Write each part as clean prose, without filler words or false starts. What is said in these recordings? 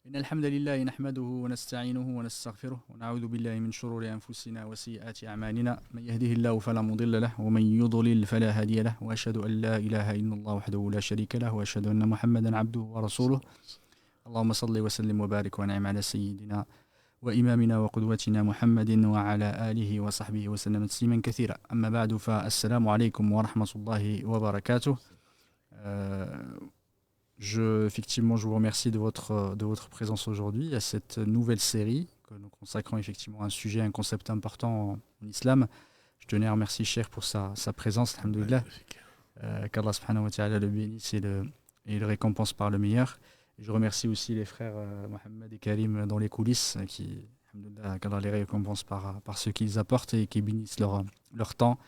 إن الحمد لله نحمده ونستعينه ونستغفره ونعوذ بالله من شرور أنفسنا وسيئات أعمالنا من يهده الله فلا مضل له ومن يضلل فلا هادي له وأشهد أن لا إله إلا الله وحده لا شريك له وأشهد أن محمدا عبده ورسوله اللهم صل وسلم وبارك ونعم على سيدنا وإمامنا وقدوتنا محمد وعلى آله وصحبه وسلم تسليما كثيرا أما بعد فالسلام عليكم ورحمة الله وبركاته. Effectivement, je vous remercie de votre présence aujourd'hui à cette nouvelle série que nous consacrons effectivement à un sujet, un concept important en islam. Je tenais à remercier Cheikh pour sa présence, alhamdoulilah. Qu'Allah subhanahu wa ta'ala le bénisse et le récompense par le meilleur. Et je remercie aussi les frères Mohamed et Karim dans les coulisses qui, alhamdoulilah, qu'Allah les récompense par ce qu'ils apportent et qui bénissent leur temps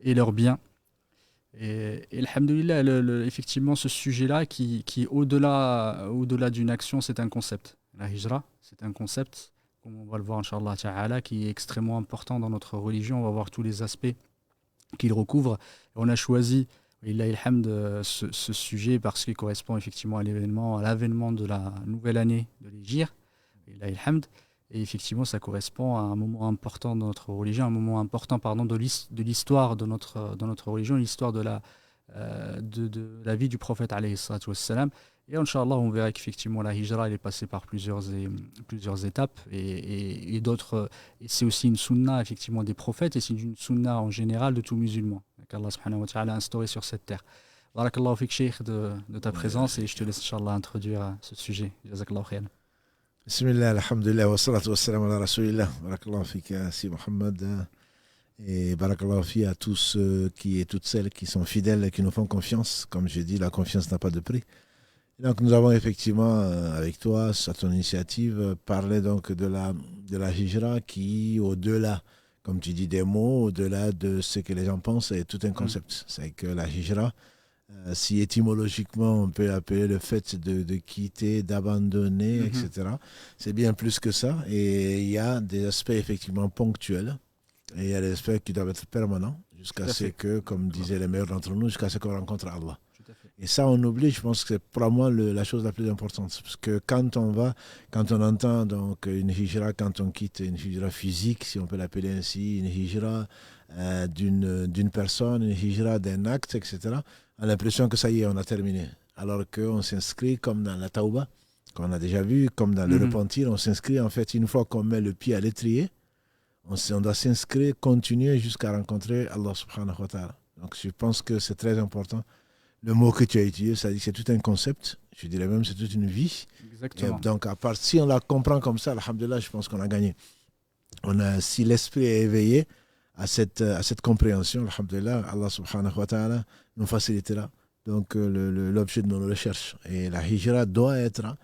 et leurs biens. Et alhamdoulilah, effectivement, ce sujet-là qui au-delà d'une action, c'est un concept. La hijra, c'est un concept, comme on va le voir, Inch'Allah Ta'ala, qui est extrêmement important dans notre religion. On va voir tous les aspects qu'il recouvre. Et on a choisi, ce sujet parce qu'il correspond effectivement à l'avènement de la nouvelle année de l'Hégire. Et effectivement, ça correspond à un moment important dans notre religion, un moment important de l'histoire de notre religion, l'histoire de la vie du prophète alayhi salatu wassalam. Et Inch'Allah, on verra qu'effectivement la hijra elle est passée par plusieurs étapes et d'autres. Et c'est aussi une sunna effectivement des prophètes et c'est une sunna en général de tout musulman qu'Allah subhanahu wa ta'ala a instauré sur cette terre. Barakallahu fik Cheikh de ta présence et je te laisse Inch'Allah introduire ce sujet. Jazakallahu khayran. Bismillah, alhamdulillah, wa salatu wa salam ala rasulillah. Barakallahu fika, si Mohamed. Et barakallahu fi à tous ceux et toutes celles qui sont fidèles et qui nous font confiance. Comme je dis, la confiance n'a pas de prix. Et donc nous avons effectivement, avec toi, à ton initiative, parlé donc de la hijra qui, au-delà, comme tu dis, des mots, au-delà de ce que les gens pensent, est tout un concept. C'est que la hijra, si étymologiquement on peut appeler le fait de quitter, d'abandonner, etc., c'est bien plus que ça. Et il y a des aspects effectivement ponctuels et il y a des aspects qui doivent être permanents jusqu'à ce que, comme disaient les meilleurs d'entre nous, jusqu'à ce qu'on rencontre Allah. Et ça, on oublie, je pense que c'est probablement la chose la plus importante. Parce que quand on entend donc une hijra, quand on quitte une hijra physique, si on peut l'appeler ainsi, une hijra d'une personne, une hijra d'un acte, etc., on a l'impression que ça y est, on a terminé. Alors qu'on s'inscrit comme dans la tauba, qu'on a déjà vu, comme dans le repentir, on s'inscrit en fait une fois qu'on met le pied à l'étrier, on doit s'inscrire, continuer jusqu'à rencontrer Allah subhanahu wa ta'ala. Donc je pense que c'est très important. Le mot que tu as utilisé, ça dit que c'est tout un concept, je dirais même c'est toute une vie. Exactement. Et donc si on la comprend comme ça, alhamdulillah, je pense qu'on a gagné. Si l'esprit est éveillé à cette compréhension, alhamdulillah, Allah subhanahu wa ta'ala nous facilitera donc l'objet de nos recherches. Et la hijra doit être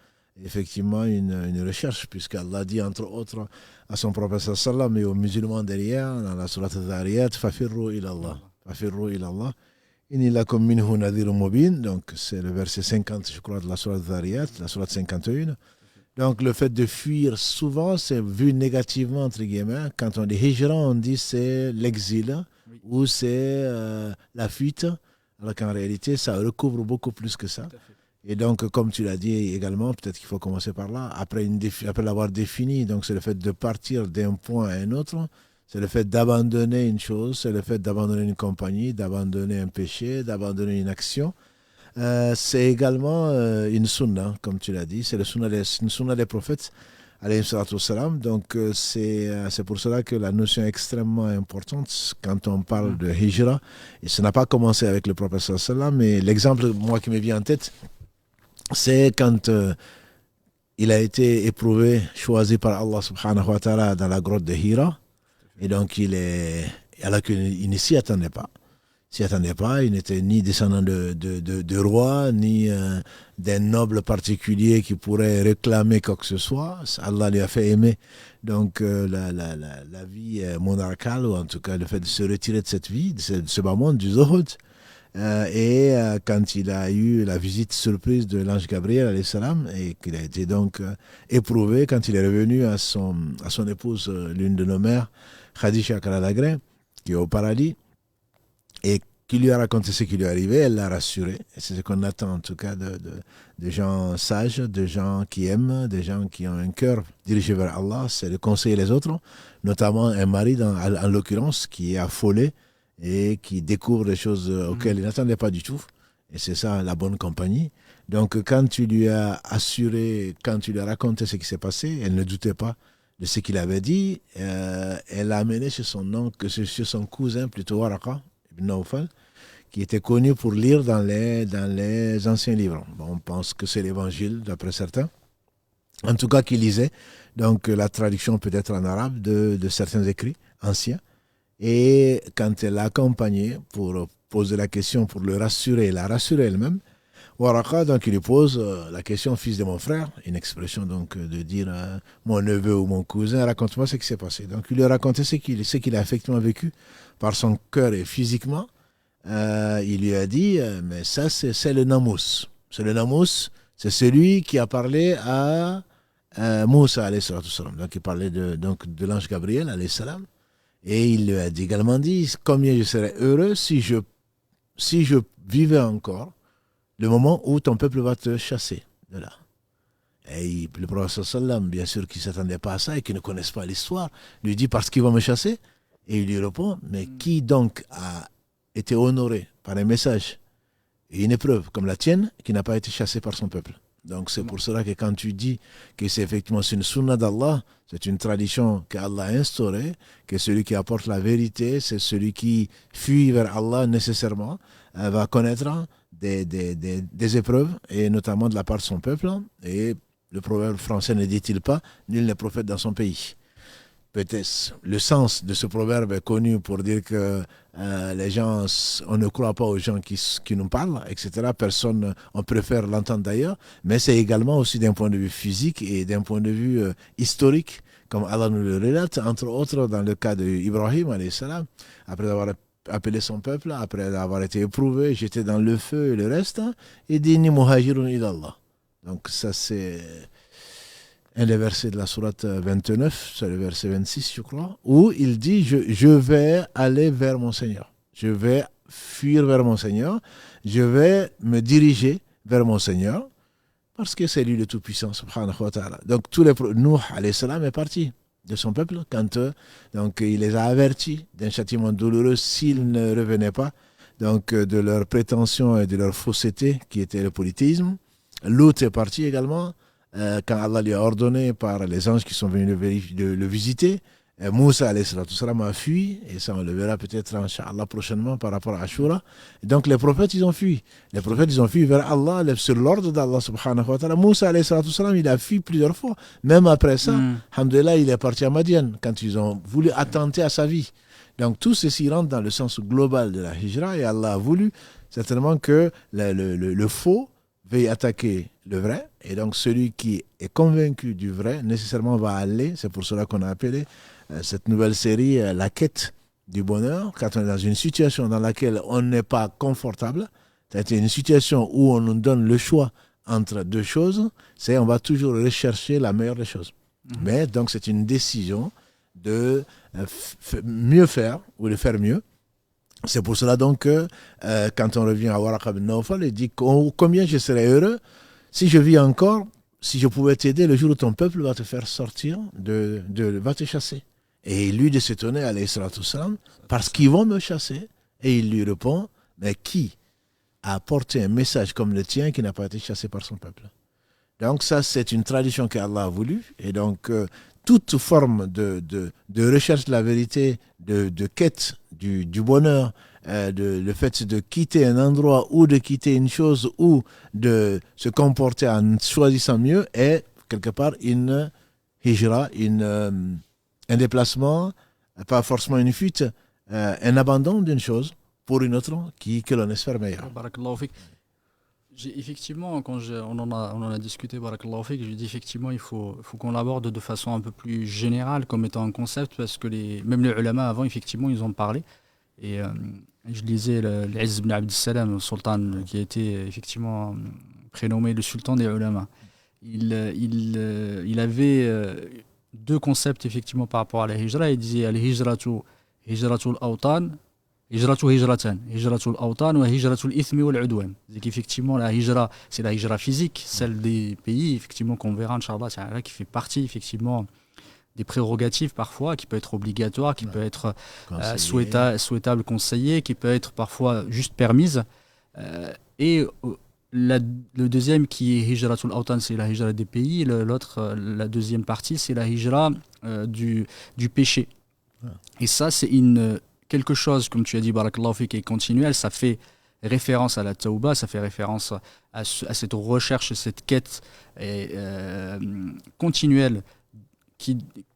effectivement une recherche, puisqu'Allah dit entre autres à son prophète sallam et aux musulmans derrière, dans la sourate Dhariyat, fafirru ilallah. Inni lakum minhu nadhirun mubin. Donc c'est le verset 50, je crois, de la sourate Dhariyat, la sourate 51. Donc le fait de fuir, souvent c'est vu négativement entre guillemets. Quand on dit hijra, on dit c'est l'exil ou c'est la fuite, alors qu'en réalité ça recouvre beaucoup plus que ça. Et donc comme tu l'as dit également, peut-être qu'il faut commencer par là, après l'avoir défini, donc c'est le fait de partir d'un point à un autre, c'est le fait d'abandonner une chose, c'est le fait d'abandonner une compagnie, d'abandonner un péché, d'abandonner une action. C'est également une sunna, comme tu l'as dit, c'est une sunna des prophètes, alayhi salatu wassalam. Donc c'est pour cela que la notion est extrêmement importante quand on parle de hijra. Et ça n'a pas commencé avec le prophète sallallahu alayhi wa sallam, mais l'exemple, moi, qui me vient en tête, c'est quand il a été éprouvé, choisi par Allah subhanahu wa ta'ala dans la grotte de Hira. Et donc alors qu'il ne s'y attendait pas. Il n'était ni descendant de roi, ni d'un noble particulier qui pourrait réclamer quoi que ce soit. Allah lui a fait aimer donc la vie monarchale, ou en tout cas le fait de se retirer de cette vie, de ce bas monde, du Zuhud. Et quand il a eu la visite surprise de l'ange Gabriel alayhi salam, et qu'il a été donc éprouvé quand il est revenu à son épouse, l'une de nos mères, Khadija Kaladagre, qui est au paradis, et qui lui a raconté ce qui lui est arrivé, elle l'a rassuré. Et c'est ce qu'on attend en tout cas de gens sages, de gens qui aiment, de gens qui ont un cœur dirigé vers Allah, c'est de conseiller les autres, notamment un mari en l'occurrence qui est affolé et qui découvre des choses auxquelles il n'attendait pas du tout. Et c'est ça la bonne compagnie. Donc quand tu lui as assuré, quand tu lui as raconté ce qui s'est passé, elle ne doutait pas de ce qu'il avait dit. Elle l'a amené chez son oncle, chez son cousin plutôt, Waraka ibn Nawfal, qui était connu pour lire dans les anciens livres. Bon, on pense que c'est l'évangile, d'après certains. En tout cas, qu'il lisait. Donc, la traduction peut-être en arabe de certains écrits anciens. Et quand elle l'a accompagné pour poser la question, pour le rassurer, elle l'a rassuré elle-même. Waraka, donc, il lui pose la question, fils de mon frère, une expression donc de dire mon neveu ou mon cousin, raconte-moi ce qui s'est passé. Donc, il lui a raconté ce qu'il a effectivement vécu par son cœur et physiquement. Il lui a dit, mais ça, c'est le namous. C'est le namous, c'est celui qui a parlé à Moussa, alayhi salatu salam. Donc, il parlait de l'ange Gabriel, alayhi salam. Et il lui a également dit, combien je serais heureux si je vivais encore le moment où ton peuple va te chasser de là. Et le prophète sallam, bien sûr, qui ne s'attendait pas à ça et qui ne connaissent pas l'histoire, lui dit, parce qu'ils vont me chasser. Et il lui répond, mais qui donc a été honoré par un message et une épreuve comme la tienne qui n'a pas été chassé par son peuple. Donc c'est pour cela que quand tu dis que c'est effectivement une sunna d'Allah, c'est une tradition qu'Allah a instaurée, que celui qui apporte la vérité, c'est celui qui fuit vers Allah nécessairement, va connaître des épreuves, et notamment de la part de son peuple. Et le proverbe français ne dit-il pas, nul n'est prophète dans son pays. Peut-être le sens de ce proverbe est connu pour dire que les gens, on ne croit pas aux gens qui nous parlent, etc. Personne, on préfère l'entendre d'ailleurs, mais c'est également aussi d'un point de vue physique et d'un point de vue historique, comme Allah nous le relate, entre autres dans le cas d'Ibrahim, alayhi salam, après avoir appelé son peuple, après avoir été éprouvé, jeté dans le feu et le reste, il dit « Ni muhajirun ilallah ». Donc ça c'est un des versets de la sourate 29, c'est le verset 26 je crois, où il dit je vais aller vers mon Seigneur, je vais fuir vers mon Seigneur, je vais me diriger vers mon Seigneur, parce que c'est lui le Tout-Puissant, subhanahu wa ta'ala. Donc Nuh alayhi salam est parti de son peuple, quand donc, il les a avertis d'un châtiment douloureux s'ils ne revenaient pas, donc de leur prétention et de leur fausseté qui était le polythéisme. Lot est parti également, quand Allah lui a ordonné par les anges qui sont venus le visiter. Moussa alayhi salam a fui, et ça on le verra peut-être Inch'Allah prochainement par rapport à Ashura. Donc les prophètes ils ont fui. Les prophètes ils ont fui vers Allah, sur l'ordre d'Allah subhanahu wa ta'ala. Moussa alayhi salam il a fui plusieurs fois. Même après ça, alhamdoulilah, il est parti à Madian quand ils ont voulu attenter à sa vie. Donc tout ceci rentre dans le sens global de la hijra, et Allah a voulu certainement que le faux veuille attaquer le vrai, et donc celui qui est convaincu du vrai nécessairement va aller. C'est pour cela qu'on a appelé cette nouvelle série la quête du bonheur, quand on est dans une situation dans laquelle on n'est pas confortable, c'est une situation où on nous donne le choix entre deux choses, c'est on va toujours rechercher la meilleure des choses. Mais donc c'est une décision de mieux faire ou de faire mieux. C'est pour cela donc que quand on revient à Waraka ibn Nawfal, il dit combien je serais heureux si je vis encore, si je pouvais t'aider le jour où ton peuple va te faire sortir, va te chasser. Et lui de s'étonner, alayhi salatu salam, parce qu'ils vont me chasser. Et il lui répond, mais qui a apporté un message comme le tien qui n'a pas été chassé par son peuple? Donc ça, c'est une tradition qu'Allah a voulu. Et donc, toute forme de recherche de la vérité, de quête du bonheur, le fait de quitter un endroit ou de quitter une chose ou de se comporter en choisissant mieux est quelque part une hijra, un déplacement, pas forcément une fuite, un abandon d'une chose pour une autre que l'on espère meilleure. Barakallahu fik. Effectivement, quand on en a discuté, Barakallahu fik, j'ai dit effectivement il faut qu'on l'aborde de façon un peu plus générale comme étant un concept, parce que même les ulama avant, effectivement, ils en parlaient. Et je lisais l'Izz ibn Abd Salam, le sultan qui a été effectivement prénommé le sultan des ulama. Il avait deux concepts effectivement par rapport à la hijra. Il disait al-hijratul awtan, Hijratu hijratan, hijratul awtan wa hijratul ithmi wal udwan. C'est qu'effectivement la hijra, c'est la hijra physique, celle des pays effectivement qu'on verra inchallah qui fait partie effectivement des prérogatives parfois, qui peut être obligatoire, qui peut être souhaitable, conseillé, qui peut être parfois juste permise. Et le deuxième qui est hijratul awtan, c'est la hijra des pays. L'autre, la deuxième partie, c'est la hijra du péché. Et ça, c'est quelque chose, comme tu as dit, barakallahu fik, qui est continuel. Ça fait référence à la tauba, ça fait référence à cette recherche, cette quête continuelle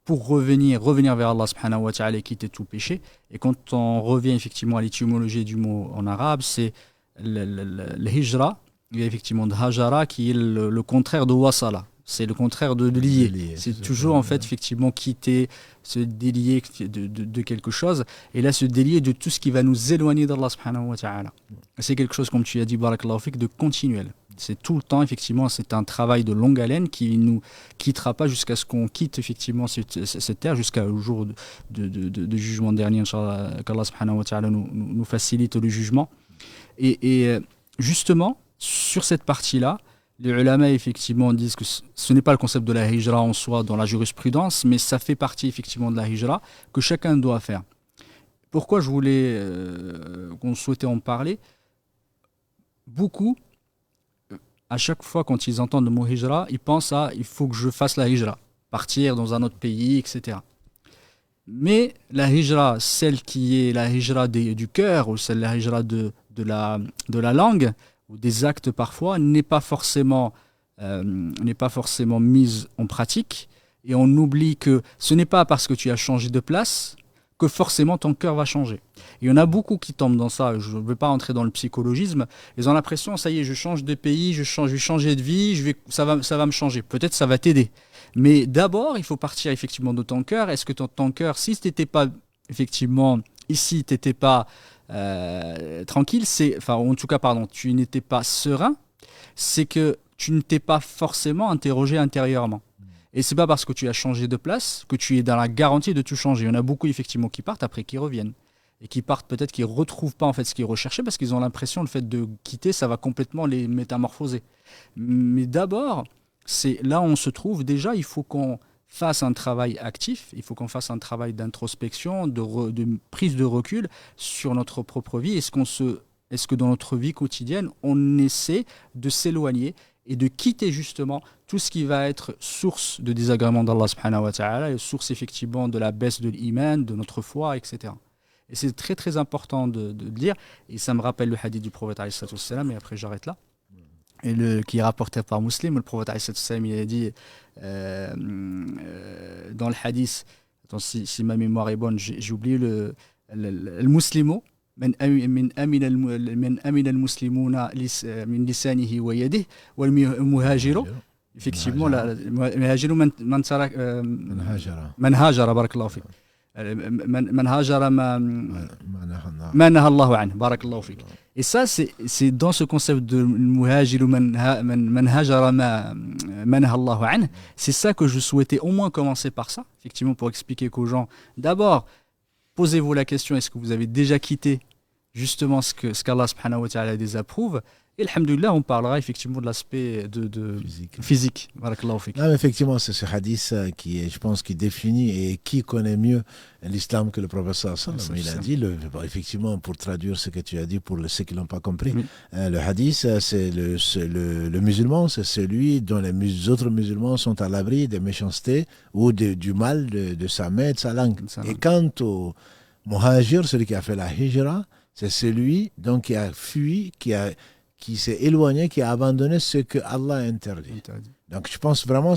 pour revenir vers Allah subhanahu wa ta'ala et quitter tout péché. Et quand on revient effectivement à l'étymologie du mot en arabe, c'est le hijra. Il y a effectivement hajara qui est le contraire de wasala. C'est le contraire de lier. C'est toujours en fait effectivement quitter, se délier de quelque chose, et là se délier de tout ce qui va nous éloigner d'Allah subhanahu wa ta'ala. C'est quelque chose, comme tu as dit, barakallahu fik, de continuel. C'est tout le temps effectivement, c'est un travail de longue haleine qui nous quittera pas jusqu'à ce qu'on quitte effectivement cette terre, jusqu'au jour de jugement dernier, inchallah, qu'Allah subhanahu wa ta'ala nous facilite le jugement. Et justement, sur cette partie-là, les ulama effectivement disent que ce n'est pas le concept de la hijra en soi dans la jurisprudence, mais ça fait partie effectivement de la hijra que chacun doit faire. Pourquoi je voulais qu'on souhaitait en parler? Beaucoup, à chaque fois quand ils entendent le mot hijra, ils pensent à il faut que je fasse la hijra, partir dans un autre pays, etc. Mais la hijra, celle qui est la hijra du cœur, ou celle la hijra de la langue, ou des actes parfois, n'est pas forcément mise en pratique, et on oublie que ce n'est pas parce que tu as changé de place que forcément ton cœur va changer. Et il y en a beaucoup qui tombent dans ça, je ne veux pas entrer dans le psychologisme, ils ont l'impression, ça y est, je change de pays, je vais changer de vie, ça va me changer. Peut-être ça va t'aider. Mais d'abord, il faut partir effectivement de ton cœur. Est-ce que ton cœur, si tu n'étais pas effectivement ici, tu n'étais pas tranquille, en tout cas, tu n'étais pas serein, c'est que tu ne t'es pas forcément interrogé intérieurement. Et c'est pas parce que tu as changé de place que tu es dans la garantie de tout changer. Il y en a beaucoup effectivement qui partent après qui reviennent. Et qui partent peut-être qui ne retrouvent pas en fait ce qu'ils recherchaient parce qu'ils ont l'impression le fait de quitter, ça va complètement les métamorphoser. Mais d'abord, c'est là où on se trouve. Déjà, il faut qu'on fasse un travail actif, il faut qu'on fasse un travail d'introspection, de prise de recul sur notre propre vie. Est-ce que dans notre vie quotidienne, on essaie de s'éloigner et de quitter justement tout ce qui va être source de désagrément d'Allah subhanahu wa ta'ala et source effectivement de la baisse de l'iman, de notre foi, etc. Et c'est très très important de le dire. Et ça me rappelle le hadith du prophète alayhi salatu wassalam, et après j'arrête là. Et qui est rapporté par Muslim, le prophète alayhi salatu wassalam, il a dit dans le hadith, attends, si ma mémoire est bonne, j'ai oublié le muslimo من أمن المسلمون من لسانه ويده والمهاجر effectivement المهاجر من هاجر بارك الله فيك من هاجر ما نهى الله عنه بارك الله فيك. Et ça c'est dans ce concept de muhajir man hajara ma naha Allah anhu, c'est ça que je souhaitais au moins commencer par ça, effectivement, pour expliquer qu'aux gens, d'abord posez-vous la question, est-ce que vous avez déjà quitté justement ce qu'Allah subhanahu wa ta'ala désapprouve? Et alhamdoulilah, on parlera effectivement de l'aspect physique. Non, effectivement, c'est ce hadith qui est, je pense, qui définit et qui connaît mieux l'islam que le prophète sallallahu alayhi wa sallam. Il a dit, effectivement, pour traduire ce que tu as dit pour ceux qui ne l'ont pas compris, le hadith, c'est le musulman, c'est celui dont les autres musulmans sont à l'abri des méchancetés ou du mal de sa main et de sa langue. Et quant au muhajir, celui qui a fait la hijra, c'est celui donc qui a fui, qui s'est éloigné, qui a abandonné ce que Allah a interdit. Donc je pense vraiment,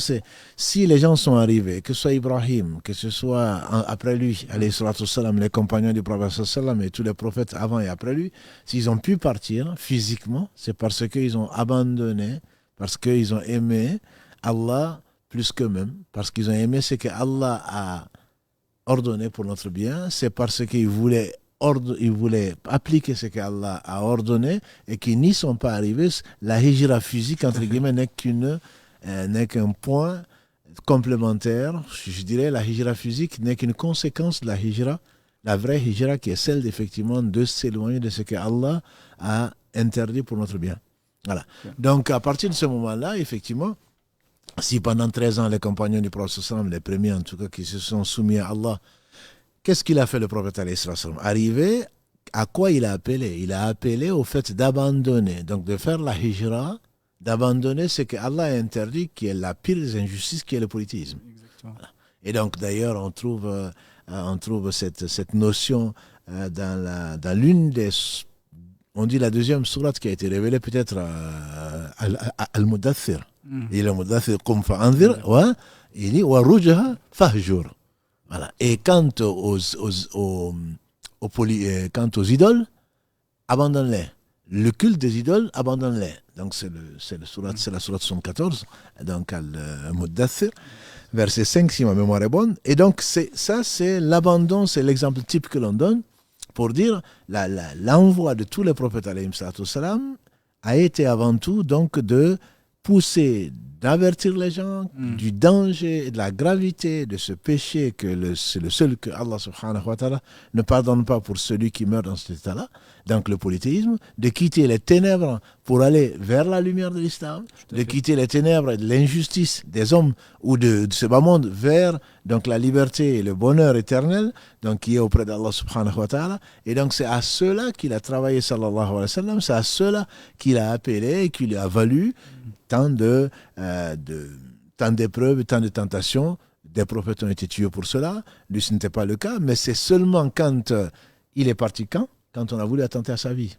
si les gens sont arrivés, que ce soit Ibrahim, que ce soit après lui, alayhi salatu wassalam, les compagnons du prophète sallallahu alayhi wa sallam et tous les prophètes avant et après lui, s'ils ont pu partir physiquement, c'est parce qu'ils ont abandonné, parce qu'ils ont aimé Allah plus qu'eux-mêmes, parce qu'ils ont aimé ce que Allah a ordonné pour notre bien, c'est parce qu'ils voulaient appliquer ce qu'Allah a ordonné et qui n'y sont pas arrivés. La hijra physique, entre guillemets, n'est qu'un point complémentaire. Je dirais la hijra physique n'est qu'une conséquence de la La vraie hijra qui est celle effectivement de s'éloigner de ce que Allah a interdit pour notre bien. Voilà. Donc à partir de ce moment-là, effectivement, si pendant 13 ans les compagnons du prophète sallam, les premiers en tout cas qui se sont soumis à Allah, qu'est-ce qu'il a fait le prophète alayhi sallam? Arrivé, à quoi il a appelé? Il a appelé au fait d'abandonner, donc de faire la hijra, d'abandonner ce que Allah a interdit, qui est la pire des injustices, qui est le politisme. Voilà. Et donc d'ailleurs on trouve cette notion dans l'une des, on dit la deuxième sourate qui a été révélée peut-être Al-Mudaththir. Et le Mudaththir qum fa'anzir, il dit wa rujha fahjur. Voilà. Et quant aux idoles, abandonne-les. Le culte des idoles, abandonne-les. Donc c'est la sourate 74, donc Al-Mudaththir, verset 5 si ma mémoire est bonne. Et donc c'est l'abandon, c'est l'exemple type que l'on donne pour dire l'envoi de tous les prophètes alayhim salatu wassalam a été avant tout donc de pousser, d'avertir les gens du danger et de la gravité de ce péché que c'est le seul que Allah subhanahu wa ta'ala ne pardonne pas pour celui qui meurt dans cet état-là, donc le polythéisme, de quitter les ténèbres pour aller vers la lumière de l'islam, de quitter les ténèbres et de l'injustice des hommes ou de ce bas monde vers donc la liberté et le bonheur éternel, donc qui est auprès d'Allah subhanahu wa ta'ala. Et donc c'est à cela qu'il a travaillé sallallahu alayhi wa sallam, c'est à cela qu'il a appelé et qu'il a valu tant d'épreuves, tant de tentations. Des prophètes ont été tués pour cela. Lui, ce n'était pas le cas, mais c'est seulement quand il est parti, quand on a voulu attenter à sa vie.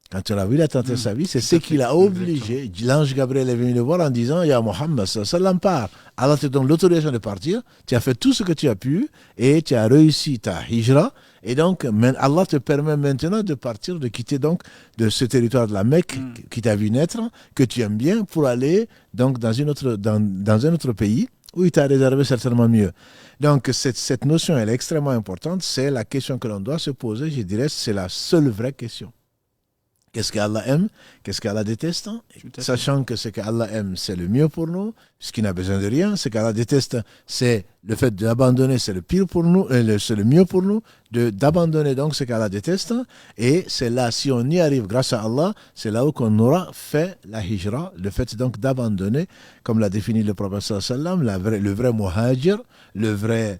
Quand on a voulu attenter à sa vie, c'est ce qui l'a obligé. L'ange Gabriel est venu le voir en disant, Ya Muhammad, sallam part. Allah te donne l'autorisation de partir. Tu as fait tout ce que tu as pu et tu as réussi ta hijra. Et donc, Allah te permet maintenant de partir, de quitter donc de ce territoire de la Mecque qui t'a vu naître, que tu aimes bien, pour aller donc dans un autre pays où il t'a réservé certainement mieux. Donc, cette notion, elle est extrêmement importante. C'est la question que l'on doit se poser. Je dirais, c'est la seule vraie question. Qu'est-ce qu'Allah aime? Qu'est-ce qu'Allah déteste? Sachant que ce qu'Allah aime, c'est le mieux pour nous, puisqu'il n'a besoin de rien. Ce qu'Allah déteste, c'est le fait d'abandonner, c'est le pire pour nous, c'est le mieux pour nous, d'abandonner donc ce qu'Allah déteste. Et c'est là, si on y arrive grâce à Allah, c'est là où qu'on aura fait la hijra, le fait donc d'abandonner, comme l'a défini le prophète sallallahu alayhi wa sallam, le vrai muhajir, le vrai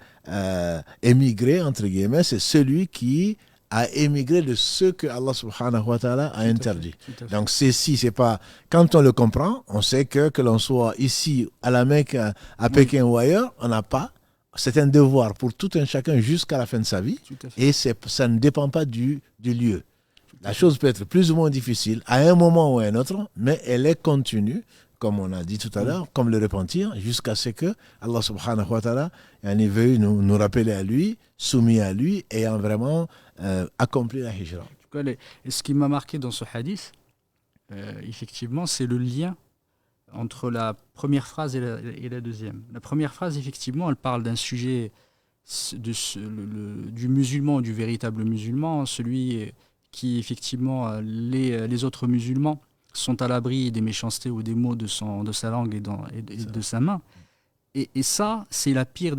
émigré, entre guillemets, c'est celui qui a émigré de ce que Allah subhanahu wa ta'ala a interdit. Donc c'est pas, quand on le comprend, on sait que l'on soit ici à la Mecque, à Pékin ou ailleurs, on n'a pas, c'est un devoir pour tout un chacun jusqu'à la fin de sa vie, et ça ne dépend pas du lieu. La chose peut être plus ou moins difficile à un moment ou à un autre, mais elle est continue, comme on a dit tout à l'heure, comme le repentir, jusqu'à ce que Allah subhanahu wa ta'ala veuille nous rappeler à lui, soumis à lui, ayant vraiment accompli la hijra. Et ce qui m'a marqué dans ce hadith, effectivement, c'est le lien entre la première phrase et la deuxième. La première phrase, effectivement, elle parle d'un sujet du musulman, du véritable musulman, celui qui, effectivement, les autres musulmans sont à l'abri des méchancetés ou des mots de sa langue et de sa main. Et ça, c'est la pire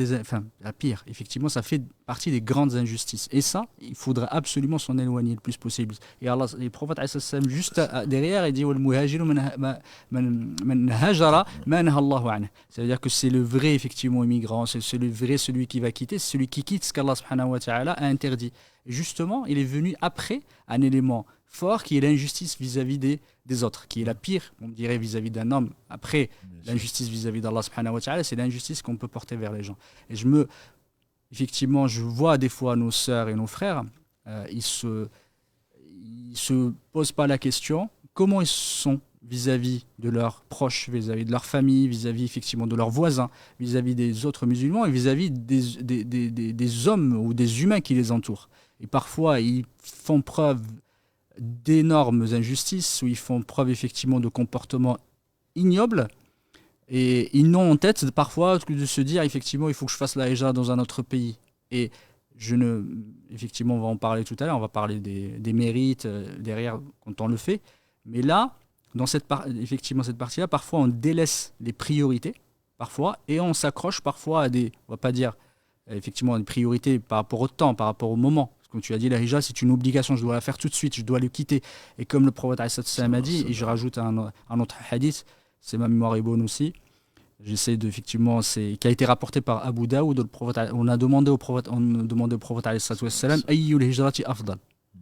effectivement, ça fait partie des grandes injustices. Et ça, il faudra absolument s'en éloigner le plus possible. Et Allah, le prophète, juste derrière, il dit c'est-à-dire que c'est le vrai, effectivement, immigrant, c'est le vrai, celui qui va quitter, c'est celui qui quitte ce qu'Allah subhanahu wa ta'ala a interdit. Et justement, il est venu après un élément fort qui est l'injustice vis-à-vis des autres, qui est la pire, on dirait, vis-à-vis d'un homme. Après, l'injustice vis-à-vis d'Allah subhanahu wa ta'ala, c'est l'injustice qu'on peut porter vers les gens. Et effectivement, je vois des fois nos sœurs et nos frères, ils se posent pas la question comment ils sont vis-à-vis de leurs proches, vis-à-vis de leur famille, vis-à-vis effectivement de leurs voisins, vis-à-vis des autres musulmans et vis-à-vis des hommes ou des humains qui les entourent. Et parfois, ils font preuve d'énormes injustices, où ils font preuve effectivement de comportements ignobles, et ils n'ont en tête parfois que de se dire effectivement il faut que je fasse la hijra dans un autre pays. Et effectivement on va en parler tout à l'heure, on va parler des mérites derrière quand on le fait, mais là, dans cette partie-là, parfois on délaisse les priorités, parfois, et on s'accroche parfois à on va pas dire effectivement une priorité par rapport au temps, par rapport au moment. Comme tu as dit, la hijra, c'est une obligation, je dois la faire tout de suite, je dois le quitter. Et comme le prophète a dit, et je rajoute un autre hadith, c'est ma mémoire est bonne aussi, j'essaie de, effectivement, qui a été rapporté par Abu Daoud, on a demandé au prophète, Ayyul hijrati afdal,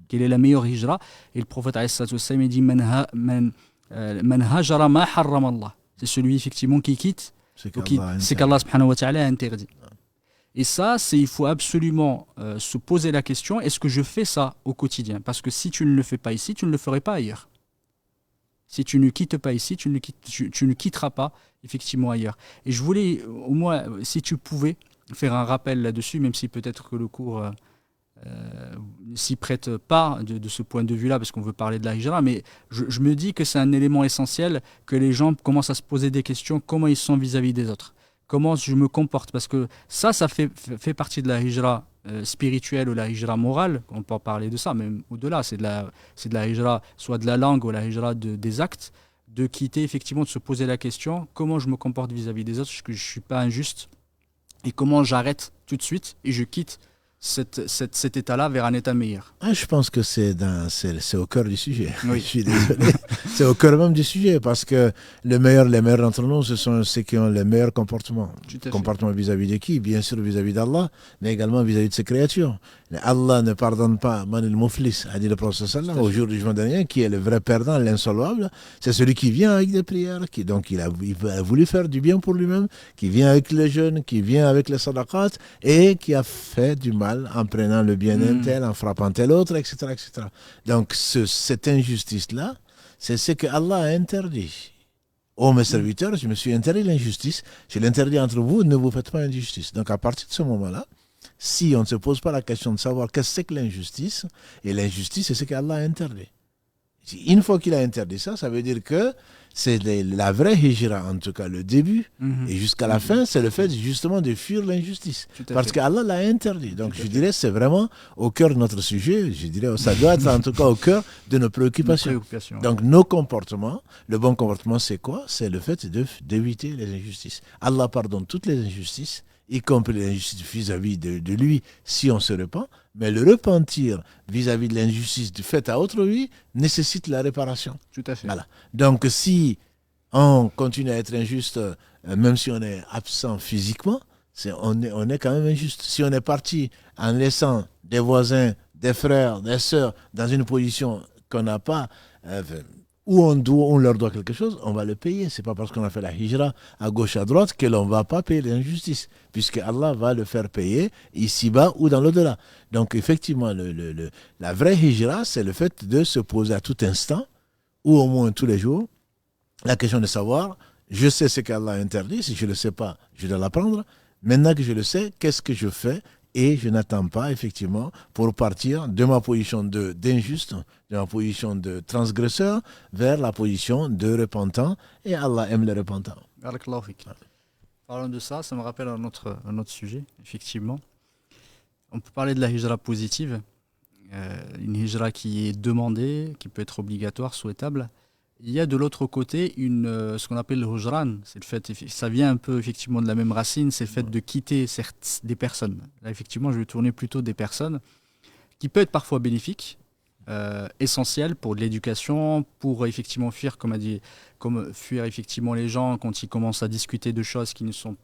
quelle est la meilleure hijra? Et le prophète a dit, man hajara ma harram Allah. C'est celui, effectivement, qui quitte, c'est qu'Allah subhanahu wa ta'ala a interdit. Et ça, il faut absolument se poser la question, est-ce que je fais ça au quotidien? Parce que si tu ne le fais pas ici, tu ne le ferais pas ailleurs. Si tu ne quittes pas ici, tu ne quitteras pas effectivement ailleurs. Et je voulais, au moins, si tu pouvais faire un rappel là-dessus, même si peut-être que le cours ne s'y prête pas de ce point de vue-là, parce qu'on veut parler de la hijra, mais je me dis que c'est un élément essentiel que les gens commencent à se poser des questions, comment ils sont vis-à-vis des autres. Comment je me comporte, parce que ça fait partie de la hijra spirituelle ou la hijra morale, on peut parler de ça, même au-delà, c'est de la hijra, soit de la langue ou la hijra des actes, de quitter effectivement, de se poser la question, comment je me comporte vis-à-vis des autres, que je ne suis pas injuste, et comment j'arrête tout de suite et je quitte cet état-là vers un état meilleur. Je pense que c'est au cœur du sujet. Oui. Je suis désolé. C'est au cœur même du sujet parce que les meilleurs d'entre nous, ce sont ceux qui ont les meilleurs comportements. Comportements vis-à-vis de qui? Bien sûr vis-à-vis d'Allah, mais également vis-à-vis de ses créatures. Allah ne pardonne pas man al-muflis, a dit le prophète sallallahu au jour du jugement dernier, qui est le vrai perdant, l'insolvable. C'est celui qui vient avec des prières, donc il a voulu faire du bien pour lui-même, qui vient avec les jeunes, qui vient avec les sadaqat et qui a fait du mal en prenant le bien d'un tel, en frappant tel autre, etc. etc. Donc cette injustice-là, c'est ce que Allah a interdit. Ô mes serviteurs, je me suis interdit l'injustice, je l'interdis entre vous, ne vous faites pas injustice. Donc à partir de ce moment-là, si on ne se pose pas la question de savoir qu'est-ce que c'est que l'injustice, et l'injustice, c'est ce qu'Allah a interdit. Une fois qu'il a interdit ça, ça veut dire que c'est la vraie hijra, en tout cas le début, et jusqu'à la fin, c'est le fait justement de fuir l'injustice. Parce qu'Allah l'a interdit. Donc je dirais c'est vraiment au cœur de notre sujet, je dirais ça doit être en tout cas au cœur de nos préoccupations. Donc nos comportements, le bon comportement c'est quoi? C'est le fait d'éviter les injustices. Allah pardonne toutes les injustices, y compris les injustices vis-à-vis de lui si on se repent, mais le repentir vis-à-vis de l'injustice faite à autrui nécessite la réparation. Tout à fait. Voilà. Donc si on continue à être injuste, même si on est absent physiquement, on est quand même injuste. Si on est parti en laissant des voisins, des frères, des sœurs dans une position qu'on n'a pas... où on leur doit quelque chose, on va le payer. C'est pas parce qu'on a fait la hijra à gauche, à droite que l'on va pas payer l'injustice, puisque Allah va le faire payer ici-bas ou dans l'au-delà. Donc effectivement, la vraie hijra, c'est le fait de se poser à tout instant, ou au moins tous les jours, la question de savoir, je sais ce qu'Allah a interdit, si je ne le sais pas, je dois l'apprendre. Maintenant que je le sais, qu'est-ce que je fais? Et je n'attends pas, effectivement, pour partir de ma position d'injuste, de ma position de transgresseur, vers la position de repentant. Et Allah aime les repentants. Parlons de ça, ça me rappelle un autre sujet, effectivement. On peut parler de la hijra positive, une hijra qui est demandée, qui peut être obligatoire, souhaitable. Il y a de l'autre côté ce qu'on appelle le hujran, c'est le fait, ça vient un peu effectivement de la même racine, c'est le fait de quitter des personnes. Là effectivement je vais tourner plutôt des personnes qui peut être parfois bénéfique, essentiel pour l'éducation, pour effectivement fuir, fuir effectivement les gens quand ils commencent à discuter de choses qui sont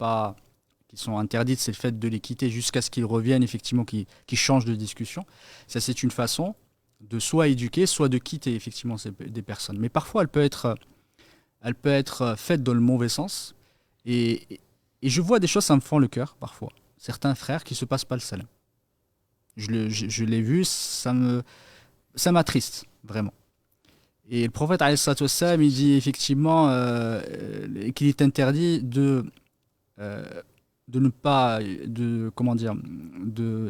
interdites, c'est le fait de les quitter jusqu'à ce qu'ils reviennent, effectivement, qu'ils changent de discussion. Ça c'est une façon de soit éduquer, soit de quitter effectivement des personnes. Mais parfois, elle peut être faite dans le mauvais sens. Et je vois des choses, ça me fend le cœur parfois. Certains frères qui ne se passent pas le salam. Je l'ai vu, ça m'attriste, vraiment. Et le prophète, alayhi salatu wassalam, il dit effectivement qu'il est interdit de ne pas,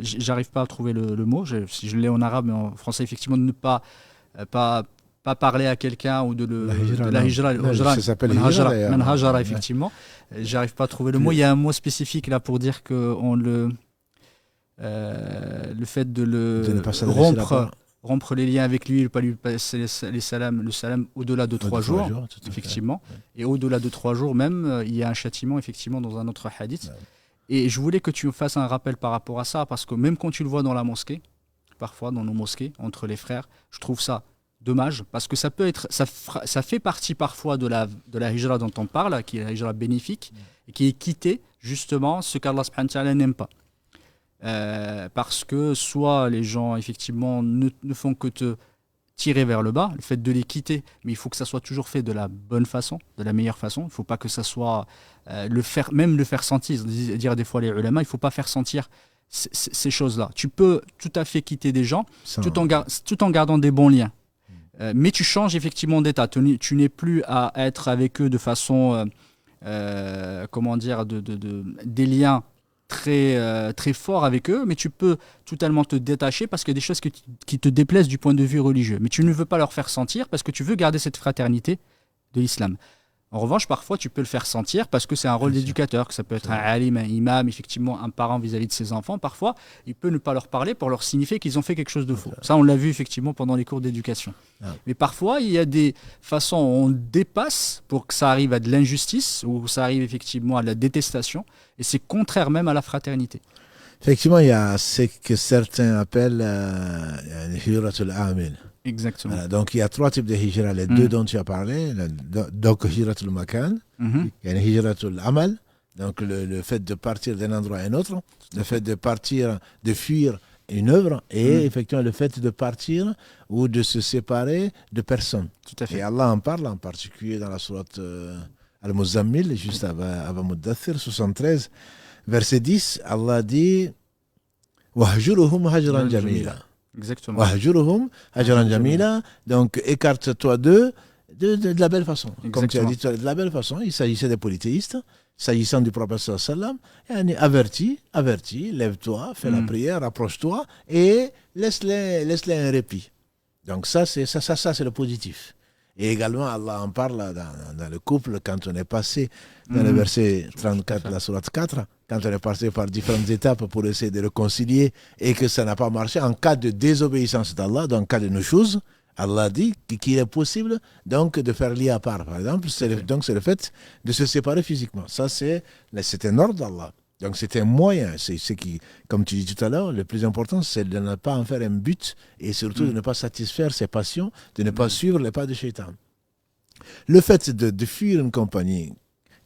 j'arrive pas à trouver le mot, si je l'ai en arabe, mais en français, effectivement, de ne pas parler à quelqu'un ou de la hijra. Ça s'appelle hijra, man hajara, effectivement. J'arrive pas à trouver le mot. Il y a un mot spécifique là pour dire que le fait de rompre les liens avec lui, ne pas lui passer le salam au-delà de 3 jours, effectivement. Et au-delà de 3 jours même, il y a un châtiment, effectivement, dans un autre hadith. Et je voulais que tu fasses un rappel par rapport à ça, parce que même quand tu le vois dans la mosquée, parfois dans nos mosquées, entre les frères, je trouve ça dommage, parce que ça peut être, ça fait partie parfois de la hijra dont on parle, qui est la hijra bénéfique, et qui est quittée, justement, ce qu'Allah subhanahu wa ta'ala n'aime pas. Parce que soit les gens, effectivement, ne font que te tirer vers le bas, le fait de les quitter, mais il faut que ça soit toujours fait de la bonne façon, de la meilleure façon. Il ne faut pas que ça soit même le faire sentir, dire des fois les ulama, il ne faut pas faire sentir ces choses-là. Tu peux tout à fait quitter des gens tout en gardant des bons liens. Mais tu changes effectivement d'état. Tu n'es plus à être avec eux de façon, comment dire, des liens très fort avec eux, mais tu peux totalement te détacher parce qu'il y a des choses qui te déplaisent du point de vue religieux. Mais tu ne veux pas leur faire sentir parce que tu veux garder cette fraternité de l'islam. En revanche, parfois, tu peux le faire sentir parce que c'est un rôle d'éducateur, que ça peut être un alim, un imam, effectivement, un parent vis-à-vis de ses enfants. Parfois, il peut ne pas leur parler pour leur signifier qu'ils ont fait quelque chose de faux. Ça, on l'a vu effectivement pendant les cours d'éducation. Mais parfois, il y a des façons où on dépasse pour que ça arrive à de l'injustice ou ça arrive effectivement à de la détestation. Et c'est contraire même à la fraternité. Effectivement, il y a ce que certains appellent hijratul amil. Exactement. Voilà, donc il y a 3 types de hijra, les 2 dont tu as parlé. Donc hijratul makan, il y a une hijratul amal, donc le fait de partir d'un endroit à un autre, le fait de partir, de fuir une œuvre, et effectivement le fait de partir ou de se séparer de personnes. Tout à fait. Et Allah en parle en particulier dans la sourate Al-Muzammil, juste avant Muddathir, 73, verset 10, Allah dit Wahjuruhum hajran jamila. Exactement. Wahjuruhum hajran jamila. Donc écarte-toi d'eux de la belle façon. Exactement. Comme tu as dit, de la belle façon. Il s'agissait des polythéistes, s'agissant du prophète sallam, avertis, lève-toi, fais la prière, rapproche-toi et laisse-les un répit. Donc ça c'est le positif. Et également, Allah en parle dans le couple, quand on est passé dans le verset 34 de la sourate 4, quand on est passé par différentes étapes pour essayer de réconcilier et que ça n'a pas marché, en cas de désobéissance d'Allah, dans le cas de nos choses, Allah dit qu'il est possible donc de faire lit à part. Par exemple, c'est le fait de se séparer physiquement. Ça, c'est un ordre d'Allah. Donc c'est un moyen, c'est ce qui, comme tu dis tout à l'heure, le plus important, c'est de ne pas en faire un but et surtout de ne pas satisfaire ses passions, de ne pas suivre les pas de Shaitan. Le fait de fuir une compagnie,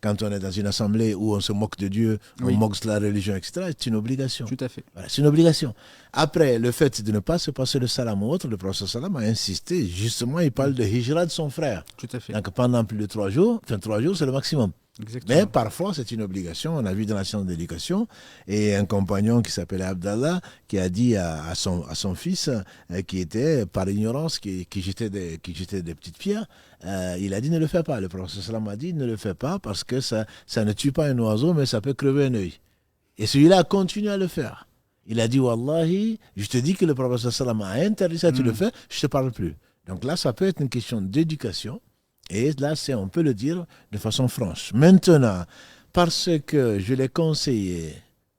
quand on est dans une assemblée où on se moque de Dieu, on moque de la religion, etc., c'est une obligation. Tout à fait. Voilà, c'est une obligation. Après, le fait de ne pas se passer le salam ou autre, le prophète sallam a insisté, justement, il parle de hijra de son frère. Tout à fait. Donc pendant plus de 3 jours, 3 jours, c'est le maximum. Exactement. Mais parfois, c'est une obligation. On a vu dans la science de l'éducation, et un compagnon qui s'appelait Abdallah, qui a dit à son fils, qui était par ignorance, qui jetait des petites pierres, il a dit ne le fais pas. Le prophète sallam a dit ne le fais pas parce que ça ne tue pas un oiseau, mais ça peut crever un œil. Et celui-là a continué à le faire. Il a dit Wallahi, je te dis que le prophète sallam a interdit ça, tu le fais, je ne te parle plus. Donc là, ça peut être une question d'éducation. Et là, on peut le dire de façon franche. Maintenant, parce que je l'ai conseillé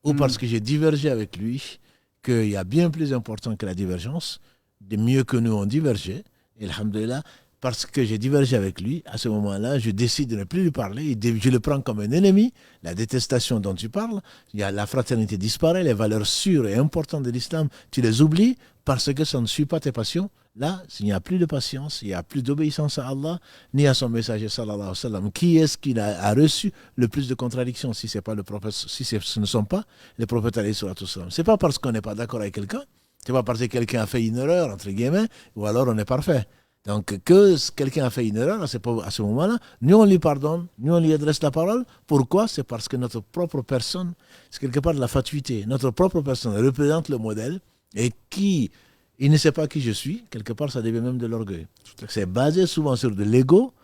ou parce que j'ai divergé avec lui, qu'il y a bien plus important que la divergence, de mieux que nous on divergé, et alhamdoulilah, parce que j'ai divergé avec lui, à ce moment-là, je décide de ne plus lui parler, je le prends comme un ennemi, la détestation dont tu parles, la fraternité disparaît, les valeurs sûres et importantes de l'islam, tu les oublies parce que ça ne suit pas tes passions. Là, il n'y a plus de patience, il n'y a plus d'obéissance à Allah, ni à son messager sallallahu alayhi wa sallam. Qui est-ce qui a reçu le plus de contradictions si ce ne sont pas les prophètes alayhi wa sallam? Ce n'est pas parce qu'on n'est pas d'accord avec quelqu'un, ce n'est pas parce que quelqu'un a fait une erreur, entre guillemets, ou alors on est parfait. Donc, que quelqu'un a fait une erreur à ce moment-là, nous on lui pardonne, nous on lui adresse la parole. Pourquoi? C'est parce que notre propre personne, c'est quelque part de la fatuité. Notre propre personne représente le modèle et il ne sait pas qui je suis, quelque part ça devient même de l'orgueil. C'est basé souvent sur de l'ego,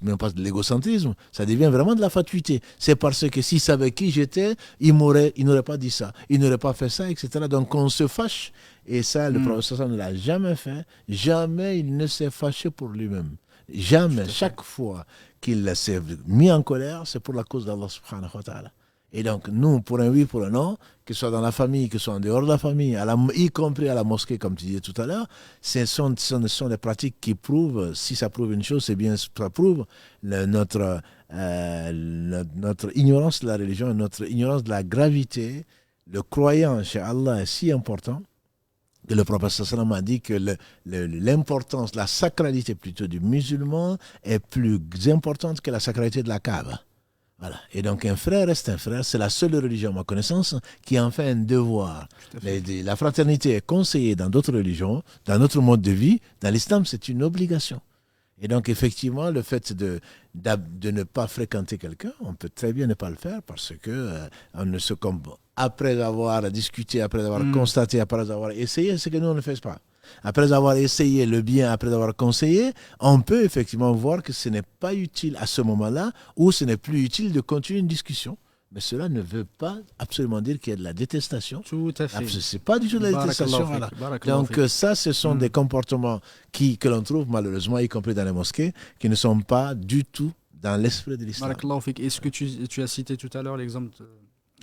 même pas de l'égocentrisme, ça devient vraiment de la fatuité. C'est parce que s'il savait qui j'étais, il n'aurait pas dit ça, il n'aurait pas fait ça, etc. Donc on se fâche, et ça, le prophète ne l'a jamais fait, jamais il ne s'est fâché pour lui-même. Jamais, chaque fois qu'il s'est mis en colère, c'est pour la cause d'Allah subhanahu wa ta'ala. Et donc, nous, pour un oui, pour un non, que ce soit dans la famille, que ce soit en dehors de la famille, y compris à la mosquée, comme tu disais tout à l'heure, ce sont des pratiques qui prouvent, si ça prouve une chose, c'est bien ça prouve notre notre ignorance de la religion, notre ignorance de la gravité, le croyant chez Allah est si important que le prophète sallam a dit que l'importance, la sacralité plutôt du musulman est plus importante que la sacralité de la Kaaba. Voilà. Et donc un frère reste un frère, c'est la seule religion à ma connaissance qui en fait un devoir. La fraternité est conseillée dans d'autres religions, dans notre mode de vie, dans l'islam c'est une obligation. Et donc effectivement le fait de ne pas fréquenter quelqu'un, on peut très bien ne pas le faire parce que on ne se après avoir discuté, après avoir constaté, après avoir essayé, c'est que nous on ne fait pas. Après avoir essayé le bien, après avoir conseillé, on peut effectivement voir que ce n'est pas utile à ce moment-là ou ce n'est plus utile de continuer une discussion. Mais cela ne veut pas absolument dire qu'il y a de la détestation. Tout à fait. Ce n'est pas du tout de la détestation. Voilà. Donc ça, ce sont des comportements que l'on trouve malheureusement, y compris dans les mosquées, qui ne sont pas du tout dans l'esprit de l'islam. Est-ce que tu as cité tout à l'heure l'exemple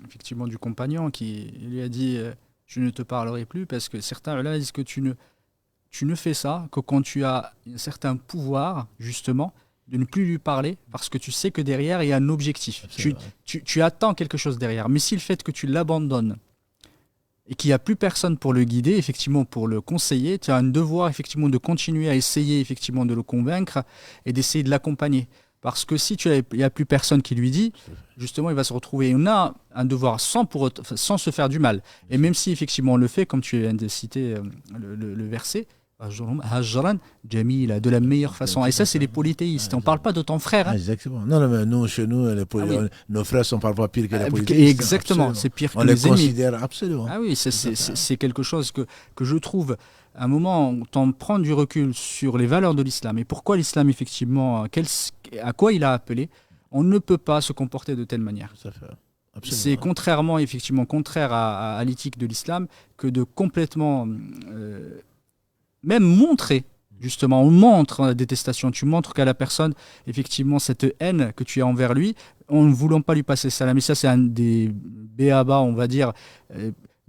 effectivement du compagnon qui lui a dit je ne te parlerai plus parce que certains là disent que tu ne fais ça que quand tu as un certain pouvoir justement de ne plus lui parler parce que tu sais que derrière il y a un objectif. Tu attends quelque chose derrière. Mais si le fait que tu l'abandonnes et qu'il n'y a plus personne pour le guider, effectivement pour le conseiller, tu as un devoir effectivement de continuer à essayer effectivement de le convaincre et d'essayer de l'accompagner. Parce que si il n'y a plus personne qui lui dit, justement, il va se retrouver. On a un devoir sans se faire du mal. Et même si effectivement on le fait, comme tu viens de citer le verset, Hajran Jamila, de la meilleure façon. Et ça, c'est les polythéistes. On ne parle pas de ton frère. Hein. Exactement. Non, mais nous, chez nous, nos frères sont parfois pires que les polythéistes. Exactement, absolument. C'est pire que les ennemis. On les considère absolument. Ah oui, c'est quelque chose que je trouve, à un moment, on prend du recul sur les valeurs de l'islam et pourquoi l'islam, effectivement, à quoi il a appelé, on ne peut pas se comporter de telle manière. C'est contraire à l'éthique de l'islam que de complètement... même montrer, justement, on montre la détestation, tu montres qu'à la personne, effectivement, cette haine que tu as envers lui, en ne voulant pas lui passer salam. Et ça, c'est un des béaba, on va dire,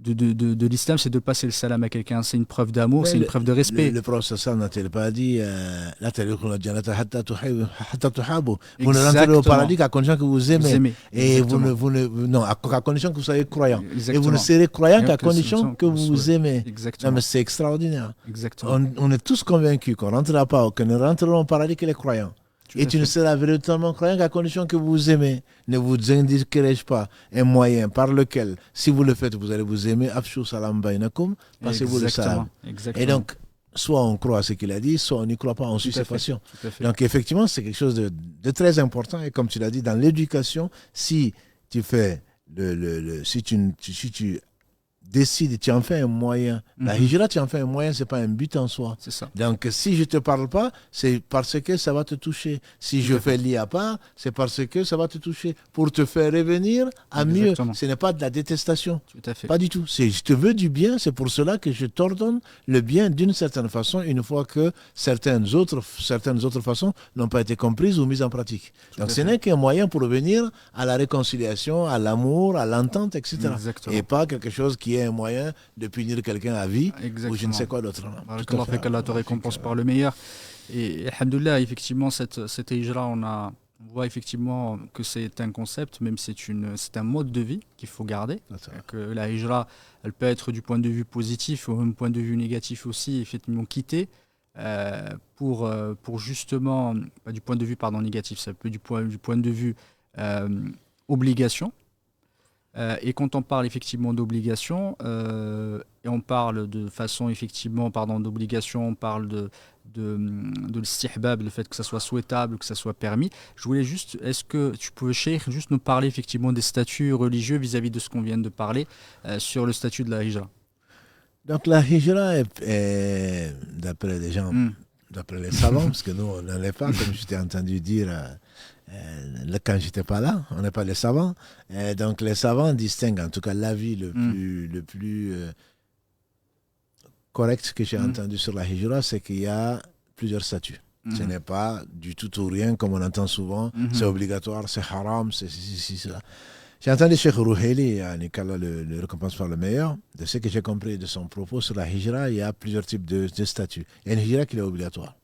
de l'islam, c'est de passer le salam à quelqu'un. C'est une preuve d'amour, c'est une preuve de respect. Le prophète sallam n'a-t-il pas dit vous ne rentrez au paradis qu'à condition que vous aimez. Et à condition que vous soyez croyant. Et vous ne serez croyant qu'à condition que vous aimez. Non, mais c'est extraordinaire. On est tous convaincus qu'on ne rentrera pas, qu'on ne rentrera au paradis que les croyants. Et tu ne seras véritablement croyant qu'à condition que vous aimez. Ne vous indiquerai-je pas un moyen par lequel, si vous le faites, vous allez vous aimer. Afshu salam bainakum, passez-vous le salam. Et donc, soit on croit à ce qu'il a dit, soit on n'y croit pas, on suit ses passions. Donc, effectivement, c'est quelque chose de très important. Et comme tu l'as dit, dans l'éducation, si tu fais si tu décides, tu en fais un moyen. La hijra, tu en fais un moyen, c'est pas un but en soi. C'est ça. Donc, si je te parle pas, c'est parce que ça va te toucher. Si je fais l'IAPA, c'est parce que ça va te toucher. Pour te faire revenir à mieux. Ce n'est pas de la détestation. Tout à fait. Pas du tout. Je te veux du bien, c'est pour cela que je t'ordonne le bien d'une certaine façon, une fois que certaines autres façons n'ont pas été comprises ou mises en pratique. Donc, ce n'est qu'un moyen pour revenir à la réconciliation, à l'amour, à l'entente, etc. Exactement. Et pas quelque chose qui est un moyen de punir quelqu'un à vie. Ou je ne sais quoi d'autre. Comment fait qu'Allah te récompense par le meilleur. Et alhamdoulilah, effectivement, cette hijra, on voit effectivement que c'est un concept, même c'est un mode de vie qu'il faut garder. Que la hijra, elle peut être du point de vue positif ou du point de vue négatif aussi, effectivement quitter pour justement, pas du point de vue négatif, ça peut du point de vue obligation. Et quand on parle effectivement d'obligation, et on parle de façon effectivement, d'obligation, on parle de l'istihbab, le fait que ça soit souhaitable, que ça soit permis. Je voulais juste, est-ce que tu pouvais, Cheikh, juste nous parler effectivement des statuts religieux vis-à-vis de ce qu'on vient de parler sur le statut de la hijra. Donc la hijra est d'après les gens, d'après les savants, parce que nous on n'en est pas, comme je t'ai entendu dire quand j'étais pas là, on n'est pas les savants. Donc les savants distinguent, en tout cas l'avis le plus correct que j'ai entendu sur la hijra, c'est qu'il y a plusieurs statuts. Ce n'est pas du tout ou rien comme on entend souvent, c'est obligatoire, c'est haram, c'est cela. J'ai entendu Cheikh Rouhaili, qu'Allah le récompense par le meilleur. De ce que j'ai compris de son propos sur la hijra, il y a plusieurs types de statuts. Il y a une hijra qui est obligatoire.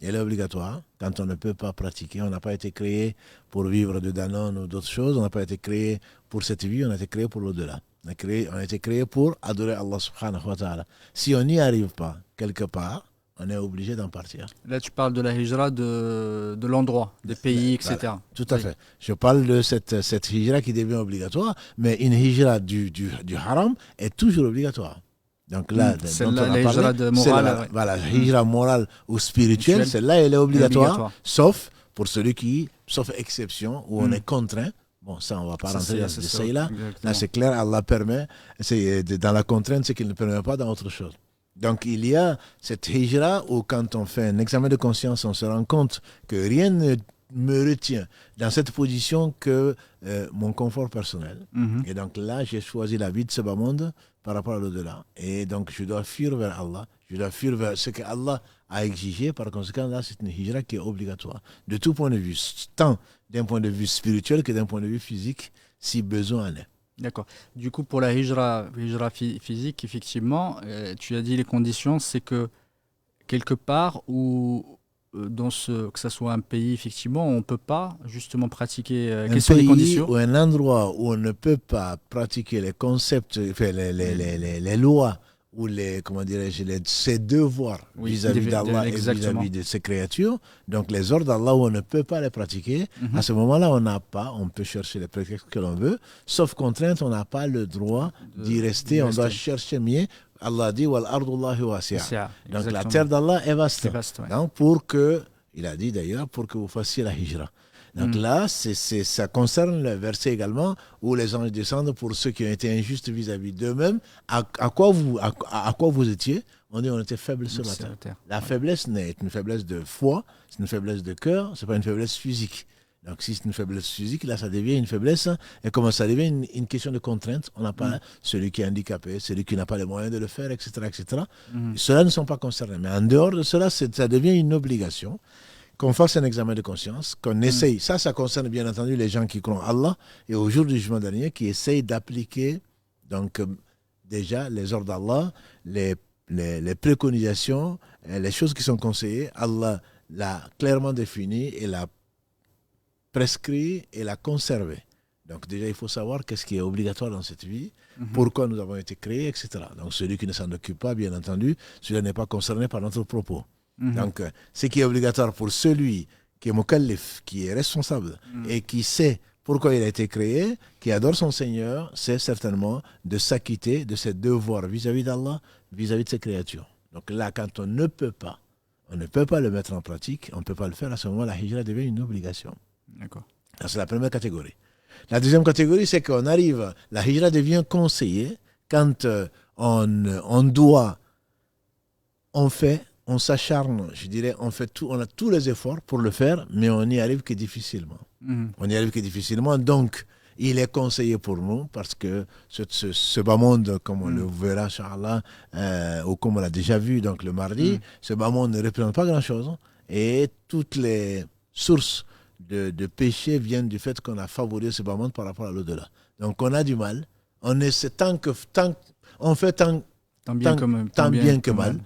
Elle est obligatoire quand on ne peut pas pratiquer. On n'a pas été créé pour vivre de Danone ou d'autres choses. On n'a pas été créé pour cette vie, on a été créé pour l'au-delà. On a été créé pour adorer Allah subhanahu wa ta'ala. Si on n'y arrive pas quelque part, on est obligé d'en partir. Là, tu parles de la hijra de l'endroit, des pays, etc. Voilà, tout à fait. Je parle de cette hijra qui devient obligatoire, mais une hijra du haram est toujours obligatoire. Donc là, celle-là, la hijra morale. Voilà, la hijra morale ou spirituelle, celle-là, elle est obligatoire, sauf pour celui sauf exception, où on est contraint. Bon, ça, on ne va pas rentrer dans ce détail-là. Là, c'est clair, Allah permet, dans la contrainte, c'est qu'il ne permet pas dans autre chose. Donc, il y a cette hijra où, quand on fait un examen de conscience, on se rend compte que rien ne me retient dans cette position que mon confort personnel. Et donc là, j'ai choisi la vie de ce bas monde par rapport à l'au-delà. Et donc, je dois fuir vers Allah. Je dois fuir vers ce que Allah a exigé. Par conséquent, là, c'est une hijra qui est obligatoire. De tout point de vue, tant d'un point de vue spirituel que d'un point de vue physique, si besoin en est. D'accord. Du coup, pour la hijra physique, effectivement, tu as dit les conditions, c'est que quelque part où, que ce soit un pays, effectivement, on ne peut pas justement pratiquer. Quelles sont les conditions ? Ou un endroit où on ne peut pas pratiquer les concepts, les lois ou ses devoirs vis-à-vis d'Allah et vis-à-vis de ses créatures, donc les ordres d'Allah où on ne peut pas les pratiquer, à ce moment-là, on peut chercher les prétextes que l'on veut, sauf contrainte, on n'a pas le droit d'y rester, on doit chercher mieux. Allah dit wal ardullahi wasi'a. Donc la terre d'Allah est vaste. Ouais. Donc il a dit d'ailleurs pour que vous fassiez la hijra. Donc là, ça concerne le verset également où les anges descendent pour ceux qui ont été injustes vis-à-vis d'eux-mêmes. À quoi vous étiez ? On dit on était faibles ce matin. La faiblesse n'est une faiblesse de foi, c'est une faiblesse de cœur, c'est pas une faiblesse physique. Donc si c'est une faiblesse physique, là ça devient une faiblesse. Et comment ça devient une question de contrainte ? On n'a pas celui qui est handicapé, celui qui n'a pas les moyens de le faire, etc. etc. Ceux-là ne sont pas concernés. Mais en dehors de cela, ça devient une obligation. Qu'on fasse un examen de conscience, qu'on essaye. Ça concerne bien entendu les gens qui croient en Allah et au jour du jugement dernier qui essayent d'appliquer donc déjà les ordres d'Allah, les préconisations, les choses qui sont conseillées. Allah l'a clairement défini et l'a prescrit et l'a conservé. Donc déjà, il faut savoir qu'est-ce qui est obligatoire dans cette vie, pourquoi nous avons été créés, etc. Donc celui qui ne s'en occupe pas, bien entendu, celui-là n'est pas concerné par notre propos. Donc, ce qui est obligatoire pour celui qui est mukallif, qui est responsable et qui sait pourquoi il a été créé, qui adore son Seigneur, c'est certainement de s'acquitter de ses devoirs vis-à-vis d'Allah, vis-à-vis de ses créatures. Donc là, quand on ne peut pas le mettre en pratique, on ne peut pas le faire, à ce moment, la hijra devient une obligation. D'accord. C'est la première catégorie. La deuxième catégorie, c'est qu'on arrive, la hijra devient conseillée quand on s'acharne, je dirais, on a tous les efforts pour le faire, mais on n'y arrive que difficilement. On n'y arrive que difficilement, donc il est conseillé pour nous, parce que ce bas monde, comme on le verra, Inch'Allah, ou comme on l'a déjà vu donc le mardi, ce bas monde ne représente pas grand-chose, et toutes les sources de péché viennent du fait qu'on a favorisé ce bas monde par rapport à l'au-delà. Donc on a du mal, on fait tant bien que mal.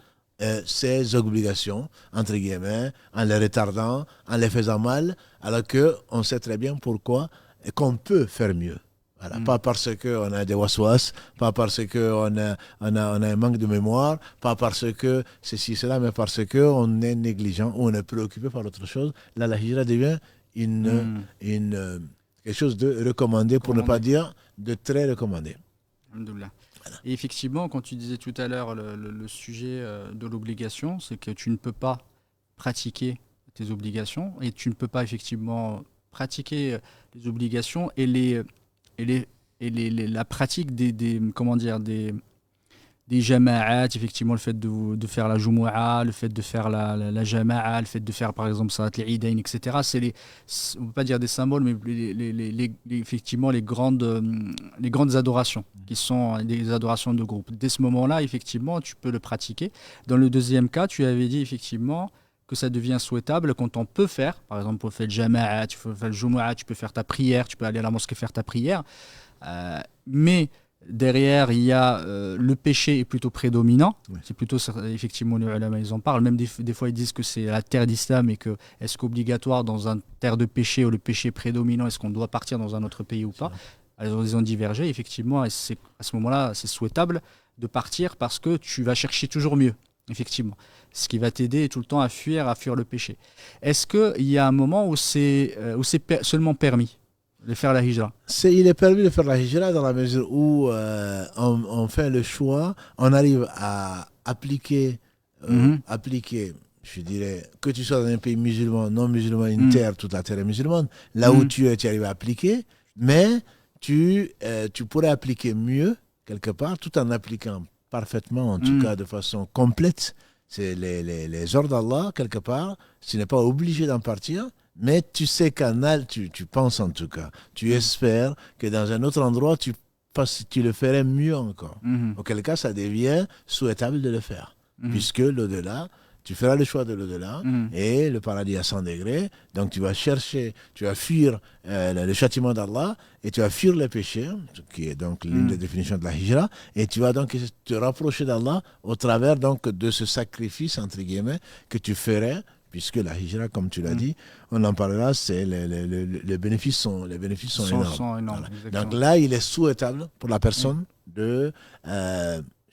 Ces obligations, entre guillemets, en les retardant, en les faisant mal, alors qu'on sait très bien pourquoi et qu'on peut faire mieux. Voilà. Pas parce qu'on a des waswas, pas parce qu'on a un manque de mémoire, pas parce que ceci, cela, mais parce qu'on est négligent ou on est préoccupé par autre chose. Là, la hijra devient quelque chose de recommandé, pour ne pas dire de très recommandé. Alhamdoulilah. Et effectivement, quand tu disais tout à l'heure le sujet de l'obligation, c'est que tu ne peux pas pratiquer tes obligations et tu ne peux pas effectivement pratiquer les obligations et la pratique des jama'at, effectivement le fait de faire la jumu'a, le fait de faire la jama'a, le fait de faire par exemple salat al-Eidain, etc. On ne peut pas dire des symboles, mais effectivement les grandes adorations, qui sont des adorations de groupe. Dès ce moment-là, effectivement, tu peux le pratiquer. Dans le deuxième cas, tu avais dit effectivement que ça devient souhaitable quand on peut faire, par exemple pour faire le jama'a, tu peux faire le jumu'a, tu peux faire ta prière, tu peux aller à la mosquée faire ta prière, mais Derrière, il y a le péché est plutôt prédominant. Oui. C'est plutôt, effectivement, les ulama, ils en parlent. Même des fois, ils disent que c'est la terre d'islam et que est-ce qu'obligatoire dans une terre de péché où le péché est prédominant, est-ce qu'on doit partir dans un autre pays ou pas? Alors, ils ont divergé. Effectivement, et à ce moment-là, c'est souhaitable de partir parce que tu vas chercher toujours mieux. Effectivement. Ce qui va t'aider tout le temps à fuir le péché. Est-ce qu'il y a un moment où c'est seulement permis de faire la hijra? Il est permis de faire la hijra dans la mesure où on fait le choix, on arrive à appliquer, je dirais, que tu sois dans un pays musulman, non musulman, une terre, toute la terre est musulmane, là où tu es, tu arrives à appliquer, mais tu pourrais appliquer mieux, quelque part, tout en appliquant parfaitement, en tout cas de façon complète, c'est les ordres d'Allah, quelque part, tu n'es pas obligé d'en partir, mais tu sais tu penses en tout cas, tu espères que dans un autre endroit, tu le ferais mieux encore. Auquel cas, ça devient souhaitable de le faire, puisque l'au-delà, tu feras le choix de l'au-delà et le paradis à 100 degrés. Donc tu vas fuir le châtiment d'Allah et tu vas fuir le péché, qui est donc l'une des définitions de la hijra, et tu vas donc te rapprocher d'Allah au travers donc de ce sacrifice, entre guillemets, que tu ferais, puisque la hijra, comme tu l'as dit, on en parlera, c'est les bénéfices sont énormes. Voilà. Donc là, il est souhaitable pour la personne de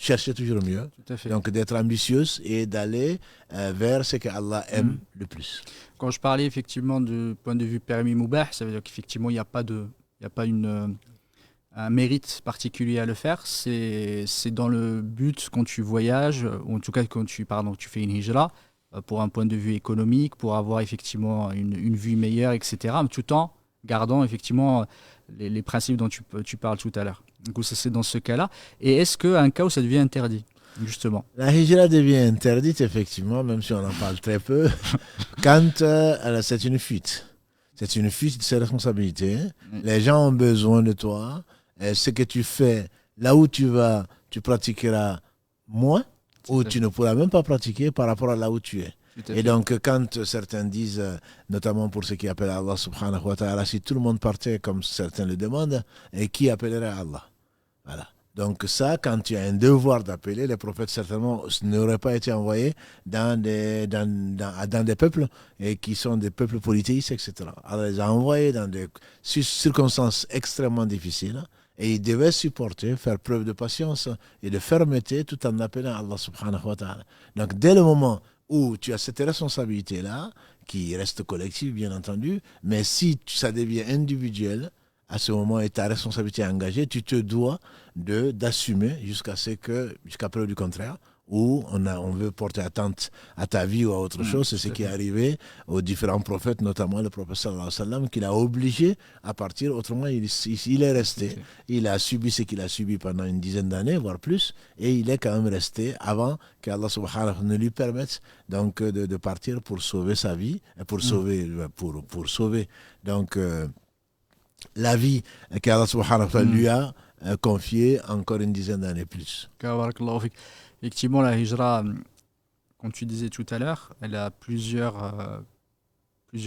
chercher toujours mieux, donc d'être ambitieuse et d'aller vers ce que Allah aime le plus. Quand je parlais effectivement du point de vue permis moubah, ça veut dire qu'effectivement il n'y a pas un mérite particulier à le faire. C'est dans le but quand tu voyages, ou en tout cas quand tu fais une hijra, pour un point de vue économique, pour avoir effectivement une vue meilleure, etc. Mais tout en gardant effectivement les principes dont tu parles tout à l'heure. Du coup, ça c'est dans ce cas-là. Et est-ce qu'un cas où ça devient interdit, justement? La hijra devient interdite, effectivement, même si on en parle très peu, quand c'est une fuite. C'est une fuite de ses responsabilités. Les gens ont besoin de toi. Et ce que tu fais, là où tu vas, tu pratiqueras moins, ou tu ne pourras même pas pratiquer par rapport à là où tu es. Et donc, quand certains disent, notamment pour ceux qui appellent Allah subhanahu wa ta'ala, si tout le monde partait comme certains le demandent, et qui appellerait Allah? Voilà. Donc ça, quand tu as un devoir d'appeler, les prophètes certainement n'auraient pas été envoyés dans des peuples et qui sont des peuples polythéistes, etc. Alors, ils les a envoyés dans des circonstances extrêmement difficiles et ils devaient supporter, faire preuve de patience et de fermeté tout en appelant Allah subhanahu wa ta'ala. Donc dès le moment où tu as cette responsabilité-là, qui reste collective bien entendu, mais si ça devient individuel, à ce moment et ta responsabilité est engagée, tu te dois d'assumer jusqu'à preuve du contraire, ou on veut porter atteinte à ta vie ou à autre chose. C'est ce qui est arrivé aux différents prophètes, notamment le prophète sallallahu alayhi wa sallam, qui l'a obligé à partir, autrement il est resté. Il a subi ce qu'il a subi pendant une dizaine d'années, voire plus, et il est quand même resté avant qu'Allah subhanahu ne lui permette donc de partir pour sauver sa vie, pour sauver donc la vie qu'Allah subhanahu wa ta'ala lui a confiée encore une dizaine d'années plus. Effectivement, la hijra, comme tu disais tout à l'heure, elle a plusieurs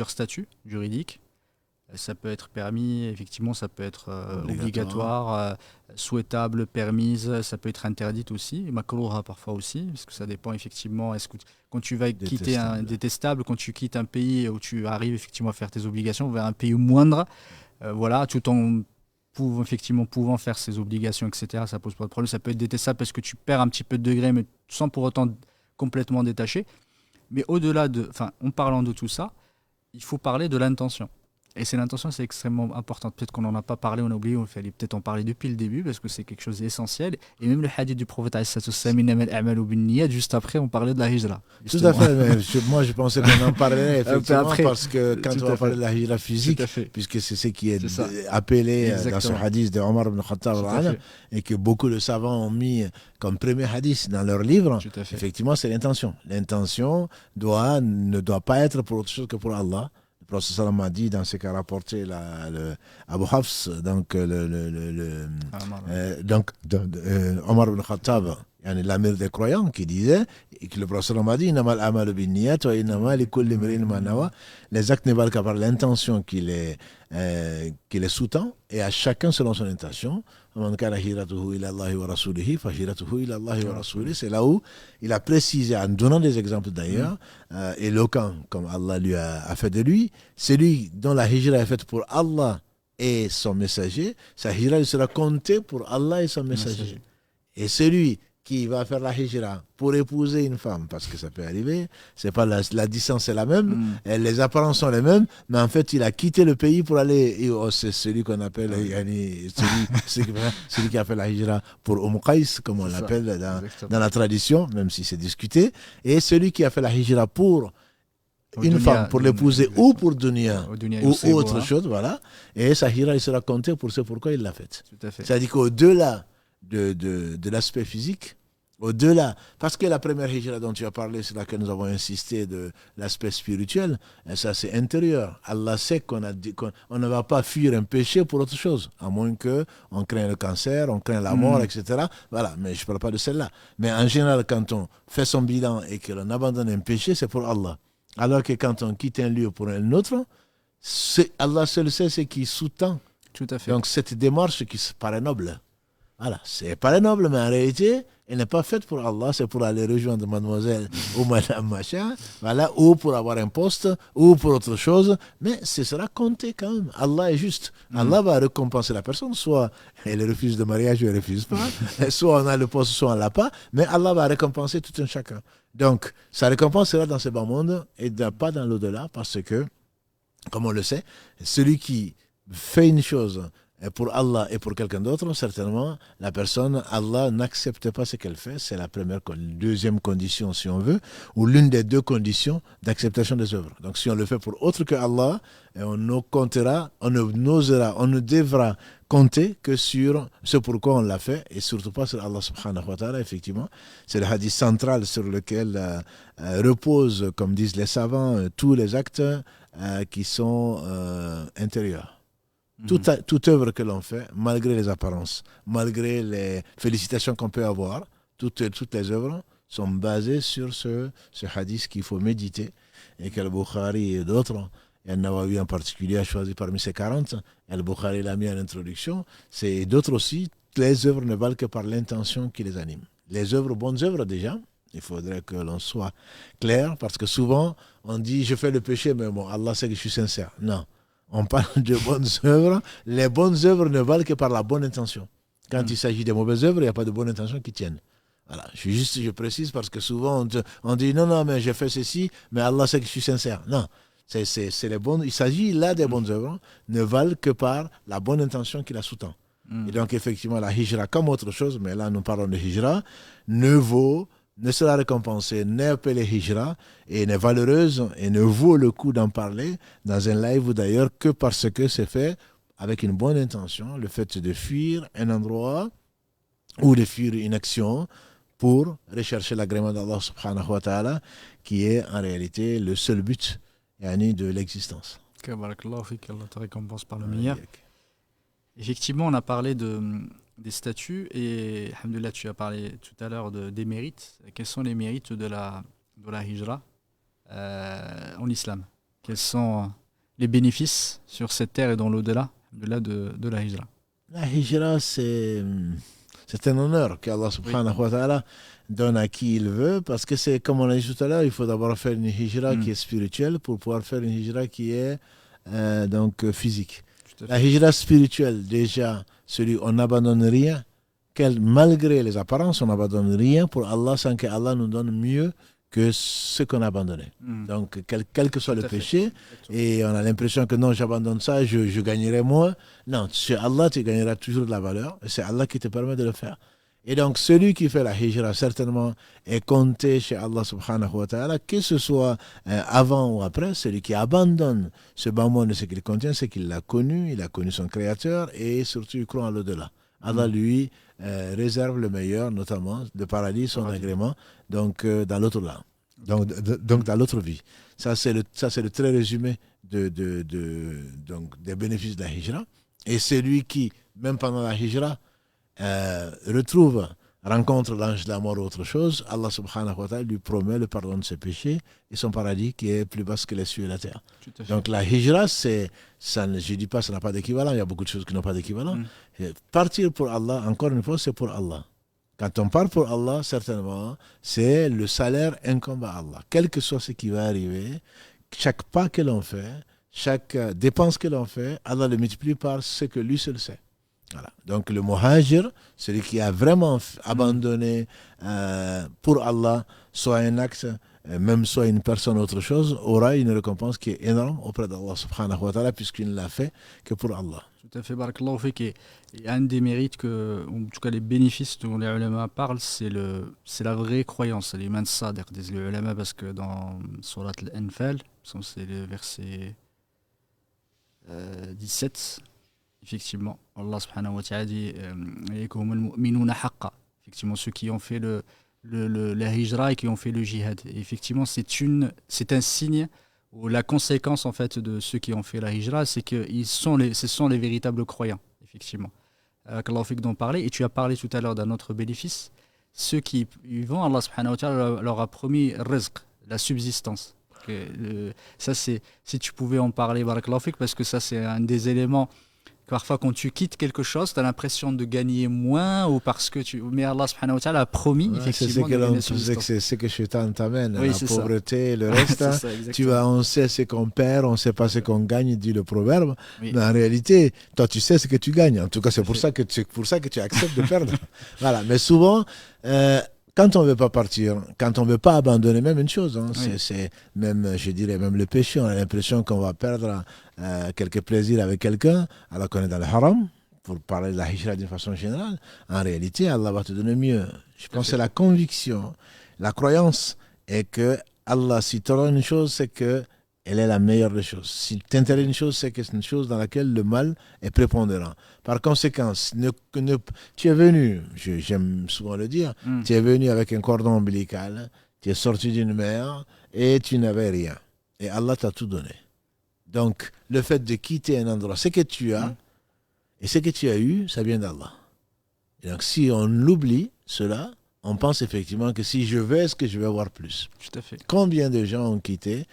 statuts juridiques. Ça peut être permis, effectivement, ça peut être obligatoire, souhaitable, permise, ça peut être interdite aussi, makrouha parfois aussi, parce que ça dépend effectivement. Est-ce que quand tu vas quitter un détestable, quand tu quittes un pays où tu arrives effectivement à faire tes obligations vers un pays moindre, voilà, tout en pouvant faire ses obligations, etc., ça pose pas de problème. Ça peut être détestable parce que tu perds un petit peu de degré, mais sans pour autant complètement détaché. Mais en parlant de tout ça, il faut parler de l'intention. Et l'intention, c'est extrêmement important. Peut-être qu'on n'en a pas parlé, on a oublié, on fallait peut-être en parler depuis le début parce que c'est quelque chose d'essentiel. Et même le hadith du prophète, juste après, on parlait de la hijra. Justement. Tout à fait. Moi, je pensais qu'on en parlerait effectivement parce que quand on va parler de la hijra physique, puisque c'est ce qui est appelé dans ce hadith de Omar ibn Khattab et que beaucoup de savants ont mis comme premier hadith dans leur livre, effectivement, c'est l'intention. L'intention ne doit pas être pour autre chose que pour Allah. Le prophète sallam a dit dans ce qu'a rapporté Abu Hafs, donc Omar ibn Khattab, l'amir des croyants, qui disait, et que le prophète a dit, les actes ne valent qu'à par l'intention qui les sous-tend, et à chacun selon son intention. C'est là où il a précisé, en donnant des exemples d'ailleurs, éloquents, comme Allah lui a fait de lui, celui dont la hijra est faite pour Allah et son messager, sa hijra sera comptée pour Allah et son messager. Et celui qui va faire la hijra pour épouser une femme, parce que ça peut arriver, c'est pas la distance est la même, les apparences sont les mêmes, mais en fait il a quitté le pays pour aller, c'est celui qu'on appelle celui qui a fait la hijra pour Qais, comme on l'appelle dans la tradition, même si c'est discuté, et celui qui a fait la hijra pour une femme, pour l'épouser ou pour dunya ou autre chose, voilà, et sa hijra il sera compté pour ce pourquoi il l'a faite. C'est-à-dire qu'au-delà de l'aspect physique, au-delà, parce que la première hijra dont tu as parlé, c'est laquelle nous avons insisté, de l'aspect spirituel, et ça c'est intérieur. Allah sait qu'on ne va pas fuir un péché pour autre chose, à moins qu'on craint le cancer, on craint la mort, etc. Voilà, mais je ne parle pas de celle-là. Mais en général, quand on fait son bilan et que l'on abandonne un péché, c'est pour Allah. Alors que quand on quitte un lieu pour un autre, Allah seul sait ce qui sous-tend. Tout à fait. Donc cette démarche qui paraît noble. Voilà, c'est pas noble, mais en réalité, elle n'est pas faite pour Allah, c'est pour aller rejoindre mademoiselle ou madame machin, voilà, ou pour avoir un poste, ou pour autre chose, mais ce sera compté quand même. Allah est juste. Allah va récompenser la personne, soit elle refuse de mariage ou elle refuse pas, soit on a le poste, soit on l'a pas, mais Allah va récompenser tout un chacun. Donc, sa récompense sera dans ce bas monde et pas dans l'au-delà, parce que, comme on le sait, celui qui fait une chose pour Allah et pour quelqu'un d'autre, certainement, la personne, Allah n'accepte pas ce qu'elle fait. C'est la deuxième condition, si on veut, ou l'une des deux conditions d'acceptation des œuvres. Donc, si on le fait pour autre que Allah, on ne devra compter que sur ce pourquoi on l'a fait, et surtout pas sur Allah subhanahu wa ta'ala, effectivement. C'est le hadith central sur lequel reposent, comme disent les savants, tous les actes qui sont intérieurs. Toute œuvre que l'on fait, malgré les apparences, malgré les félicitations qu'on peut avoir, toutes les œuvres sont basées sur ce hadith qu'il faut méditer, et que le Bukhari et d'autres, et Nawawi en particulier a choisi parmi ces 40, et le Bukhari l'a mis en introduction, c'est d'autres aussi, les œuvres ne valent que par l'intention qui les anime. Les œuvres, bonnes œuvres déjà, il faudrait que l'on soit clair, parce que souvent on dit je fais le péché, mais bon, Allah sait que je suis sincère. Non. On parle de bonnes œuvres. Les bonnes œuvres ne valent que par la bonne intention. Quand il s'agit de mauvaises œuvres, il n'y a pas de bonne intention qui tienne. Voilà. Je précise parce que souvent on dit non, mais j'ai fait ceci, mais Allah sait que je suis sincère. Non. C'est les bonnes. Il s'agit là des bonnes œuvres, ne valent que par la bonne intention qui la sous-tend. Et donc, effectivement, la hijra, comme autre chose, mais là nous parlons de hijra, ne sera récompensée, n'est appelée hijra, et n'est valeureuse, et ne vaut le coup d'en parler dans un live ou d'ailleurs que parce que c'est fait avec une bonne intention, le fait de fuir un endroit ou de fuir une action pour rechercher l'agrément d'Allah subhanahu wa ta'ala, qui est en réalité le seul but de l'existence. Que barakallahu fik, Allah te récompense par le meilleur. Effectivement, on a parlé des statuts et, alhamdoulilah, tu as parlé tout à l'heure des mérites. Quels sont les mérites de la hijra en islam? Quels sont les bénéfices sur cette terre et dans l'au-delà de la hijra? La hijra, c'est un honneur qu'Allah subhanahu wa ta'ala donne à qui il veut, parce que c'est, comme on a dit tout à l'heure, il faut d'abord faire une hijra qui est spirituelle pour pouvoir faire une hijra qui est donc physique. La hijra spirituelle, déjà, on n'abandonne rien, malgré les apparences, on n'abandonne rien pour Allah sans que Allah nous donne mieux que ce qu'on a abandonné. Donc, quel que soit le péché, et on a l'impression que non, j'abandonne ça, je gagnerai moins. Non, chez Allah, tu gagneras toujours de la valeur, et c'est Allah qui te permet de le faire. Et donc, celui qui fait la hijra, certainement, est compté chez Allah subhanahu wa ta'ala, que ce soit avant ou après. Celui qui abandonne ce bas monde et ce qu'il contient, c'est qu'il l'a connu, il a connu son Créateur, et surtout, il croit en l'au-delà. Allah, lui, réserve le meilleur, notamment le paradis, son agrément, donc dans l'autre-là. Donc, dans l'autre vie. Ça, c'est le très résumé donc, des bénéfices de la hijra. Et c'est lui qui, même pendant la hijra, retrouve rencontre l'ange de la mort ou autre chose, Allah subhanahu wa ta'ala lui promet le pardon de ses péchés et son paradis qui est plus bas que les cieux et la terre. Donc la hijra, je ne dis pas ça n'a pas d'équivalent, il y a beaucoup de choses qui n'ont pas d'équivalent. Partir pour Allah, encore une fois, c'est pour Allah. Quand on part pour Allah, certainement, c'est le salaire incombe à Allah. Quel que soit ce qui va arriver, chaque pas que l'on fait, chaque dépense que l'on fait, Allah le multiplie par ce que lui seul sait. Voilà. Donc le muhajir, celui qui a vraiment abandonné pour Allah, soit un acte, même soit une personne autre chose, aura une récompense qui est énorme auprès d'Allah subhanahu wa ta'ala, puisqu'il ne l'a fait que pour Allah. Tout à fait, barakallahu fik. Et un des mérites que, en tout cas les bénéfices dont les ulama parlent, c'est la vraie croyance, c'est l'iman sadiq, disent les ulama, parce que dans Surat al-Anfal, c'est le verset 17, effectivement, Allah subhanahu wa ta'ala dit effectivement, ceux qui ont fait la hijra et qui ont fait le jihad. Et effectivement, c'est un signe ou la conséquence en fait de ceux qui ont fait la hijra, c'est que ce sont les véritables croyants, effectivement. Qu'Allah fait d'en parler. Et tu as parlé tout à l'heure d'un autre bénéfice. Ceux qui y vont, Allah subhanahu wa ta'ala leur a promis rizq, la subsistance. Ça, c'est, si tu pouvais en parler, barakallahu fik, parce que ça, c'est un des éléments. Parfois, quand tu quittes quelque chose, tu as l'impression de gagner moins ou parce que mais Allah subhanahu wa ta'ala a promis, effectivement, c'est ce que Shaitan t'amène, oui, la pauvreté, ça. Le reste. On sait ce qu'on perd, on ne sait pas ce qu'on gagne, dit le proverbe. Oui. Mais en réalité, toi, tu sais ce que tu gagnes. En tout cas, c'est pour ça que tu acceptes de perdre. Voilà. Mais souvent, quand on ne veut pas partir, quand on ne veut pas abandonner, même une chose, oui. c'est même, je dirais, même le péché, on a l'impression qu'on va perdre quelques plaisirs avec quelqu'un, alors qu'on est dans le haram, pour parler de la hijra d'une façon générale. En réalité, Allah va te donner mieux. Je pense que c'est la conviction, la croyance, et que Allah, si tu as une chose, c'est que elle est la meilleure des choses. Si tu interdis une chose, c'est que c'est une chose dans laquelle le mal est prépondérant. Par conséquent, tu es venu, j'aime souvent le dire, tu es venu avec un cordon ombilical, tu es sorti d'une mer et tu n'avais rien. Et Allah t'a tout donné. Donc, le fait de quitter un endroit, ce que tu as et ce que tu as eu, ça vient d'Allah. Et donc, si on oublie cela, on pense effectivement que si je veux, est-ce que je vais avoir plus? Tout à fait. Combien de gens ont quitté?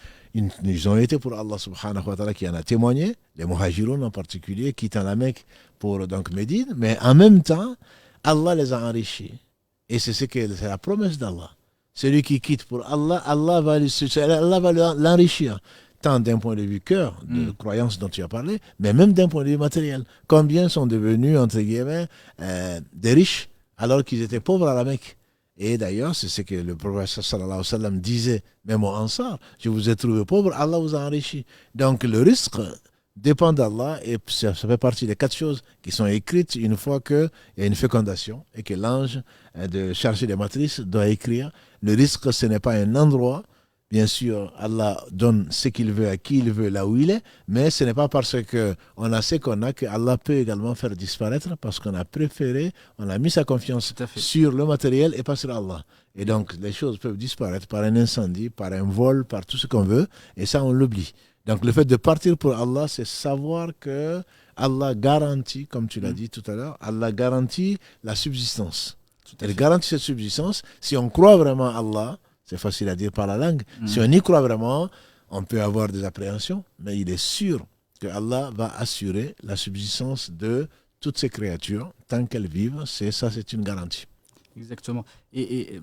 Ils ont été pour Allah subhanahu wa ta'ala qui en a témoigné, les muhajiroun en particulier, quittant la Mecque pour donc Médine, mais en même temps, Allah les a enrichis. Et c'est la promesse d'Allah. Celui qui quitte pour Allah, Allah va l'enrichir. Tant d'un point de vue cœur, de croyance dont tu as parlé, mais même d'un point de vue matériel. Combien sont devenus, entre guillemets, des riches alors qu'ils étaient pauvres à la Mecque? Et d'ailleurs, c'est ce que le prophète sallallahu alayhi wa sallam disait, même aux Ansar, je vous ai trouvé pauvre, Allah vous a enrichi. Donc le risque dépend d'Allah et ça fait partie des 4 choses qui sont écrites une fois qu'il y a une fécondation et que l'ange de chercher des matrices doit écrire. Le risque, ce n'est pas un endroit. Bien sûr, Allah donne ce qu'il veut à qui il veut, là où il est, mais ce n'est pas parce qu'on a ce qu'on a qu'Allah peut également faire disparaître, parce qu'on a préféré, on a mis sa confiance sur le matériel et pas sur Allah. Et donc, les choses peuvent disparaître par un incendie, par un vol, par tout ce qu'on veut, et ça, on l'oublie. Donc, le fait de partir pour Allah, c'est savoir que Allah garantit, comme tu l'as dit tout à l'heure, Allah garantit la subsistance. Il garantit cette subsistance. Si on croit vraiment à Allah, c'est facile à dire par la langue. Si on y croit vraiment, on peut avoir des appréhensions, mais il est sûr que Allah va assurer la subsistance de toutes ces créatures tant qu'elles vivent. C'est une garantie. Exactement. Et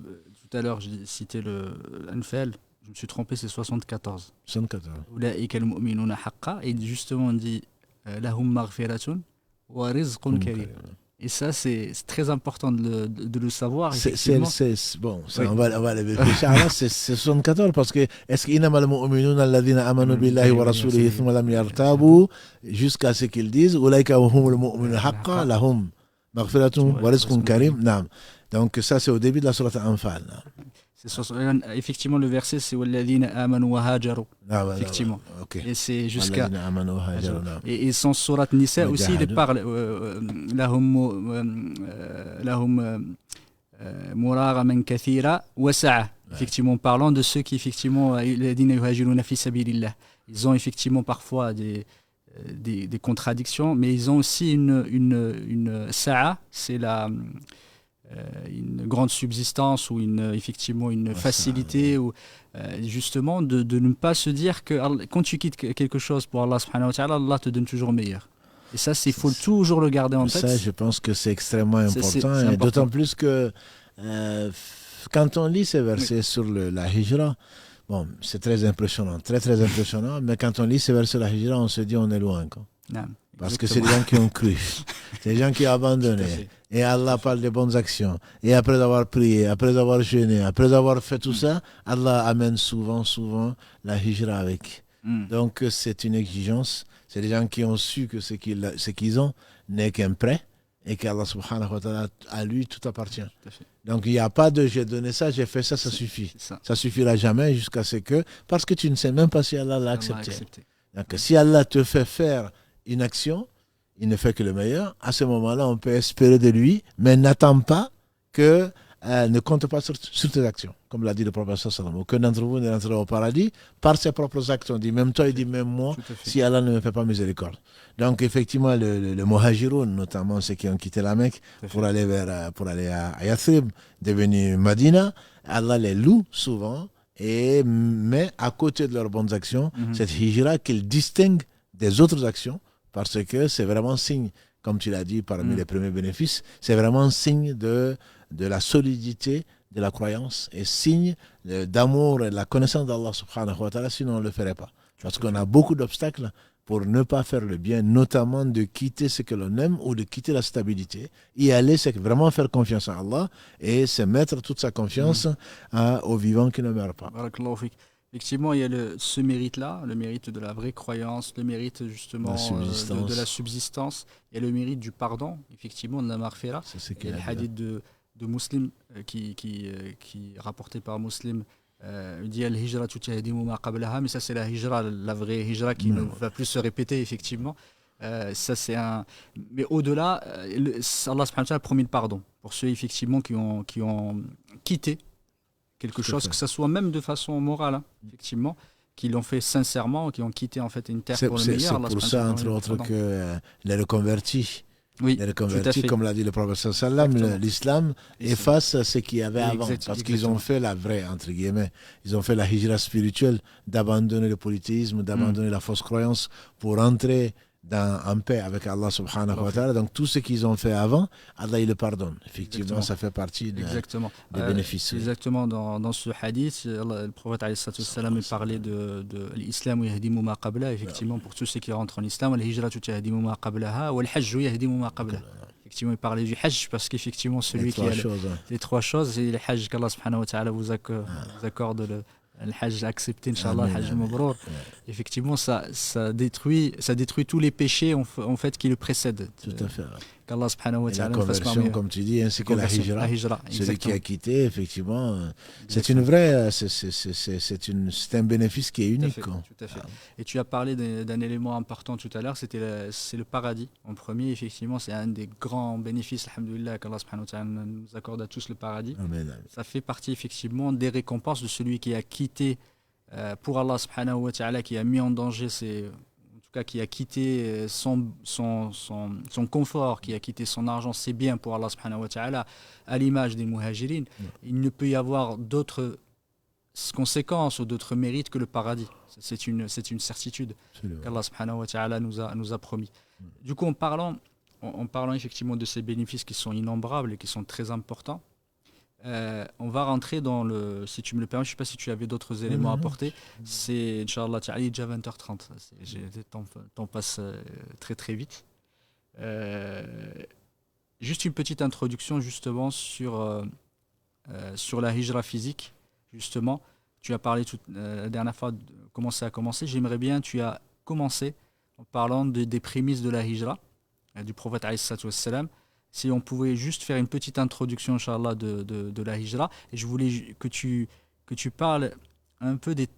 tout à l'heure, j'ai cité l'Anfal, je me suis trompé, c'est 74. 74. Et justement, on dit lahum maghfiratun wa rizqun karim. Et ça, c'est très important de le savoir. Bon, on va le réfléchir. C'est 74 parce que est-ce qu'il y a mal mu'minun alladhina amanu billahi wa rasulihi thumma lam yartabu jusqu'à ce qu'ils disent ulaika humul mu'minun haqqan lahum maghfiratun wa rizqun karim. Donc ça, c'est au début de la sourate Anfal. Effectivement, le verset, c'est walladhina amanu wa hajaru. Effectivement. Et c'est jusqu'à. Et son sourate Nisa aussi, il parle. Lahum muraghaman kathira wa sa'a. Effectivement, parlant de ceux qui, effectivement, alladhina yuhajiruna fi sabilillah. Ils ont effectivement parfois des contradictions, mais ils ont aussi une sa'a, c'est une grande subsistance ou effectivement une facilité, ou justement de ne pas se dire que quand tu quittes quelque chose pour Allah subhanahu wa ta'ala, Allah te donne toujours meilleur. Et ça, il faut toujours le garder en tête. Ça, je pense que c'est extrêmement important. C'est important. D'autant plus que quand on lit ces versets sur la hijra, bon, c'est très impressionnant, très très impressionnant, mais quand on lit ces versets sur la hijra, on se dit on est loin. Quoi. Non, parce que c'est des gens qui ont cru, c'est des gens qui ont abandonné. Et Allah parle des bonnes actions. Et après avoir prié, après avoir jeûné, après avoir fait tout ça, Allah amène souvent la hijra avec. Donc c'est une exigence. C'est des gens qui ont su que ce qu'ils ont n'est qu'un prêt et qu'Allah subhanahu wa ta'ala, à lui, tout appartient. Donc il n'y a pas de j'ai donné ça, j'ai fait ça, ça suffit. Ça suffira jamais jusqu'à ce que... Parce que tu ne sais même pas si Allah l'a accepté. Donc si Allah te fait faire une action, il ne fait que le meilleur. À ce moment-là, on peut espérer de lui, mais n'attends pas que... ne compte pas sur tes actions, comme l'a dit le prophète sallallahu. Aucun d'entre vous ne rentrera au paradis par ses propres actes. On dit même toi, il dit même moi, si Allah ne me fait pas miséricorde. Donc effectivement, le muhajiroun, notamment ceux qui ont quitté la Mecque pour aller à Yathrib, devenu Madina, Allah les loue souvent et met à côté de leurs bonnes actions cette hijra qu'ils distinguent des autres actions, parce que c'est vraiment signe, comme tu l'as dit, parmi les premiers bénéfices, c'est vraiment signe de la solidité de la croyance et signe d'amour et de la connaissance d'Allah subhanahu wa ta'ala, sinon on ne le ferait pas. Parce qu'on a beaucoup d'obstacles pour ne pas faire le bien, notamment de quitter ce que l'on aime ou de quitter la stabilité. Y aller, c'est vraiment faire confiance à Allah et se mettre toute sa confiance aux vivants qui ne meurent pas. Effectivement, il y a ce mérite-là, le mérite de la vraie croyance, le mérite justement de la subsistance, il y a le mérite du pardon, effectivement, de la maghfira. Il y a le hadith de Muslim qui est rapporté par Muslim, dit al-hijra tutahdimu ma qablaha, mais ça c'est la hijra, la vraie hijra qui ne va plus se répéter, effectivement. Ça c'est mais au-delà, Allah subhanahu wa ta'ala a promis le pardon pour ceux effectivement qui ont quitté quelque chose, que ce soit même de façon morale, effectivement, qui l'ont fait sincèrement, qui ont quitté en fait une terre pour le meilleur. C'est pour ça, entre autres, que les reconvertis, comme l'a dit le prophète sallam, l'islam efface ce qu'il y avait avant, parce qu'ils ont fait la vraie, entre guillemets, ils ont fait la hijra spirituelle, d'abandonner le polythéisme, d'abandonner la fausse croyance pour entrer en paix avec Allah subhanahu wa ta'ala. Donc tout ce qu'ils ont fait avant, Allah il le pardonne. Effectivement, ça fait partie des bénéfices. Exactement, dans ce hadith, le prophète alayhi salam parlait de l'islam yahdimu ma qabla, effectivement, pour tous ceux qui rentrent en islam, al-hijratu tahdimu ma qablaha wal hajju yahdimu ma qabla. Effectivement, il parlait du hajj parce qu'effectivement, celui qui a les trois choses, et le hajj qu'Allah subhanahu wa ta'ala vous accorde le hajj accepté, Inch'Allah, le hajj mabrour. Effectivement, ça détruit tous les péchés en fait qui le précèdent. Tout à fait. Qu'Allah subhanahu wa ta'ala la conversion, comme tu dis, ainsi que la hijra. Celui qui a quitté, effectivement, c'est une vraie, c'est un bénéfice qui est unique. Tout à fait. Et tu as parlé d'un élément important tout à l'heure, c'est le paradis. En premier, effectivement, c'est un des grands bénéfices, alhamdoulilah, qu'Allah subhanahu wa ta'ala nous accorde à tous le paradis. Amen. Ça fait partie effectivement des récompenses de celui qui a quitté pour Allah subhanahu wa ta'ala, qui a mis en danger qui a quitté son confort, qui a quitté son argent, ses biens pour Allah subhanahu wa ta'ala, à l'image des muhajirin. Il ne peut y avoir d'autres conséquences ou d'autres mérites que le paradis. C'est une certitude qu'Allah subhanahu wa ta'ala nous a promis. Du coup, en parlant effectivement de ces bénéfices qui sont innombrables et qui sont très importants, on va rentrer dans si tu me le permets, je ne sais pas si tu avais d'autres éléments à apporter. C'est, Inch'Allah, il est déjà 20h30. Le temps passe très très vite. Juste une petite introduction justement sur la hijra physique. Justement, tu as parlé la dernière fois de comment ça a commencé. J'aimerais bien, tu as commencé en parlant des prémices de la hijra, du prophète alayhi salatu wassalam. Si on pouvait juste faire une petite introduction, Inch'Allah, de la hijra. Et je voulais que tu parles un peu des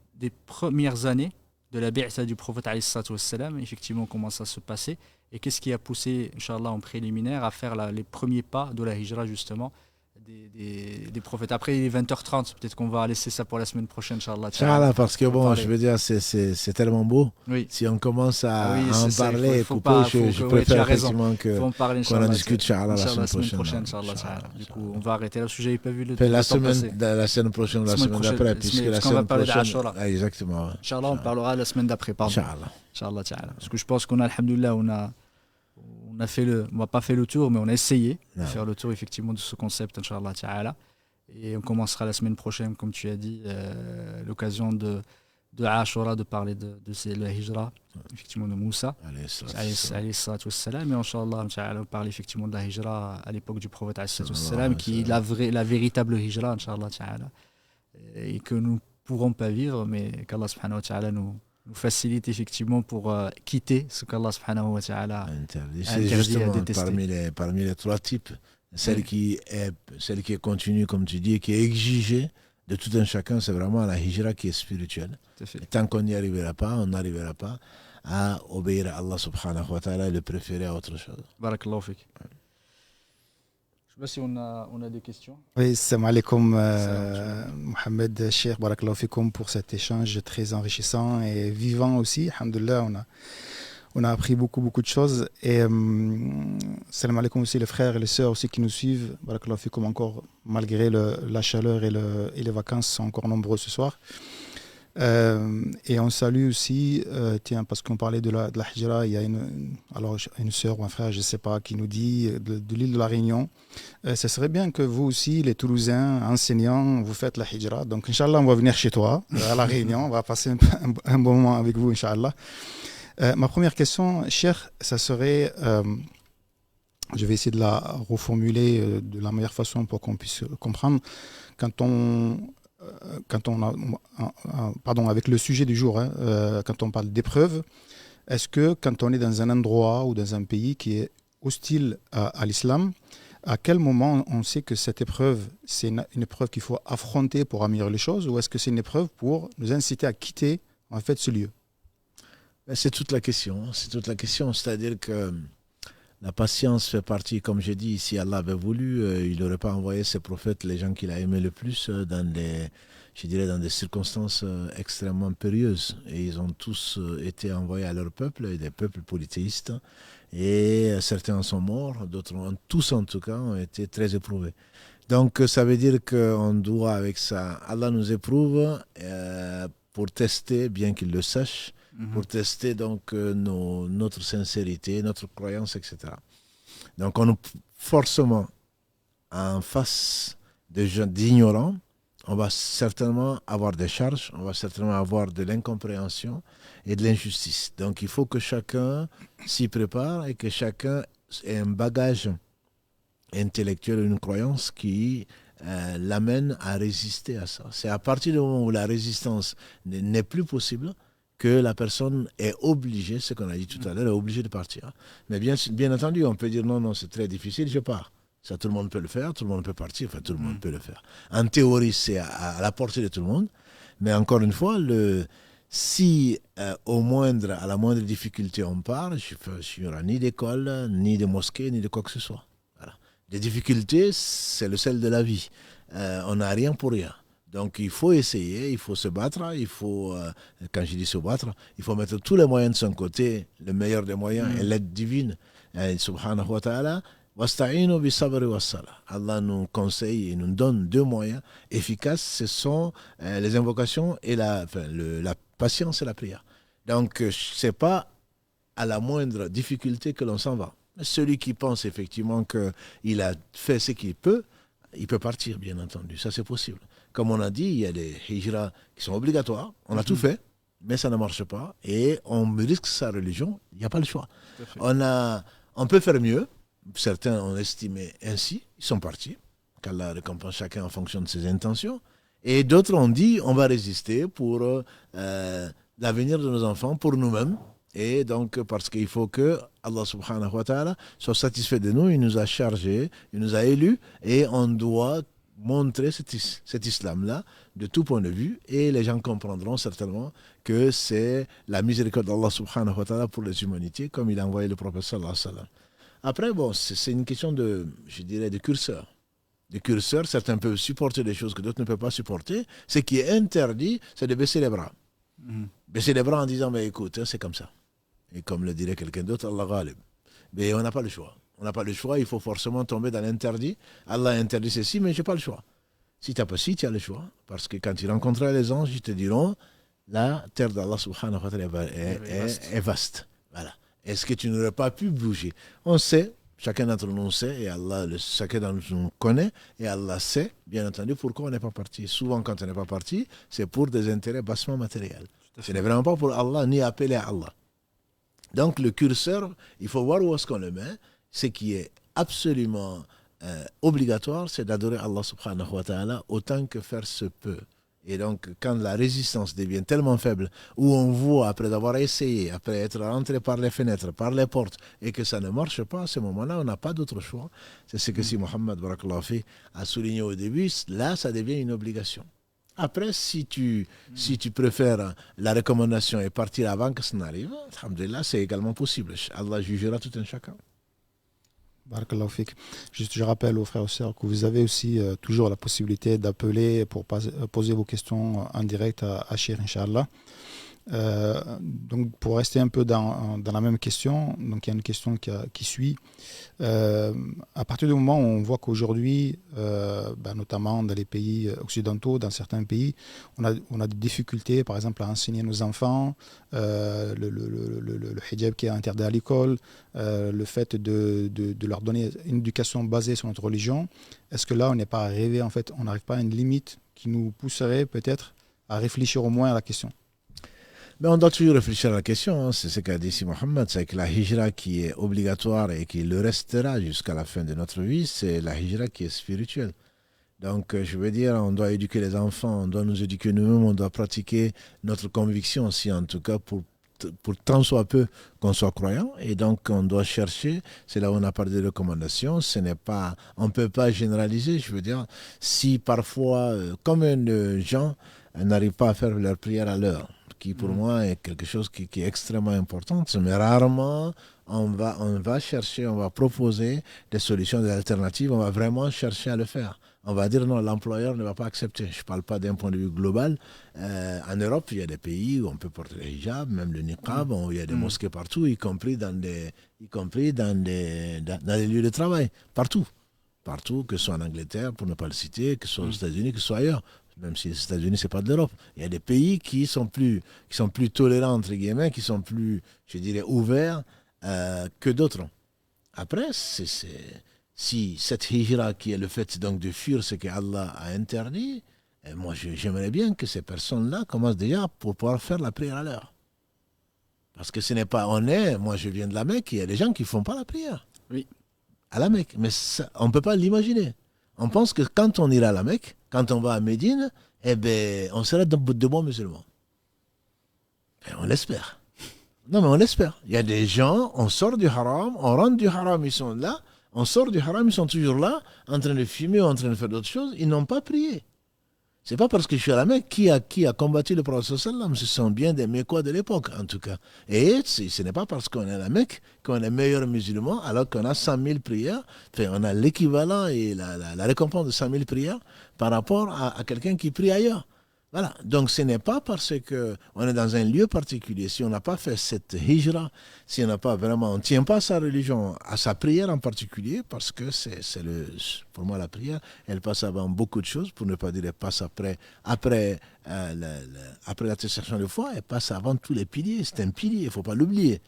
premières années de la bi'sa du prophète alayhi salatu wassalam, effectivement comment ça se passait, et qu'est-ce qui a poussé, Inch'Allah, en préliminaire, à faire les premiers pas de la hijra, justement, des prophètes. Après, il est 20h30, peut-être qu'on va laisser ça pour la semaine prochaine, Inch'Allah. Inch'Allah, parce que bon, je veux dire, c'est tellement beau. Oui. Si on commence à oui, en parler et couper, je préfère effectivement qu'on en discute, Inch'Allah, la semaine prochaine. Du coup, on va arrêter. Le sujet n'est pas vu la semaine prochaine, la semaine d'après, puisque la semaine prochaine. Exactement. Inch'Allah, on parlera la semaine d'après, pardon. Inch'Allah. Parce que je pense qu'on a, alhamdoulilah, on n'a pas fait le tour, mais on a essayé de faire le tour effectivement de ce concept, Inch'Allah ta'ala. Et on commencera la semaine prochaine, comme tu as dit, l'occasion de Ashura, de parler de la hijra, effectivement de Moussa, alayhi salatu wassalam. Et Inch'Allah, on parle effectivement de la hijra à l'époque du prophète, alayhi salatu wassalam, qui est la véritable hijra, Inch'Allah ta'ala. Et que nous ne pourrons pas vivre, mais qu'Allah subhanahu wa ta'ala nous facilite effectivement pour quitter ce qu'Allah subhanahu wa ta'ala a interdit à détester. Parmi les trois types, celle qui est continue, comme tu dis, qui est exigée de tout un chacun, c'est vraiment la hijra qui est spirituelle. Et tant qu'on n'y arrivera pas, on n'arrivera pas à obéir à Allah subhanahu wa ta'ala et le préférer à autre chose. Barakallahu fik. Je ne sais pas si on a des questions. Oui, salam alaikum Mohamed, Cheikh, barakallahu fikum pour cet échange très enrichissant et vivant aussi. Alhamdulillah, on a appris beaucoup de choses. Et salam alaikum aussi les frères et les sœurs aussi qui nous suivent. Barakallahu fikum encore, malgré la chaleur et les vacances, sont encore nombreux ce soir. Et on salue aussi, parce qu'on parlait de la hijra, il y a une sœur ou un frère, je ne sais pas, qui nous dit de l'île de la Réunion, ce serait bien que vous aussi, les Toulousains, enseignants, vous faites la hijra. Donc, Inch'Allah, on va venir chez toi, à la Réunion, on va passer un bon moment avec vous, Inch'Allah. Ma première question, cher, ça serait, je vais essayer de la reformuler de la meilleure façon pour qu'on puisse comprendre. Avec le sujet du jour, quand on parle d'épreuve, est-ce que quand on est dans un endroit ou dans un pays qui est hostile à l'islam, à quel moment on sait que cette épreuve, c'est une épreuve qu'il faut affronter pour améliorer les choses, ou est-ce que c'est une épreuve pour nous inciter à quitter en fait ce lieu? C'est toute la question. C'est-à-dire que la patience fait partie, comme j'ai dit, si Allah avait voulu, il n'aurait pas envoyé ses prophètes, les gens qu'il a aimés le plus, dans des circonstances extrêmement périlleuses. Et ils ont tous été envoyés à leur peuple, des peuples polythéistes. Et certains sont morts, d'autres, tous en tout cas, ont été très éprouvés. Donc ça veut dire qu'on doit, avec ça, Allah nous éprouve pour tester, bien qu'il le sache, pour tester donc notre sincérité, notre croyance, etc. Donc on forcément, en face de gens d'ignorants, on va certainement avoir des charges, on va certainement avoir de l'incompréhension et de l'injustice. Donc il faut que chacun s'y prépare et que chacun ait un bagage intellectuel, une croyance qui l'amène à résister à ça. C'est à partir du moment où la résistance n'est plus possible que la personne est obligée, ce qu'on a dit tout à l'heure, est obligée de partir. Mais bien entendu, on peut dire non, c'est très difficile, je pars. Ça, tout le monde peut le faire, tout le monde peut partir, enfin tout le monde peut le faire. En théorie, c'est à la portée de tout le monde. Mais encore une fois, si à la moindre difficulté on part, il n'y aura ni d'école, ni de mosquée, ni de quoi que ce soit. Voilà. Les difficultés, c'est le sel de la vie. On n'a rien pour rien. Donc il faut essayer, il faut se battre, quand je dis se battre, il faut mettre tous les moyens de son côté, le meilleur des moyens et l'aide divine. Subhanahu wa ta'ala, wasta'inu bi sabri wa salah. Allah nous conseille et nous donne deux moyens efficaces, ce sont les invocations et la patience et la prière. Donc c'est pas à la moindre difficulté que l'on s'en va. Celui qui pense effectivement qu'il a fait ce qu'il peut, il peut partir, bien entendu, ça c'est possible. Comme on a dit, il y a des hijras qui sont obligatoires. On a tout fait, mais ça ne marche pas. Et on risque sa religion. Il n'y a pas le choix. On peut faire mieux. Certains ont estimé ainsi. Ils sont partis. Qu'Allah récompense chacun en fonction de ses intentions. Et d'autres ont dit, on va résister pour l'avenir de nos enfants, pour nous-mêmes. Et donc, parce qu'il faut que Allah subhanahu wa ta'ala soit satisfait de nous. Il nous a chargés, il nous a élus. Et on doit montrer cet islam-là de tout point de vue et les gens comprendront certainement que c'est la miséricorde d'Allah subhanahu wa ta'ala pour les humanités comme il a envoyé le prophète sallallahu alayhi wa sallam. Après, c'est une question de curseur. Le curseur, certains peuvent supporter des choses que d'autres ne peuvent pas supporter. Ce qui est interdit, c'est de baisser les bras. Baisser les bras en disant, mais écoute, c'est comme ça. Et comme le dirait quelqu'un d'autre, Allah ghalib. Mais on n'a pas le choix. On n'a pas le choix, il faut forcément tomber dans l'interdit. Allah interdit ceci, mais je n'ai pas le choix. Si tu n'as pas si, tu as le choix. Parce que quand tu rencontreras les anges, ils te diront, la terre d'Allah subhanahu wa ta'ala est vaste. Voilà. Est-ce que tu n'aurais pas pu bouger? On sait, chacun d'entre nous sait, et Allah, chacun d'entre nous connaît, et Allah sait, bien entendu, pourquoi on n'est pas parti. Souvent, quand on n'est pas parti, c'est pour des intérêts bassement matériels. Ce n'est vraiment pas pour Allah, ni appelé à Allah. Donc, le curseur, il faut voir où est-ce qu'on le met. Ce qui est absolument obligatoire, c'est d'adorer Allah subhanahu wa ta'ala autant que faire se peut. Et donc, quand la résistance devient tellement faible, où on voit, après avoir essayé, après être rentré par les fenêtres, par les portes, et que ça ne marche pas, à ce moment-là, on n'a pas d'autre choix. C'est ce que si Mohammed barakallahu fi a souligné au début, là, ça devient une obligation. Après, si tu préfères la recommandation et partir avant que ça n'arrive, alhamdulillah, c'est également possible. Allah jugera tout un chacun. Barakallahu fik. Juste, je rappelle aux frères et aux sœurs que vous avez aussi toujours la possibilité d'appeler pour poser vos questions en direct à Cheikh, Inch'Allah. Donc, pour rester un peu dans la même question, donc il y a une question qui suit. À partir du moment où on voit qu'aujourd'hui, notamment dans les pays occidentaux, dans certains pays, on a des difficultés, par exemple, à enseigner nos enfants, le hijab qui est interdit à l'école, le fait de leur donner une éducation basée sur notre religion. Est-ce que là, on n'est pas arrivé, en fait, on n'arrive pas à une limite qui nous pousserait peut-être à réfléchir au moins à la question? Mais on doit toujours réfléchir à la question. C'est ce qu'a dit ici Mohammed, c'est que la hijra qui est obligatoire et qui le restera jusqu'à la fin de notre vie, c'est la hijra qui est spirituelle. Donc, je veux dire, on doit éduquer les enfants, on doit nous éduquer nous-mêmes, on doit pratiquer notre conviction aussi, en tout cas, pour tant soit peu qu'on soit croyant. Et donc, on doit chercher, c'est là où on a parlé de recommandations, on ne peut pas généraliser, je veux dire, si parfois, combien de gens n'arrivent pas à faire leur prière à l'heure, qui pour moi est quelque chose qui est extrêmement important, mais rarement on va chercher, on va proposer des solutions, des alternatives, on va vraiment chercher à le faire. On va dire non, l'employeur ne va pas accepter. Je ne parle pas d'un point de vue global. En Europe, il y a des pays où on peut porter le hijab, même le niqab, où il y a des mosquées partout, y compris dans les lieux de travail, partout, que ce soit en Angleterre, pour ne pas le citer, que ce soit aux États-Unis, que ce soit ailleurs. Même si les États-Unis, ce n'est pas de l'Europe. Il y a des pays qui sont plus tolérants, entre guillemets, qui sont plus, je dirais, ouverts que d'autres. Après, si cette hijra qui est le fait donc de fuir ce que Allah a interdit, moi j'aimerais bien que ces personnes-là commencent déjà pour pouvoir faire la prière à l'heure. Parce que ce n'est pas, moi je viens de la Mecque, il y a des gens qui ne font pas la prière. Oui. À la Mecque. Mais ça, on ne peut pas l'imaginer. On pense que quand on ira à la Mecque, quand on va à Médine, on sera de bons musulmans. Et on l'espère. Non, mais on l'espère. Il y a des gens, on sort du haram, on rentre du haram, ils sont là, on sort du haram, ils sont toujours là, en train de fumer ou en train de faire d'autres choses, ils n'ont pas prié. C'est pas parce que je suis à la Mecque qui a combattu le prophète sallam. Ce sont bien des Mécois de l'époque, en tout cas. Et ce n'est pas parce qu'on est à la Mecque qu'on est meilleur musulman, alors qu'on a 100 000 prières. Enfin, on a l'équivalent et la récompense de 100 000 prières par rapport à quelqu'un qui prie ailleurs. Voilà. Donc, ce n'est pas parce qu'on est dans un lieu particulier. Si on n'a pas fait cette hijra, si on n'a pas vraiment, on ne tient pas à sa religion, à sa prière en particulier, parce que pour moi, la prière, elle passe avant beaucoup de choses, pour ne pas dire elle passe après l'attestation de foi, elle passe avant tous les piliers. C'est un pilier, il ne faut pas l'oublier.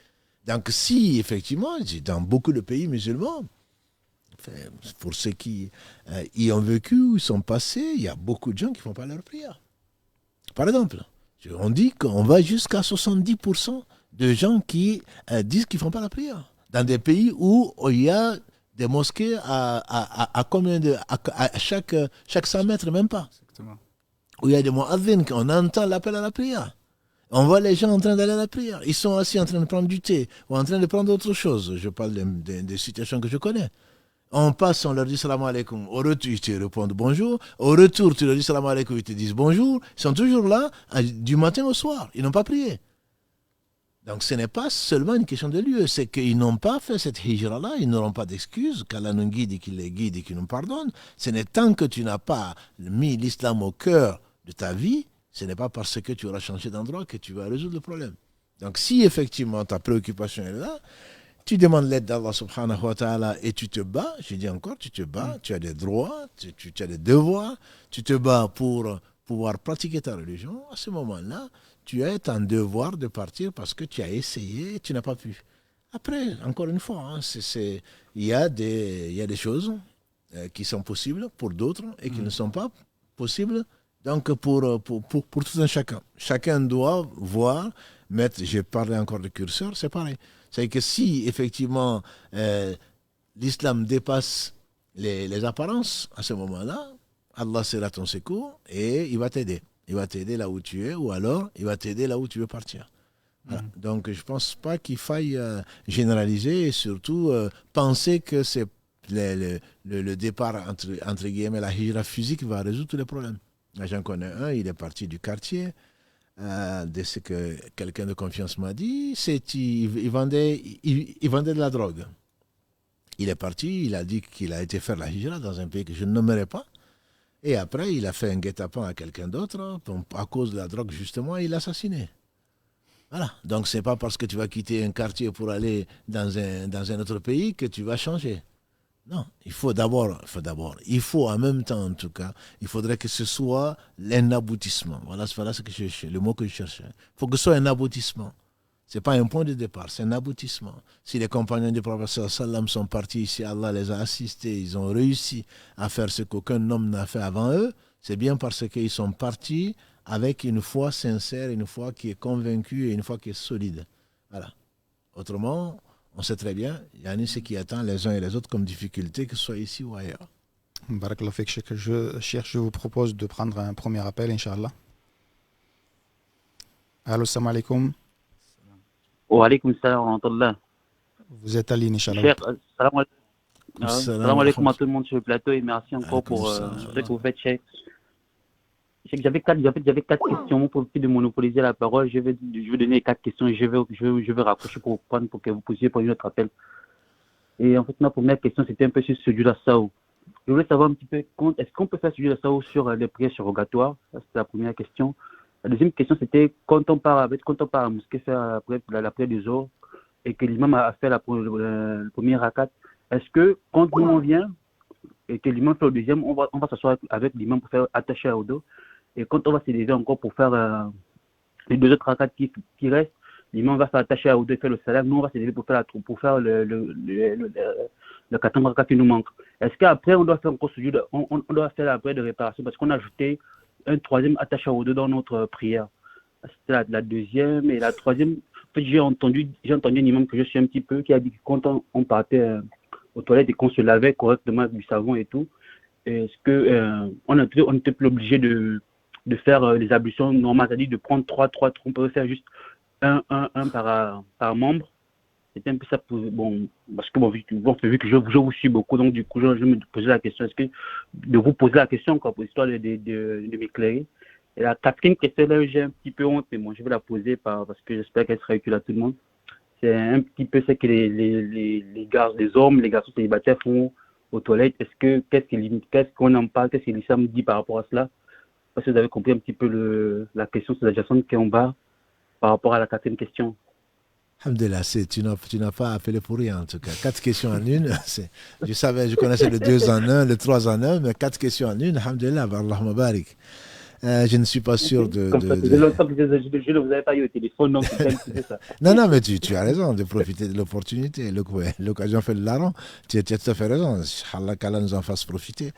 Donc, si, effectivement, dans beaucoup de pays musulmans, pour ceux qui y ont vécu, ils sont passés, il y a beaucoup de gens qui ne font pas leur prière. Par exemple, on dit qu'on va jusqu'à 70% de gens qui disent qu'ils ne font pas la prière. Dans des pays où il y a des mosquées à chaque 100 mètres, même pas. Exactement. Où il y a des muazzins, on entend l'appel à la prière. On voit les gens en train d'aller à la prière. Ils sont assis en train de prendre du thé ou en train de prendre autre chose. Je parle des situations que je connais. On passe, on leur dit salam alaikum. Au retour, ils te répondent bonjour. Au retour, tu leur dis salam alaikum, ils te disent bonjour. Ils sont toujours là du matin au soir. Ils n'ont pas prié. Donc ce n'est pas seulement une question de lieu, c'est qu'ils n'ont pas fait cette hijra-là, ils n'auront pas d'excuses, qu'Allah nous guide et qu'il les guide et qu'il nous pardonne. Ce n'est tant que tu n'as pas mis l'islam au cœur de ta vie, ce n'est pas parce que tu auras changé d'endroit que tu vas résoudre le problème. Donc si effectivement ta préoccupation est là, tu demandes l'aide d'Allah subhanahu wa ta'ala et tu te bats, je dis encore, tu te bats, tu as des droits, tu as des devoirs, tu te bats pour pouvoir pratiquer ta religion. À ce moment-là, tu as un devoir de partir parce que tu as essayé et tu n'as pas pu. Après, encore une fois, il y a des choses qui sont possibles pour d'autres et qui ne sont pas possibles donc pour tout un chacun. Chacun doit voir, j'ai parlé encore de curseur, c'est pareil. C'est que si effectivement l'islam dépasse les apparences, à ce moment-là, Allah sera ton secours et il va t'aider. Il va t'aider là où tu es ou alors il va t'aider là où tu veux partir. Voilà. Donc je ne pense pas qu'il faille généraliser et surtout penser que c'est le départ entre guillemets, la hijra physique va résoudre tous les problèmes. Là, j'en connais un, il est parti du quartier. De ce que quelqu'un de confiance m'a dit, il vendait de la drogue. Il est parti, il a dit qu'il a été faire la hijra dans un pays que je ne nommerai pas. Et après, il a fait un guet-apens à quelqu'un d'autre. À cause de la drogue, justement, il l'a assassiné. Voilà. Donc, ce n'est pas parce que tu vas quitter un quartier pour aller dans un autre pays que tu vas changer. Non, il faut en même temps, en tout cas, il faudrait que ce soit un aboutissement. Voilà ce que le mot que je cherchais. Il faut que ce soit un aboutissement. Ce n'est pas un point de départ, c'est un aboutissement. Si les compagnons du prophète sallam sont partis, si Allah les a assistés, ils ont réussi à faire ce qu'aucun homme n'a fait avant eux, c'est bien parce qu'ils sont partis avec une foi sincère, une foi qui est convaincue et une foi qui est solide. Voilà. Autrement, on sait très bien, il y a ce qui attend les uns et les autres comme difficulté, que ce soit ici ou ailleurs. Barakallahu fik, Cheikh. Je vous propose de prendre un premier appel, Inch'Allah. Allô, salam alaikum. Wa alaikum salam wa rahmatullah. Vous êtes à ligne, Inch'Allah. Cheikh, salam alaikum à tout le monde sur le plateau et merci encore pour ce que vous faites, Cheikh. J'avais quatre questions pour de monopoliser la parole. Je vais donner 4 questions et je vais raccrocher pour que vous posiez pour une autre appel. Et en fait, ma première question, c'était un peu sur ce Sujoud Saou. Je voulais savoir un petit peu, est-ce qu'on peut faire Sujoud Saou sur les prières surrogatoires? Ça, c'était la première question. La deuxième question, c'était quand on part à la mosquée faire la prière du Zohr et que l'imam a fait le premier rakat, est-ce que quand nous on vient et que l'imam fait le deuxième, on va s'asseoir avec l'imam pour faire attacher au dos? Et quand on va se lever encore pour faire les 2 autres rakats qui restent, l'imam va faire attacher au dos et faire le salam. Nous, on va se lever pour faire le 14 rakat qui nous manque. Est-ce qu'après, on doit faire encore sujoud, on doit faire la prière de réparation parce qu'on a ajouté un troisième attaché au dos dans notre prière? C'était la deuxième. Et la troisième, en fait, j'ai entendu un imam que je suis un petit peu qui a dit que quand on partait aux toilettes et qu'on se lavait correctement avec du savon et tout, est-ce qu'on n'était plus obligé de faire les ablutions normales, c'est-à-dire de prendre 3, on peut faire juste un par membre. C'était un peu ça parce que vu que je vous suis beaucoup, donc du coup je me posais la question, de vous poser la question quoi, pour histoire de m'éclairer. Et la quatrième question là, j'ai un petit peu honte, mais bon, je vais la poser parce que j'espère qu'elle sera utile à tout le monde. C'est un petit peu ce que les hommes, les garçons célibataires font aux toilettes. Qu'est-ce qu'on en parle, qu'est-ce que l'islam dit par rapport à cela? Parce que vous avez compris un petit peu la question sous-jacente qui est en bas par rapport à la quatrième question. Alhamdulillah, tu n'as pas appelé pour rien en tout cas. 4 questions en une. Je connaissais le 2 en 1, le 3 en 1, mais 4 questions en une. Alhamdulillah, Allahumma barik. Je ne suis pas sûr de... Je ne vous avais pas eu au téléphone, donc c'est ça. Non, mais tu as raison de profiter de l'opportunité. L'occasion fait le larron. Tu as tout à fait raison. Allah qu'Allah nous en fasse profiter.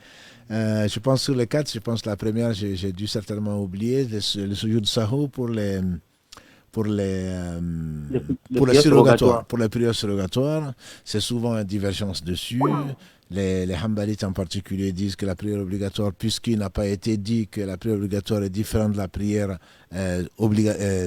Je pense sur les 4, je pense la première, j'ai dû certainement oublier le sujoud sahou pour les surrogatoires. Pour les prières surrogatoires, c'est souvent une divergence dessus. Les Hanbalites en particulier disent que la prière obligatoire, puisqu'il n'a pas été dit que la prière obligatoire est différente de la prière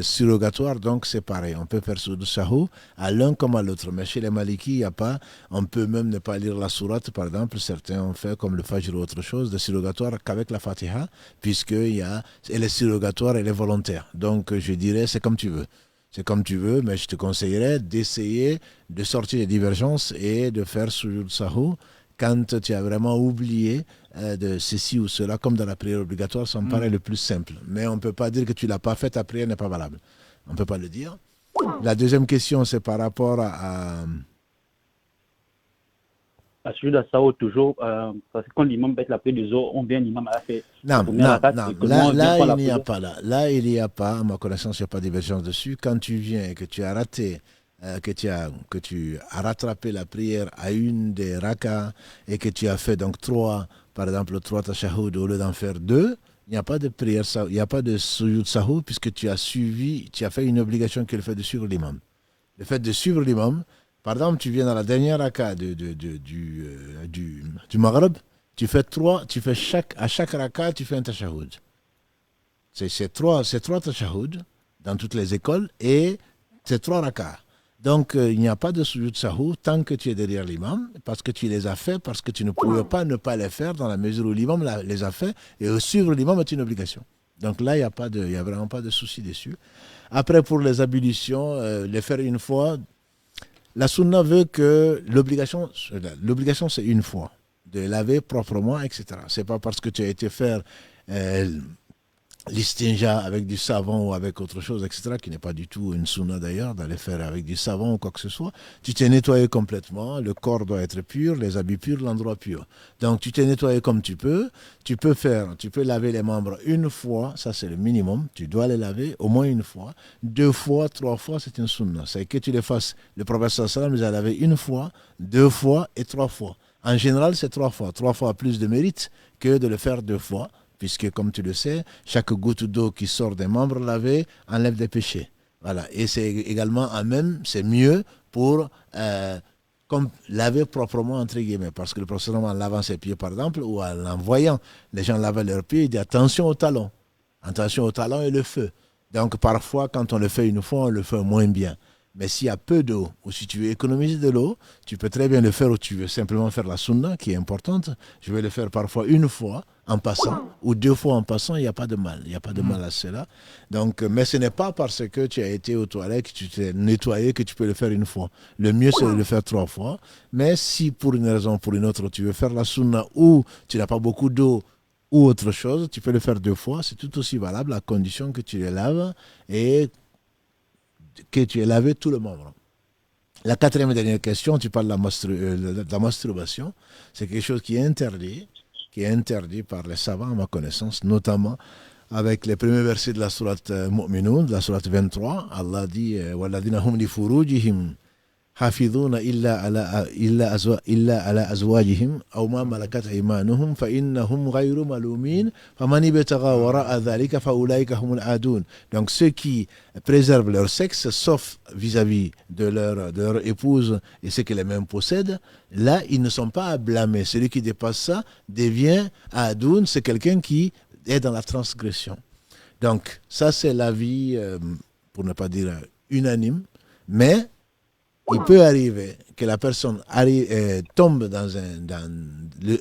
surrogatoire, donc c'est pareil. On peut faire sujoud sahou à l'un comme à l'autre. Mais chez les Malikis, il n'y a pas. On peut même ne pas lire la sourate, par exemple. Certains ont fait comme le Fajr ou autre chose, de surrogatoire qu'avec la Fatiha, puisque elle est surrogatoire, elle est volontaire. Donc je dirais, c'est comme tu veux. C'est comme tu veux, mais je te conseillerais d'essayer de sortir des divergences et de faire sujoud sahou quand tu as vraiment oublié de ceci ou cela, comme dans la prière obligatoire, ça me paraît le plus simple. Mais on ne peut pas dire que tu ne l'as pas fait, ta prière n'est pas valable. On ne peut pas le dire. La deuxième question, c'est par rapport à sujoud sahou toujours, parce que quand l'imam bête la prière des autres, on vient l'imam à la faire. Non, il n'y a pas là, il n'y a pas, à ma connaissance, il n'y a pas de divergence dessus. Quand tu viens et que tu as raté, que tu as rattrapé la prière à une des rakas et que tu as fait donc 3, par exemple 3 tashahhud au lieu d'en faire 2, il n'y a pas de prière, il n'y a pas de sujoud sahou puisque tu as fait une obligation qui est le fait de suivre l'imam. Le fait de suivre l'imam, par exemple, tu viens dans la dernière raka du Maghreb, tu fais à chaque raka, tu fais un tashahhud. C'est 3 tashahhud dans toutes les écoles et c'est 3 rakas. Donc, il n'y a pas de sujoud sahou tant que tu es derrière l'imam, parce que tu les as fait, parce que tu ne pouvais pas ne pas les faire dans la mesure où l'imam les a fait, et suivre l'imam est une obligation. Donc là, il n'y a vraiment pas de souci dessus. Après, pour les ablutions, les faire une fois, la sunna veut que l'obligation c'est une fois, de laver proprement, etc. C'est pas parce que tu as été faire l'istinja avec du savon ou avec autre chose, etc., qui n'est pas du tout une sunna d'ailleurs, d'aller faire avec du savon ou quoi que ce soit. Tu t'es nettoyé complètement, le corps doit être pur, les habits purs, l'endroit pur. Donc tu t'es nettoyé comme tu peux laver les membres une fois, ça c'est le minimum, tu dois les laver au moins une fois, 2 fois, 3 fois, c'est une sunna. C'est que tu les fasses, le prophète sallallahu alayhi wa sallam les a lavés 1 fois, 2 fois et 3 fois. En général, c'est 3 fois. 3 fois a plus de mérite que de le faire 2 fois. Puisque, comme tu le sais, chaque goutte d'eau qui sort des membres lavés enlève des péchés. Voilà. Et c'est également c'est mieux pour laver proprement, entre guillemets. Parce que le professeur, en lavant ses pieds, par exemple, ou en voyant les gens laver leurs pieds, il dit attention au talon. Attention au talon et le feu. Donc, parfois, quand on le fait une fois, on le fait moins bien. Mais s'il y a peu d'eau, ou si tu veux économiser de l'eau, tu peux très bien le faire, ou tu veux simplement faire la sunna, qui est importante. Je vais le faire parfois 1 fois en passant, ou 2 fois en passant, il n'y a pas de mal. Il n'y a pas de mal à cela. Donc, mais ce n'est pas parce que tu as été aux toilettes, que tu t'es nettoyé, que tu peux le faire 1 fois. Le mieux, c'est de le faire 3 fois. Mais si pour une raison ou pour une autre, tu veux faire la sunna, ou tu n'as pas beaucoup d'eau, ou autre chose, tu peux le faire 2 fois. C'est tout aussi valable, à condition que tu les laves et que tu aies lavé tout le membre. La 4e et dernière question, tu parles de la masturbation. C'est quelque chose qui est interdit par les savants, à ma connaissance, notamment avec les premiers versets de la sourate Mu'minun, de la sourate 23. Allah dit « Walladina hum li furujihim hafidhuna illa ala azwajihim aw ma malakat aymanuhum fa innahum ghayru malumin faman ibtagha wara'a dhalika fa ulaika humul adun » Donc ceux qui préservent leur sexe sauf vis-à-vis de leur épouse et ceux qui les mêmes possèdent, là ils ne sont pas à blâmer. Celui qui dépasse ça devient adoun, c'est quelqu'un qui est dans la transgression. Donc ça c'est l'avis, pour ne pas dire unanime, mais il peut arriver que la personne tombe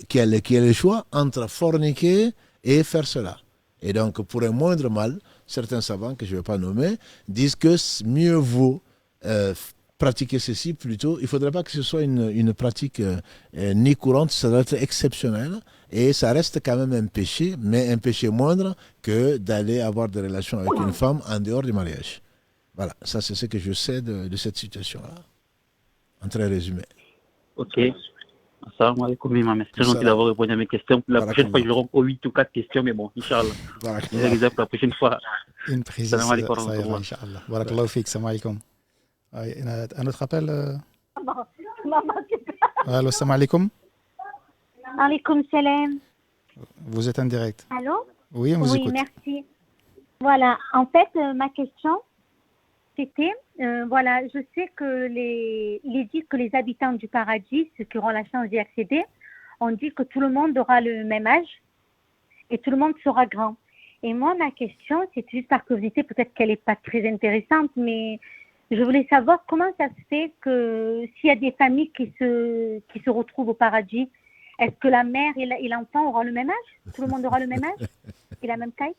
qui a le choix entre forniquer et faire cela. Et donc, pour un moindre mal, certains savants, que je ne vais pas nommer, disent que mieux vaut pratiquer ceci plutôt. Il ne faudrait pas que ce soit une pratique ni courante, ça doit être exceptionnel. Et ça reste quand même un péché, mais un péché moindre que d'aller avoir des relations avec une femme en dehors du mariage. Voilà, ça c'est ce que je sais de cette situation-là. En très résumé. Ok. Assalamu alaikum, imam. C'est très gentil d'avoir répondu à mes questions. La prochaine fois, je leur ai 8 ou 4 questions, mais bon, Inch'Allah. Je les réserve pour la prochaine fois. Une prise. Salam alaikum, Inch'Allah. Barakallahu fik, salam alaikum. Un autre appel Allô, salam alaikum. Alaikum salam. Vous êtes en direct. Allô? Oui, on vous écoute. Oui, merci. Voilà, en fait, ma question, c'était, voilà, je sais il est dit que les habitants du paradis, ceux qui auront la chance d'y accéder, on dit que tout le monde aura le même âge et tout le monde sera grand. Et moi, ma question, c'est juste par curiosité, peut-être qu'elle n'est pas très intéressante, mais je voulais savoir comment ça se fait que s'il y a des familles qui se retrouvent au paradis, est-ce que la mère et l'enfant auront le même âge? Tout le monde aura le même âge et la même taille?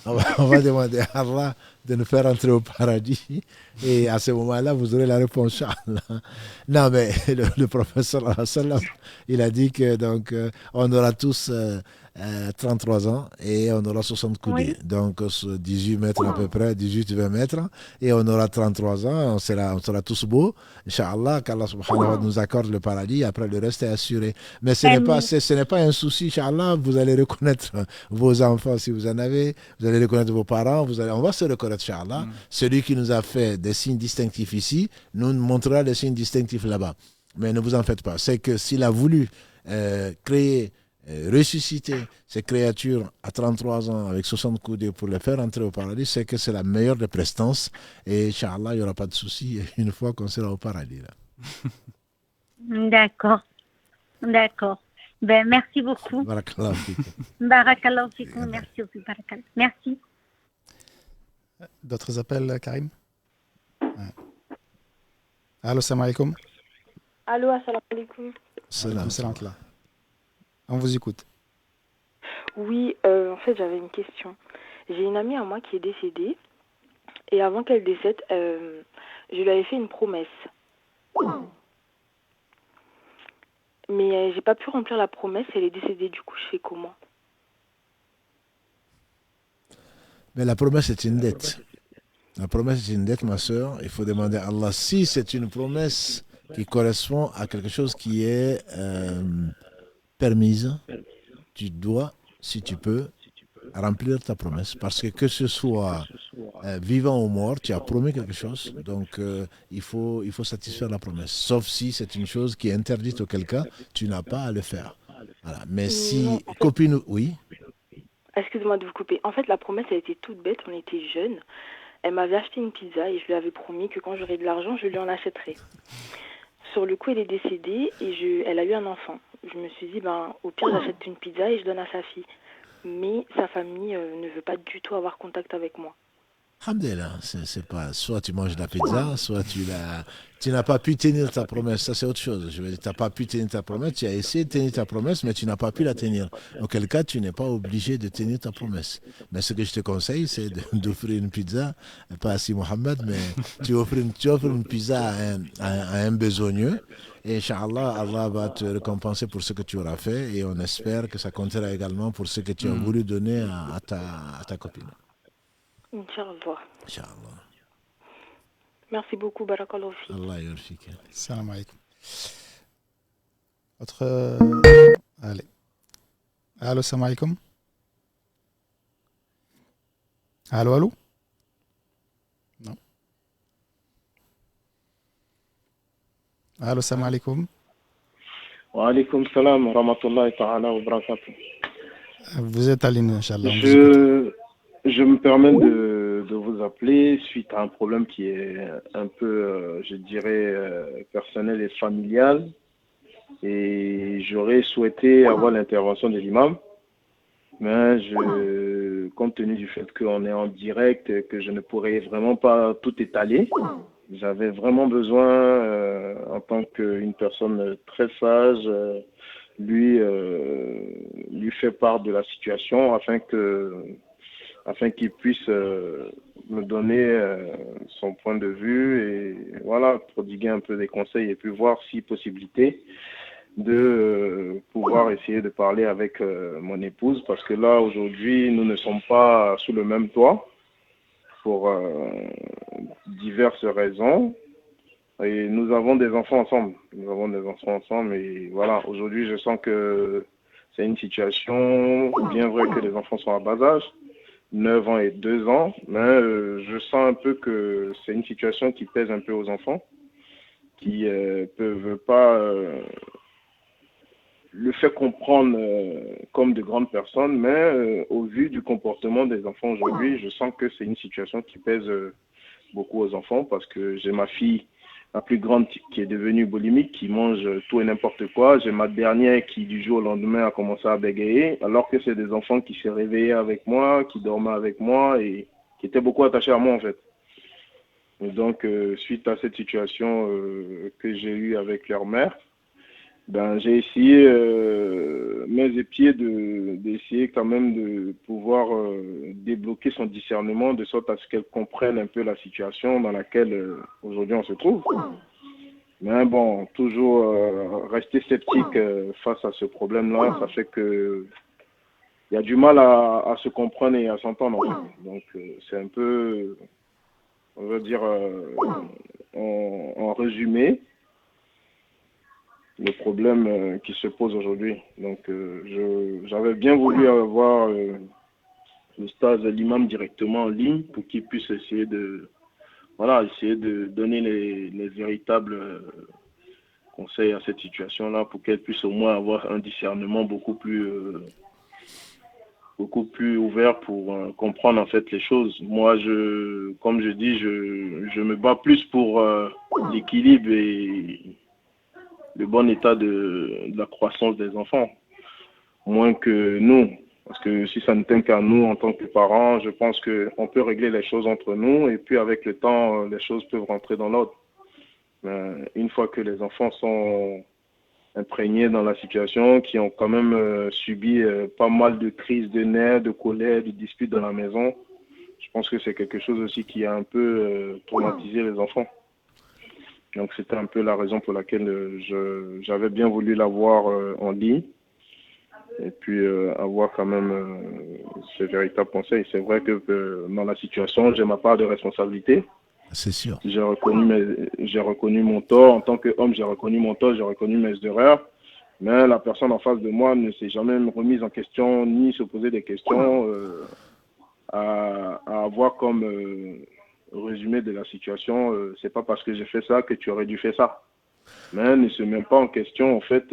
On va demander à Allah de nous faire entrer au paradis. Et à ce moment-là, vous aurez la réponse, Inch'Allah. Non, mais le professeur, il a dit que donc, on aura tous 33 ans et on aura 60 coudées. Oui. Donc 18 mètres à peu près, 18-20 mètres. Et on aura 33 ans, on sera tous beaux. Inch'Allah, qu'Allah subhanahu wa ta'ala nous accorde le paradis. Après, le reste est assuré. Mais ce n'est pas un souci, Inch'Allah. Vous allez reconnaître vos enfants si vous en avez. Vous allez reconnaître vos parents. On va se reconnaître, Inch'Allah. Celui qui nous a fait des signes distinctifs ici, nous montrera des signes distinctifs là-bas. Mais ne vous en faites pas. C'est que s'il a voulu créer, ressusciter ces créatures à 33 ans avec 60 coudées pour les faire entrer au paradis, c'est que c'est la meilleure des prestances. Et Inch'Allah, il n'y aura pas de souci une fois qu'on sera au paradis. D'accord. D'accord. Ben, merci beaucoup. Barakallahu fikum. Barakallahu fikum. Merci. Merci. D'autres appels, Karim? Ouais. Allô, salam alaikum. Allô, assalamu alaikum. Salam. On vous écoute. Oui, en fait, j'avais une question. J'ai une amie à moi qui est décédée. Et avant qu'elle décède, je lui avais fait une promesse. Mais j'ai pas pu remplir la promesse. Elle est décédée, du coup, je fais comment? Mais la promesse est une dette. La promesse est une dette, ma soeur. Il faut demander à Allah si c'est une promesse qui correspond à quelque chose qui est permise. Tu dois, si tu peux, remplir ta promesse. Parce que ce soit vivant ou mort, tu as promis quelque chose. Donc, il faut satisfaire la promesse. Sauf si c'est une chose qui est interdite, auquel cas, tu n'as pas à le faire. Voilà. Mais si... Non, en fait... Copine, oui. Excusez-moi de vous couper. En fait, la promesse, elle était toute bête. On était jeunes. Elle m'avait acheté une pizza et je lui avais promis que quand j'aurais de l'argent, je lui en achèterais. Sur le coup, elle est décédée et elle a eu un enfant. Je me suis dit, au pire, j'achète une pizza et je donne à sa fille. Mais sa famille ne veut pas du tout avoir contact avec moi. Alhamdulillah, c'est pas soit tu manges la pizza, soit tu n'as pas pu tenir ta promesse. Ça, c'est autre chose. Je veux dire, tu n'as pas pu tenir ta promesse, tu as essayé de tenir ta promesse, mais tu n'as pas pu la tenir. Auquel cas, tu n'es pas obligé de tenir ta promesse. Mais ce que je te conseille, c'est d'offrir une pizza, pas à Si Mohamed, mais tu offres une pizza à un besogneux. Et Inch'Allah, Allah va te récompenser pour ce que tu auras fait. Et on espère que ça comptera également pour ce que tu as voulu donner à ta copine. Inch'Allah. Merci beaucoup, barakallahu fik. Allah yarfik. Salam alaikum. Allez. Allô, salam alaikum. Allô. Non. Allô, salam alaikum. Wa alaikum salam wa rahmatullahi ta'ala wa barakatuh. Vous êtes à ligne, Inch'Allah. Je me permets de vous appeler suite à un problème qui est un peu, je dirais, personnel et familial. Et j'aurais souhaité avoir l'intervention de l'imam. Mais compte tenu du fait qu'on est en direct et que je ne pourrais vraiment pas tout étaler, j'avais vraiment besoin, en tant qu'une personne très sage, lui faire part de la situation afin qu'il puisse me donner son point de vue et voilà, prodiguer un peu des conseils et puis voir si possibilité de pouvoir essayer de parler avec mon épouse parce que là aujourd'hui nous ne sommes pas sous le même toit pour diverses raisons et nous avons des enfants ensemble et voilà, aujourd'hui je sens que c'est une situation bien vrai que les enfants sont à bas âge, 9 ans et 2 ans, mais je sens un peu que c'est une situation qui pèse un peu aux enfants, qui ne peuvent pas le faire comprendre comme de grandes personnes, mais au vu du comportement des enfants aujourd'hui, je sens que c'est une situation qui pèse beaucoup aux enfants parce que j'ai ma fille, la plus grande, qui est devenue boulimique, qui mange tout et n'importe quoi. J'ai ma dernière qui, du jour au lendemain, a commencé à bégayer, alors que c'est des enfants qui se réveillaient avec moi, qui dormaient avec moi et qui étaient beaucoup attachés à moi, en fait. Et donc, suite à cette situation que j'ai eue avec leur mère, j'ai essayé, mains et pieds d'essayer quand même de pouvoir débloquer son discernement de sorte à ce qu'elle comprenne un peu la situation dans laquelle aujourd'hui on se trouve. Mais bon, toujours rester sceptique face à ce problème-là, ça fait que il y a du mal à se comprendre et à s'entendre. En fait. Donc c'est un peu, on va dire, en résumé, le problème qui se pose aujourd'hui. Donc j'avais bien voulu avoir le stage de l'imam directement en ligne pour qu'il puisse essayer de donner les véritables conseils à cette situation-là pour qu'elle puisse au moins avoir un discernement beaucoup plus ouvert pour comprendre en fait les choses. Moi, comme je dis, je me bats plus pour l'équilibre et le bon état de la croissance des enfants, moins que nous. Parce que si ça ne tient qu'à nous en tant que parents, je pense qu'on peut régler les choses entre nous et puis avec le temps, les choses peuvent rentrer dans l'ordre. Mais une fois que les enfants sont imprégnés dans la situation, qui ont quand même subi pas mal de crises de nerfs, de colère, de disputes dans la maison, je pense que c'est quelque chose aussi qui a un peu traumatisé les enfants. Donc c'était un peu la raison pour laquelle j'avais bien voulu l'avoir en ligne. Et puis avoir quand même ce véritable conseil. C'est vrai que dans la situation, j'ai ma part de responsabilité. C'est sûr. J'ai reconnu mon tort. En tant qu'homme, j'ai reconnu mon tort, j'ai reconnu mes erreurs. Mais la personne en face de moi ne s'est jamais remise en question, ni se poser des questions à avoir comme résumé de la situation. C'est pas parce que j'ai fait ça que tu aurais dû faire ça. Mais ne se met pas en question, en fait,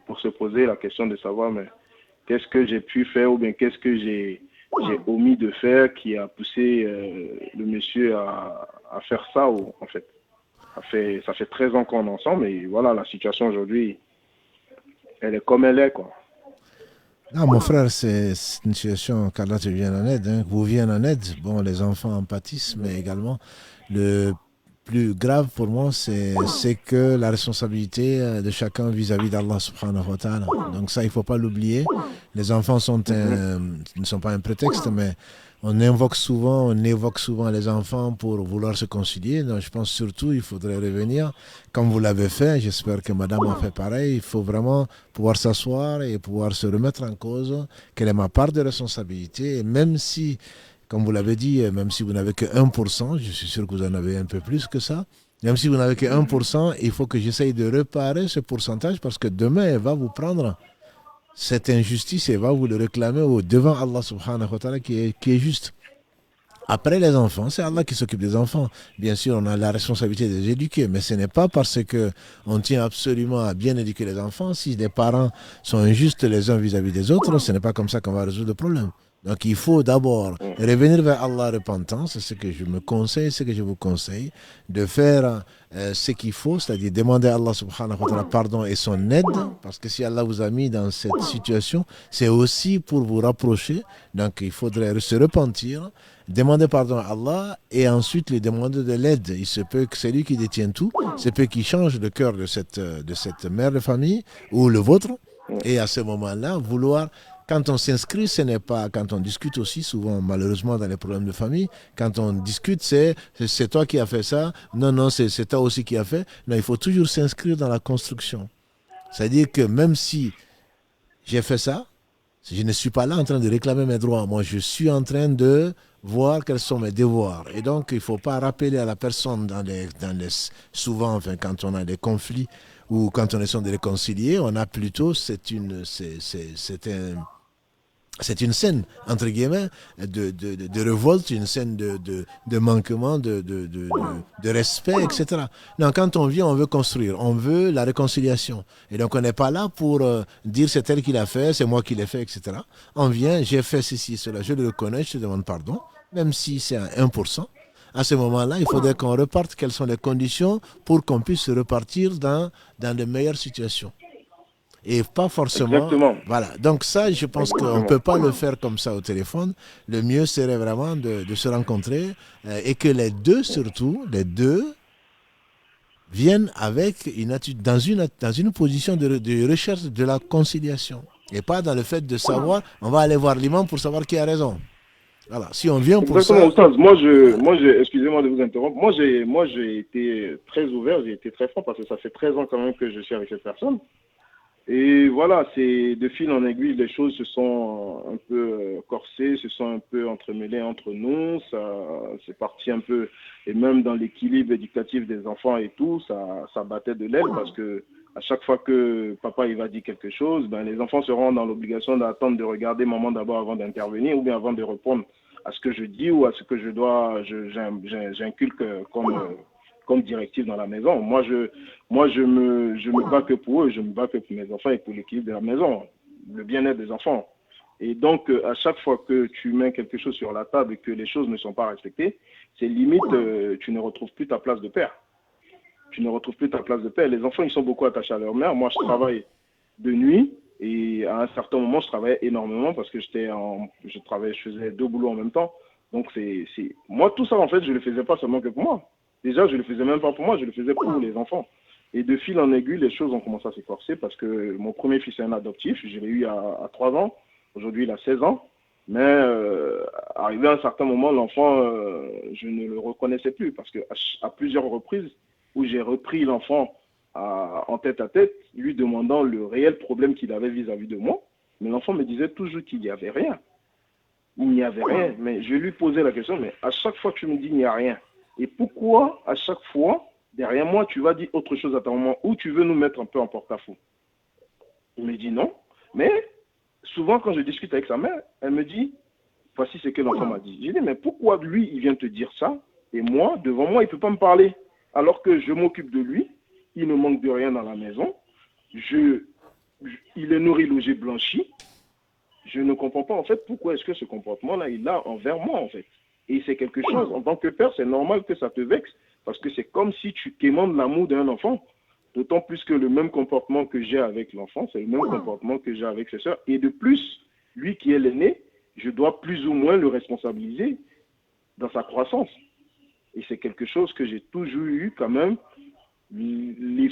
pour se poser la question de savoir mais qu'est-ce que j'ai pu faire ou bien qu'est-ce que j'ai omis de faire qui a poussé le monsieur à faire ça. En fait, ça fait 13 ans qu'on est ensemble et voilà, la situation aujourd'hui, elle est comme elle est, quoi. Non, mon frère, c'est une situation qu'Allah te vienne en aide, vous vienne en aide. Bon, les enfants en pâtissent, mais également le plus grave pour moi, c'est que la responsabilité de chacun vis-à-vis d'Allah subhanahu wa ta'ala. Donc ça, il ne faut pas l'oublier. Les enfants ne sont pas un prétexte, mais on évoque souvent les enfants pour vouloir se concilier. Donc je pense surtout il faudrait revenir, comme vous l'avez fait, j'espère que madame a fait pareil, il faut vraiment pouvoir s'asseoir et pouvoir se remettre en cause, quelle est ma part de responsabilité, et même si, comme vous l'avez dit, même si vous n'avez que 1%, je suis sûr que vous en avez un peu plus que ça, même si vous n'avez que 1%, il faut que j'essaye de réparer ce pourcentage parce que demain, elle va vous prendre cette injustice et va vous le réclamer devant Allah subhanahu wa ta'ala qui est juste. Après les enfants, c'est Allah qui s'occupe des enfants. Bien sûr, on a la responsabilité de les éduquer, mais ce n'est pas parce qu'on tient absolument à bien éduquer les enfants. Si les parents sont injustes les uns vis-à-vis des autres, ce n'est pas comme ça qu'on va résoudre le problème. Donc il faut d'abord revenir vers Allah repentant, c'est ce que je me conseille, ce que je vous conseille, de faire ce qu'il faut, c'est-à-dire demander à Allah subhanahu wa ta'ala pardon et son aide, parce que si Allah vous a mis dans cette situation, c'est aussi pour vous rapprocher, donc il faudrait se repentir, demander pardon à Allah et ensuite lui demander de l'aide. Il se peut que c'est lui qui détient tout, c'est peut qu'il change le cœur de cette mère de famille ou le vôtre, et à ce moment-là, vouloir... Quand on s'inscrit, ce n'est pas... Quand on discute aussi, souvent, malheureusement, dans les problèmes de famille, quand on discute, c'est toi qui as fait ça. Non, c'est toi aussi qui as fait. Non, il faut toujours s'inscrire dans la construction. C'est-à-dire que même si j'ai fait ça, je ne suis pas là en train de réclamer mes droits. Moi, je suis en train de voir quels sont mes devoirs. Et donc, il ne faut pas rappeler à la personne souvent, enfin, quand on a des conflits ou quand on essaie de réconcilier, on a plutôt... C'est une scène, entre guillemets, de révolte, une scène de manquement, de respect, etc. Donc, quand on vient, on veut construire, on veut la réconciliation. Et donc, on n'est pas là pour dire c'est elle qui l'a fait, c'est moi qui l'ai fait, etc. On vient, j'ai fait ceci, cela, je le reconnais, je te demande pardon, même si c'est à 1%. À ce moment-là, il faudrait qu'on reparte quelles sont les conditions pour qu'on puisse repartir dans de meilleures situations. Et pas forcément... Exactement. Voilà. Donc ça, je pense qu'on ne peut pas le faire comme ça au téléphone. Le mieux serait vraiment de se rencontrer et que les deux, surtout, viennent avec une attitude, dans une position de recherche de la conciliation. Et pas dans le fait de savoir, on va aller voir l'imam pour savoir qui a raison. Voilà, si on vient pour Exactement, ça... Oustaz. Excusez-moi de vous interrompre. Moi, j'ai été très ouvert, j'ai été très franc parce que ça fait 13 ans quand même que je suis avec cette personne. Et voilà, c'est de fil en aiguille, les choses se sont un peu corsées, se sont un peu entremêlées entre nous. C'est parti un peu, et même dans l'équilibre éducatif des enfants et tout, ça battait de l'aile parce que à chaque fois que papa il va dire quelque chose, ben, les enfants seront dans l'obligation d'attendre de regarder maman d'abord avant d'intervenir ou bien avant de répondre à ce que je dis ou à ce que j'inculque comme directive dans la maison. Moi, je me bats que pour eux, je me bats que pour mes enfants et pour l'équilibre de la maison, le bien-être des enfants. Et donc, à chaque fois que tu mets quelque chose sur la table et que les choses ne sont pas respectées, c'est limite, tu ne retrouves plus ta place de père. Tu ne retrouves plus ta place de père. Les enfants, ils sont beaucoup attachés à leur mère. Moi, je travaille de nuit et à un certain moment, je travaillais énormément parce que je faisais 2 boulots en même temps. Donc, moi, tout ça, en fait, je ne le faisais pas seulement que pour moi. Déjà, je ne le faisais même pas pour moi, je le faisais pour les enfants. Et de fil en aiguille, les choses ont commencé à s'efforcer parce que mon premier fils est un adoptif. Je l'ai eu à 3 ans. Aujourd'hui, il a 16 ans. Mais arrivé à un certain moment, l'enfant, je ne le reconnaissais plus parce qu'à plusieurs reprises où j'ai repris l'enfant en tête à tête, lui demandant le réel problème qu'il avait vis-à-vis de moi, mais l'enfant me disait toujours qu'il n'y avait rien. Il n'y avait rien. Mais je lui posais la question, mais à chaque fois que tu me dis qu'il n'y a rien, et pourquoi à chaque fois, derrière moi, tu vas dire autre chose à ta maman ou tu veux nous mettre un peu en porte-à-faux? Il me dit non. Mais souvent, quand je discute avec sa mère, elle me dit, voici ce que l'enfant m'a dit. J'ai dit, mais pourquoi lui, il vient te dire ça et moi, devant moi, il ne peut pas me parler alors que je m'occupe de lui, il ne manque de rien dans la maison, il est nourri, logé, blanchi. Je ne comprends pas en fait pourquoi est-ce que ce comportement-là, il a envers moi en fait. Et c'est quelque chose, en tant que père, c'est normal que ça te vexe, parce que c'est comme si tu quémandes l'amour d'un enfant. D'autant plus que le même comportement que j'ai avec l'enfant, c'est le même comportement que j'ai avec ses soeurs. Et de plus, lui qui est l'aîné, je dois plus ou moins le responsabiliser dans sa croissance. Et c'est quelque chose que j'ai toujours eu quand même l'idée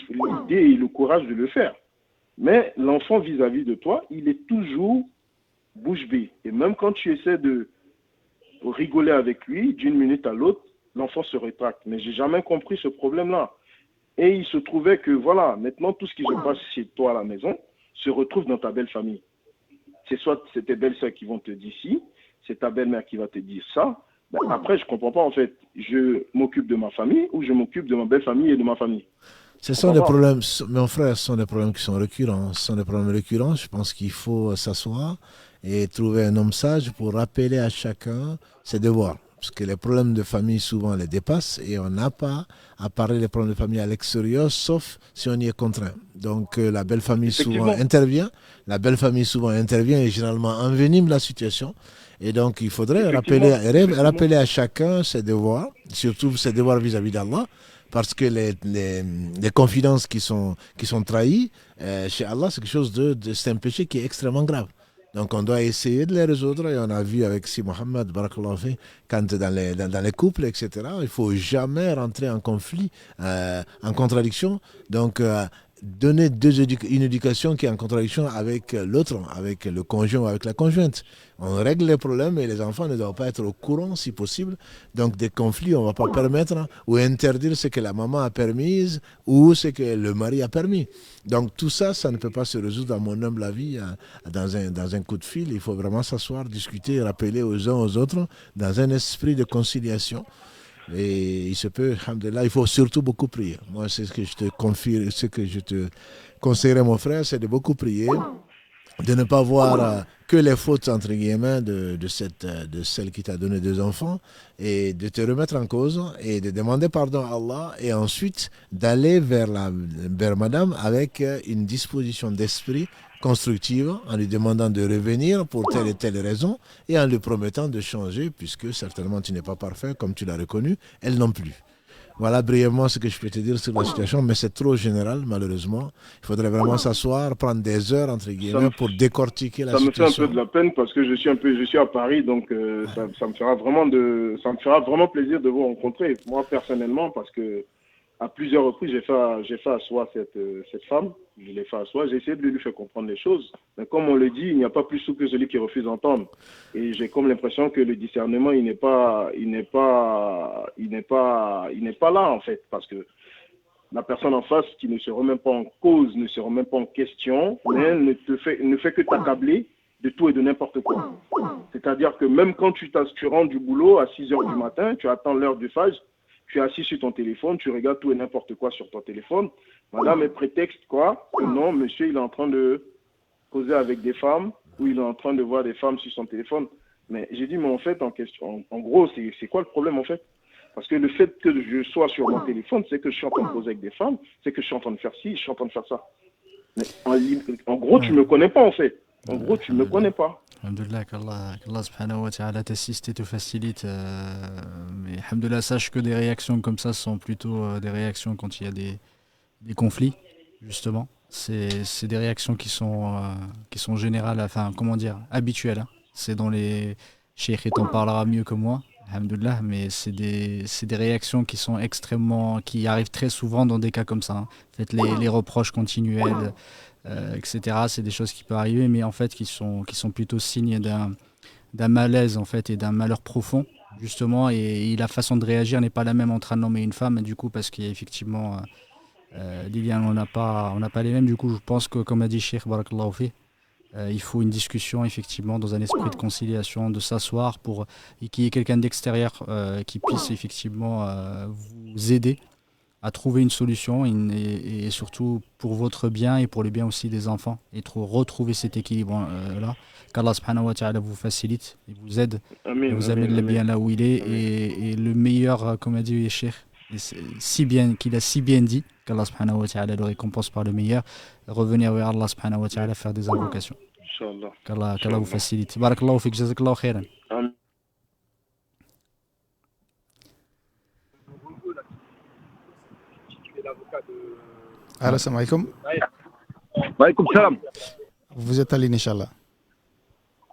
et le courage de le faire. Mais l'enfant vis-à-vis de toi, il est toujours bouche bée. Et même quand tu essaies de rigoler avec lui, d'une minute à l'autre, l'enfant se rétracte. Mais j'ai jamais compris ce problème-là. Et il se trouvait que, voilà, maintenant, tout ce qui se passe chez toi à la maison se retrouve dans ta belle famille. C'est soit c'est tes belles-sœurs qui vont te dire ci, c'est ta belle-mère qui va te dire ça. Ben, après, je ne comprends pas, en fait. Je m'occupe de ma famille ou je m'occupe de ma belle famille et de ma famille. Ce sont des problèmes, mon frère, ce sont des problèmes qui sont récurrents. Ce sont des problèmes récurrents. Je pense qu'il faut s'asseoir et trouver un homme sage pour rappeler à chacun ses devoirs. Parce que les problèmes de famille, souvent, les dépassent et on n'a pas à parler des problèmes de famille à l'extérieur, sauf si on y est contraint. Donc, la belle famille souvent intervient. La belle famille souvent intervient et généralement envenime la situation. Et donc, il faudrait rappeler à chacun ses devoirs, surtout ses devoirs vis-à-vis d'Allah. Parce que les confidences qui sont trahies chez Allah, c'est quelque chose c'est un péché qui est extrêmement grave. Donc on doit essayer de les résoudre et on a vu avec Si Mohammed, barakallahu fi, quand dans les couples, etc., il ne faut jamais rentrer en conflit, en contradiction. Donc donner une éducation qui est en contradiction avec l'autre, avec le conjoint ou avec la conjointe. On règle les problèmes et les enfants ne doivent pas être au courant si possible. Donc des conflits, on ne va pas permettre ou interdire ce que la maman a permis ou ce que le mari a permis. Donc tout ça, ça ne peut pas se résoudre à mon humble avis dans un coup de fil. Il faut vraiment s'asseoir, discuter, rappeler aux uns aux autres dans un esprit de conciliation. Et il se peut, alhamdoulilah, il faut surtout beaucoup prier. Moi, c'est ce que je te confie, ce que je te conseillerais, mon frère, c'est de beaucoup prier, de ne pas voir que les fautes, entre guillemets, de celle qui t'a donné 2 enfants, et de te remettre en cause, et de demander pardon à Allah, et ensuite d'aller vers madame avec une disposition d'esprit constructive, en lui demandant de revenir pour telle et telle raison, et en lui promettant de changer, puisque certainement tu n'es pas parfait, comme tu l'as reconnu, elle non plus. Voilà brièvement ce que je peux te dire sur la situation, mais c'est trop général, malheureusement. Il faudrait vraiment s'asseoir, prendre des heures, entre guillemets, pour décortiquer la situation. Ça me fait un peu de la peine parce que je suis à Paris, donc ça me fera vraiment plaisir de vous rencontrer, moi personnellement, parce que à plusieurs reprises, j'ai fait asseoir cette femme. Je l'ai fait asseoir. J'ai essayé de lui faire comprendre les choses. Mais comme on le dit, il n'y a pas plus souple que celui qui refuse d'entendre. Et j'ai comme l'impression que le discernement, il n'est pas là, en fait. Parce que la personne en face qui ne se remet pas en cause, ne se remet pas en question, mais elle ne fait que t'accabler de tout et de n'importe quoi. C'est-à-dire que même quand tu rentres du boulot à 6 heures du matin, tu attends l'heure du Fajr, tu es assis sur ton téléphone, tu regardes tout et n'importe quoi sur ton téléphone. Madame est prétexte quoi? Que non, monsieur, il est en train de causer avec des femmes ou il est en train de voir des femmes sur son téléphone. Mais j'ai dit, mais en fait, en gros, c'est quoi le problème en fait? Parce que le fait que je sois sur mon téléphone, c'est que je suis en train de causer avec des femmes, c'est que je suis en train de faire ci, je suis en train de faire ça. Mais en gros, tu ne me connais pas en fait. En gros, tu ne me connais pas. Alhamdulillah, qu'Allah subhanahu wa ta'ala t'assiste et te facilite. Mais alhamdulillah, sache que des réactions comme ça sont plutôt des réactions quand il y a des conflits, justement. C'est des réactions qui sont générales, enfin, comment dire, habituelles. Hein. C'est dans les... Cheikh t'en parlera mieux que moi, alhamdulillah, mais c'est des réactions qui sont qui arrivent très souvent dans des cas comme ça. Hein. En fait, les reproches continuels, etc., c'est des choses qui peuvent arriver, mais en fait, qui sont plutôt signes d'un malaise, en fait, et d'un malheur profond, justement, et la façon de réagir n'est pas la même entre un homme et une femme, du coup, parce qu'il y a effectivement... Liliane, on n'a pas les mêmes. Du coup, je pense que, comme a dit Cheikh Barakallahu fi, il faut une discussion, effectivement, dans un esprit de conciliation, de s'asseoir et qu'il y ait quelqu'un d'extérieur qui puisse, effectivement, vous aider à trouver une solution et surtout pour votre bien et pour le bien aussi des enfants et retrouver cet équilibre-là. Qu'Allah subhanahu wa ta'ala vous facilite et vous aide et vous amène le bien là où il est. Et le meilleur, comme a dit Cheikh, qu'il a si bien dit, qu'Allah subhanahu wa ta'ala le récompense par le meilleur, revenir vers Allah subhanahu wa ta'ala, faire des invocations. Qu'Allah vous facilite. Barakallahu fik, jazakallahu khairan. Allô, salam alaikum. Wa alaikum salam. Vous êtes à l'Inch'Allah.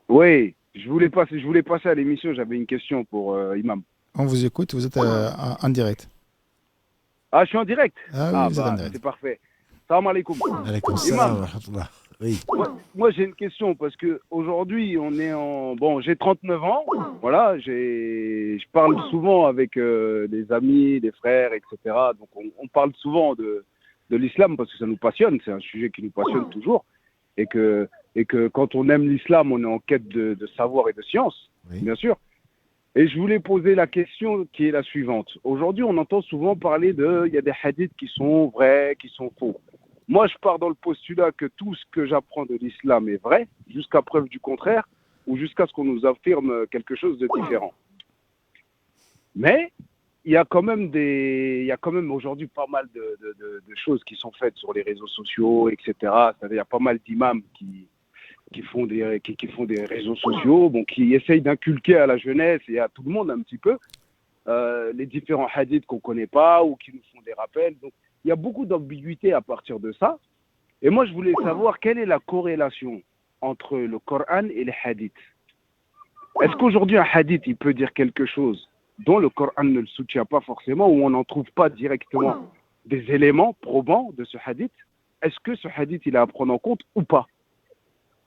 Oui, je voulais passer à l'émission, j'avais une question pour Imam. On vous écoute, vous êtes en direct. Ah, je suis en direct? Ah oui, vous êtes en direct. C'est parfait. Salam alaikum. Alaikum salam wa rahmatullah. Oui. Moi, j'ai une question parce que aujourd'hui, on est j'ai 39 ans. Voilà, je parle souvent avec des amis, des frères, etc. Donc, on parle souvent de l'islam parce que ça nous passionne. C'est un sujet qui nous passionne toujours. Et que quand on aime l'islam, on est en quête de savoir et de science, bien sûr. Et je voulais poser la question qui est la suivante. Aujourd'hui, on entend souvent parler il y a des hadiths qui sont vrais, qui sont faux. Moi, je pars dans le postulat que tout ce que j'apprends de l'islam est vrai, jusqu'à preuve du contraire, ou jusqu'à ce qu'on nous affirme quelque chose de différent. Mais il y a quand même aujourd'hui pas mal de choses qui sont faites sur les réseaux sociaux, etc. C'est-à-dire, il y a pas mal d'imams qui font des réseaux sociaux, qui essayent d'inculquer à la jeunesse et à tout le monde un petit peu les différents hadiths qu'on ne connaît pas ou qui nous font des rappels. Donc, il y a beaucoup d'ambiguïté à partir de ça. Et moi, je voulais savoir quelle est la corrélation entre le Coran et les hadiths. Est-ce qu'aujourd'hui, un hadith, il peut dire quelque chose dont le Coran ne le soutient pas forcément, ou on n'en trouve pas directement des éléments probants de ce hadith? Est-ce que ce hadith, il est à prendre en compte ou pas?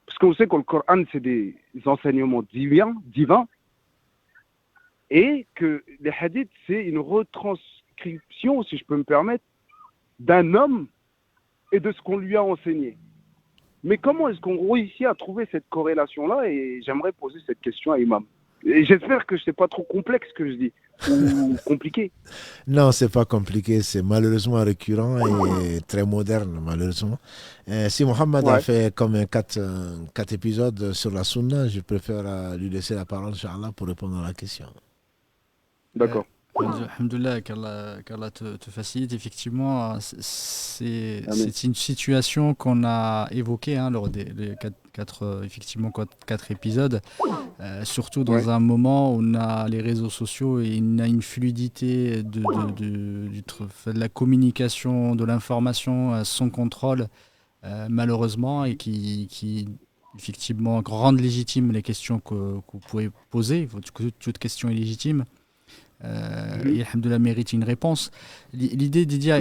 Parce qu'on sait que le Coran, c'est des enseignements divins, et que les hadiths, c'est une retranscription, si je peux me permettre, d'un homme et de ce qu'on lui a enseigné. Mais comment est-ce qu'on réussit à trouver cette corrélation-là? Et j'aimerais poser cette question à Imam. Et j'espère que ce n'est pas trop complexe ce que je dis, ou compliqué. Non, c'est pas compliqué, c'est malheureusement récurrent et très moderne, malheureusement. Si Mohamed a fait comme 4 épisodes sur la Sunna, je préfère lui laisser la parole, Inch'Allah, pour répondre à la question. D'accord. Alhamdulillah, qu'Allah te facilite. Effectivement, c'est une situation qu'on a évoquée lors des 4 épisodes, surtout dans un moment où on a les réseaux sociaux et on a une fluidité de la communication, de l'information sans contrôle, malheureusement, et qui effectivement rendent légitimes les questions que vous pouvez poser. Toute question est légitime. et alhamdoulilah mérite une réponse. L'idée de dire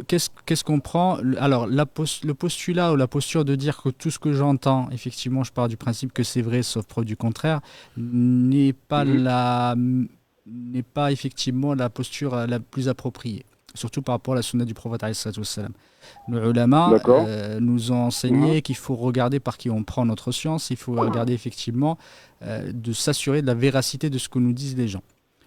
qu'est-ce qu'on prend. Alors le postulat ou la posture de dire que tout ce que j'entends, effectivement je pars du principe que c'est vrai sauf preuve du contraire, n'est pas effectivement la posture la plus appropriée, surtout par rapport à la sunna du prophète alayhi salatu wassalam. Nos ulama nous ont enseigné qu'il faut regarder par qui on prend notre science, il faut regarder effectivement de s'assurer de la véracité de ce que nous disent les gens.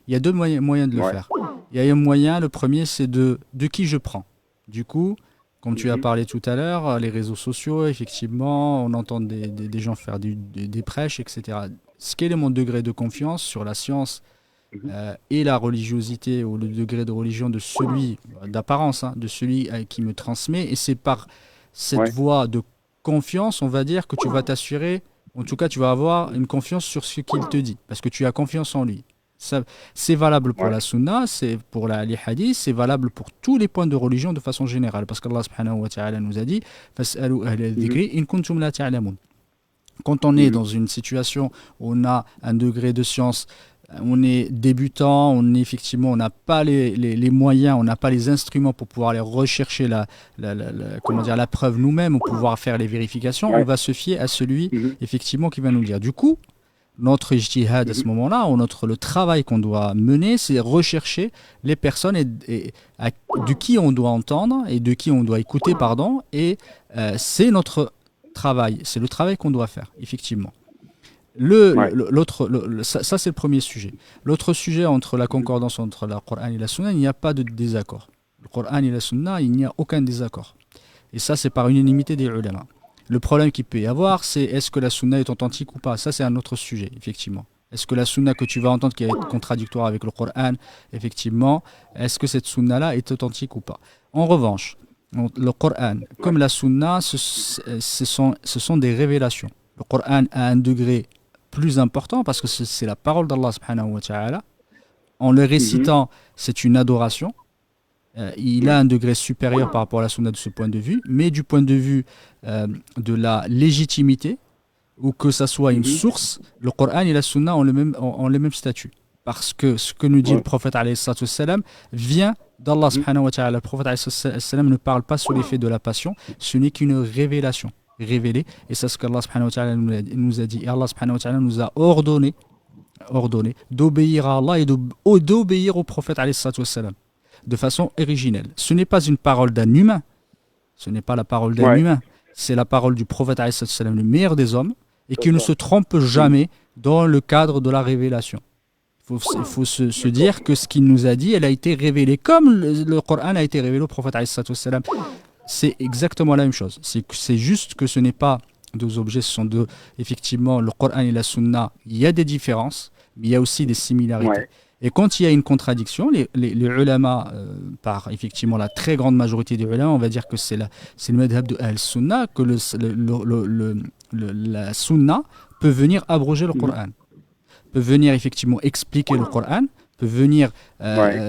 Il y a deux moyens de le faire. Il y a un moyen, le premier c'est de qui je prends. Du coup, comme tu as parlé tout à l'heure, les réseaux sociaux, effectivement, on entend des gens faire des prêches, etc. Quel est mon degré de confiance sur la science et la religiosité ou le degré de religion de celui d'apparence, de celui qui me transmet, et c'est par cette voie de confiance, on va dire, que tu vas t'assurer, en tout cas tu vas avoir une confiance sur ce qu'il te dit, parce que tu as confiance en lui. Ça, c'est valable pour la sunna, c'est pour les hadiths, c'est valable pour tous les points de religion de façon générale, parce qu'Allah subhanahu wa ta'ala nous a dit fas'alu ahla dhikri in kuntum la ta'lamun. Quand on est dans une situation où on a un degré de science, on est débutant, on n'a pas les moyens, on n'a pas les instruments pour pouvoir aller rechercher la preuve nous-mêmes ou pouvoir faire les vérifications, on va se fier à celui effectivement qui va nous le dire. Du coup, notre ijtihad à ce moment-là, ou le travail qu'on doit mener, c'est rechercher les personnes de qui on doit entendre et de qui on doit écouter, et c'est notre travail, c'est le travail qu'on doit faire, effectivement. Ça c'est le premier sujet. L'autre sujet, entre la concordance entre le Coran et la Sunna, il n'y a pas de désaccord. Le Coran et la Sunna, il n'y a aucun désaccord. Et ça, c'est par unanimité des ulama. Le problème qu'il peut y avoir, c'est est-ce que la Sunna est authentique ou pas. Ça, c'est un autre sujet, effectivement. Est-ce que la Sunna que tu vas entendre qui est contradictoire avec le Coran, effectivement, est-ce que cette Sunna-là est authentique ou pas. En revanche, le Coran, comme la Sunna, ce sont des révélations. Le Coran a un degré plus important parce que c'est la parole d'Allah subhanahu wa ta'ala. En le récitant, c'est une adoration. Il a un degré supérieur par rapport à la sunna de ce point de vue, mais du point de vue de la légitimité, ou que ça soit une source, le Coran et la sunna ont le même statut. Parce que ce que nous dit le prophète alayhi salatu wassalam vient d'Allah subhanahu wa ta'ala. Le prophète alayhi salatu wassalam ne parle pas sous l'effet de la passion, ce n'est qu'une révélation. Révélé, et c'est ce qu'Allah subhanahu wa ta'ala nous a dit. Et Allah subhanahu wa ta'ala nous a ordonné d'obéir à Allah et d'obéir au prophète alayhi salatu wassalam de façon originelle. Ce n'est pas une parole d'un humain, ce n'est pas la parole d'un humain, c'est la parole du prophète alayhi salatu wassalam, le meilleur des hommes, et qui ne se trompe jamais dans le cadre de la révélation. Il faut se dire que ce qu'il nous a dit, elle a été révélée comme le Coran a été révélé au prophète alayhi salatu wassalam. C'est exactement la même chose. C'est juste que ce n'est pas deux objets, ce sont deux. Effectivement, le Coran et la Sunna, il y a des différences, mais il y a aussi des similarités. Et quand il y a une contradiction, les ulama, par effectivement la très grande majorité des ulama, on va dire que c'est le madhab de Al-Sunna, que la Sunna peut venir abroger le Coran, peut venir effectivement expliquer le Coran, peut venir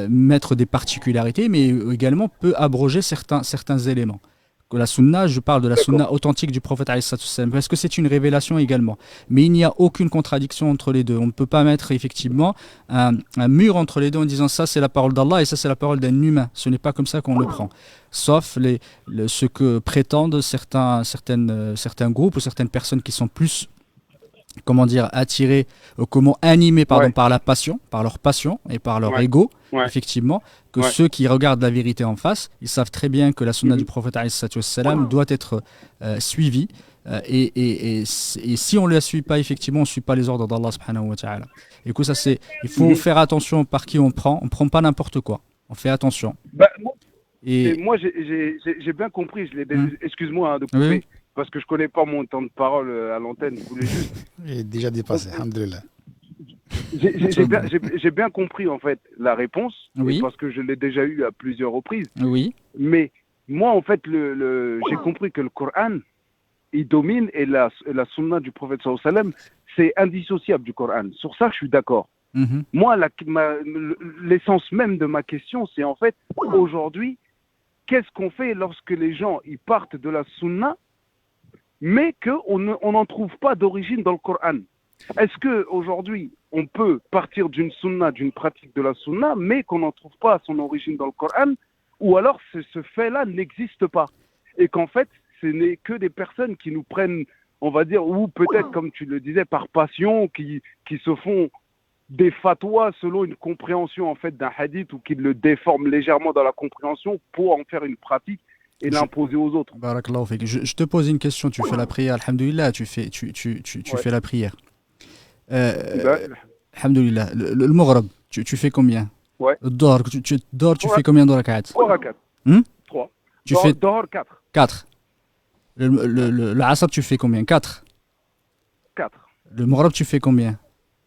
mettre des particularités, mais également peut abroger certains éléments. La sunna, je parle de la sunna authentique du prophète alayhi salatu wassalam, parce que c'est une révélation également. Mais il n'y a aucune contradiction entre les deux. On ne peut pas mettre effectivement un mur entre les deux en disant ça c'est la parole d'Allah et ça c'est la parole d'un humain. Ce n'est pas comme ça qu'on le prend. Sauf ce que prétendent certains groupes ou certaines personnes qui sont plus attirés, animés par la passion, par leur passion et par leur ego, effectivement, que ceux qui regardent la vérité en face, ils savent très bien que la sunna du prophète alayhi salatu wassalam doit être suivie, et si on ne la suit pas, effectivement, on ne suit pas les ordres d'Allah subhanahu wa ta'ala. Et du coup, il faut faire attention par qui on ne prend pas n'importe quoi, on fait attention. Moi, j'ai bien compris, excuse-moi de couper. Oui. Parce que je ne connais pas mon temps de parole à l'antenne. Il est déjà dépassé, alhamdoulilah. J'ai bien compris en fait la réponse, parce que je l'ai déjà eu à plusieurs reprises. Oui. Mais moi, en fait, j'ai compris que le Coran, il domine, et la sunna du prophète sallallahu alayhi wa sallam, c'est indissociable du Coran. Sur ça, je suis d'accord. Moi, l'essence même de ma question, c'est en fait, aujourd'hui, qu'est-ce qu'on fait lorsque les gens ils partent de la sunna, mais qu'on n'en trouve pas d'origine dans le Coran? Est-ce qu'aujourd'hui, on peut partir d'une sunna, d'une pratique de la sunna, mais qu'on n'en trouve pas à son origine dans le Coran, ou alors ce fait-là n'existe pas. Et qu'en fait, ce n'est que des personnes qui nous prennent, on va dire, ou peut-être, comme tu le disais, par passion, qui se font des fatwas selon une compréhension en fait d'un hadith ou qui le déforment légèrement dans la compréhension pour en faire une pratique et l'imposer aux autres. Barakallahu fik. Je te pose une question, tu fais la prière, alhamdoulilah, tu fais la prière. Alhamdoulilah, le maghrib, tu fais combien? Ouais. Dor, tu fais combien de rak'at? 3 rak'at. 3. Tu fais Dor 4. 4. Le asr, tu fais combien? 4. 4. Le maghrib, tu fais combien?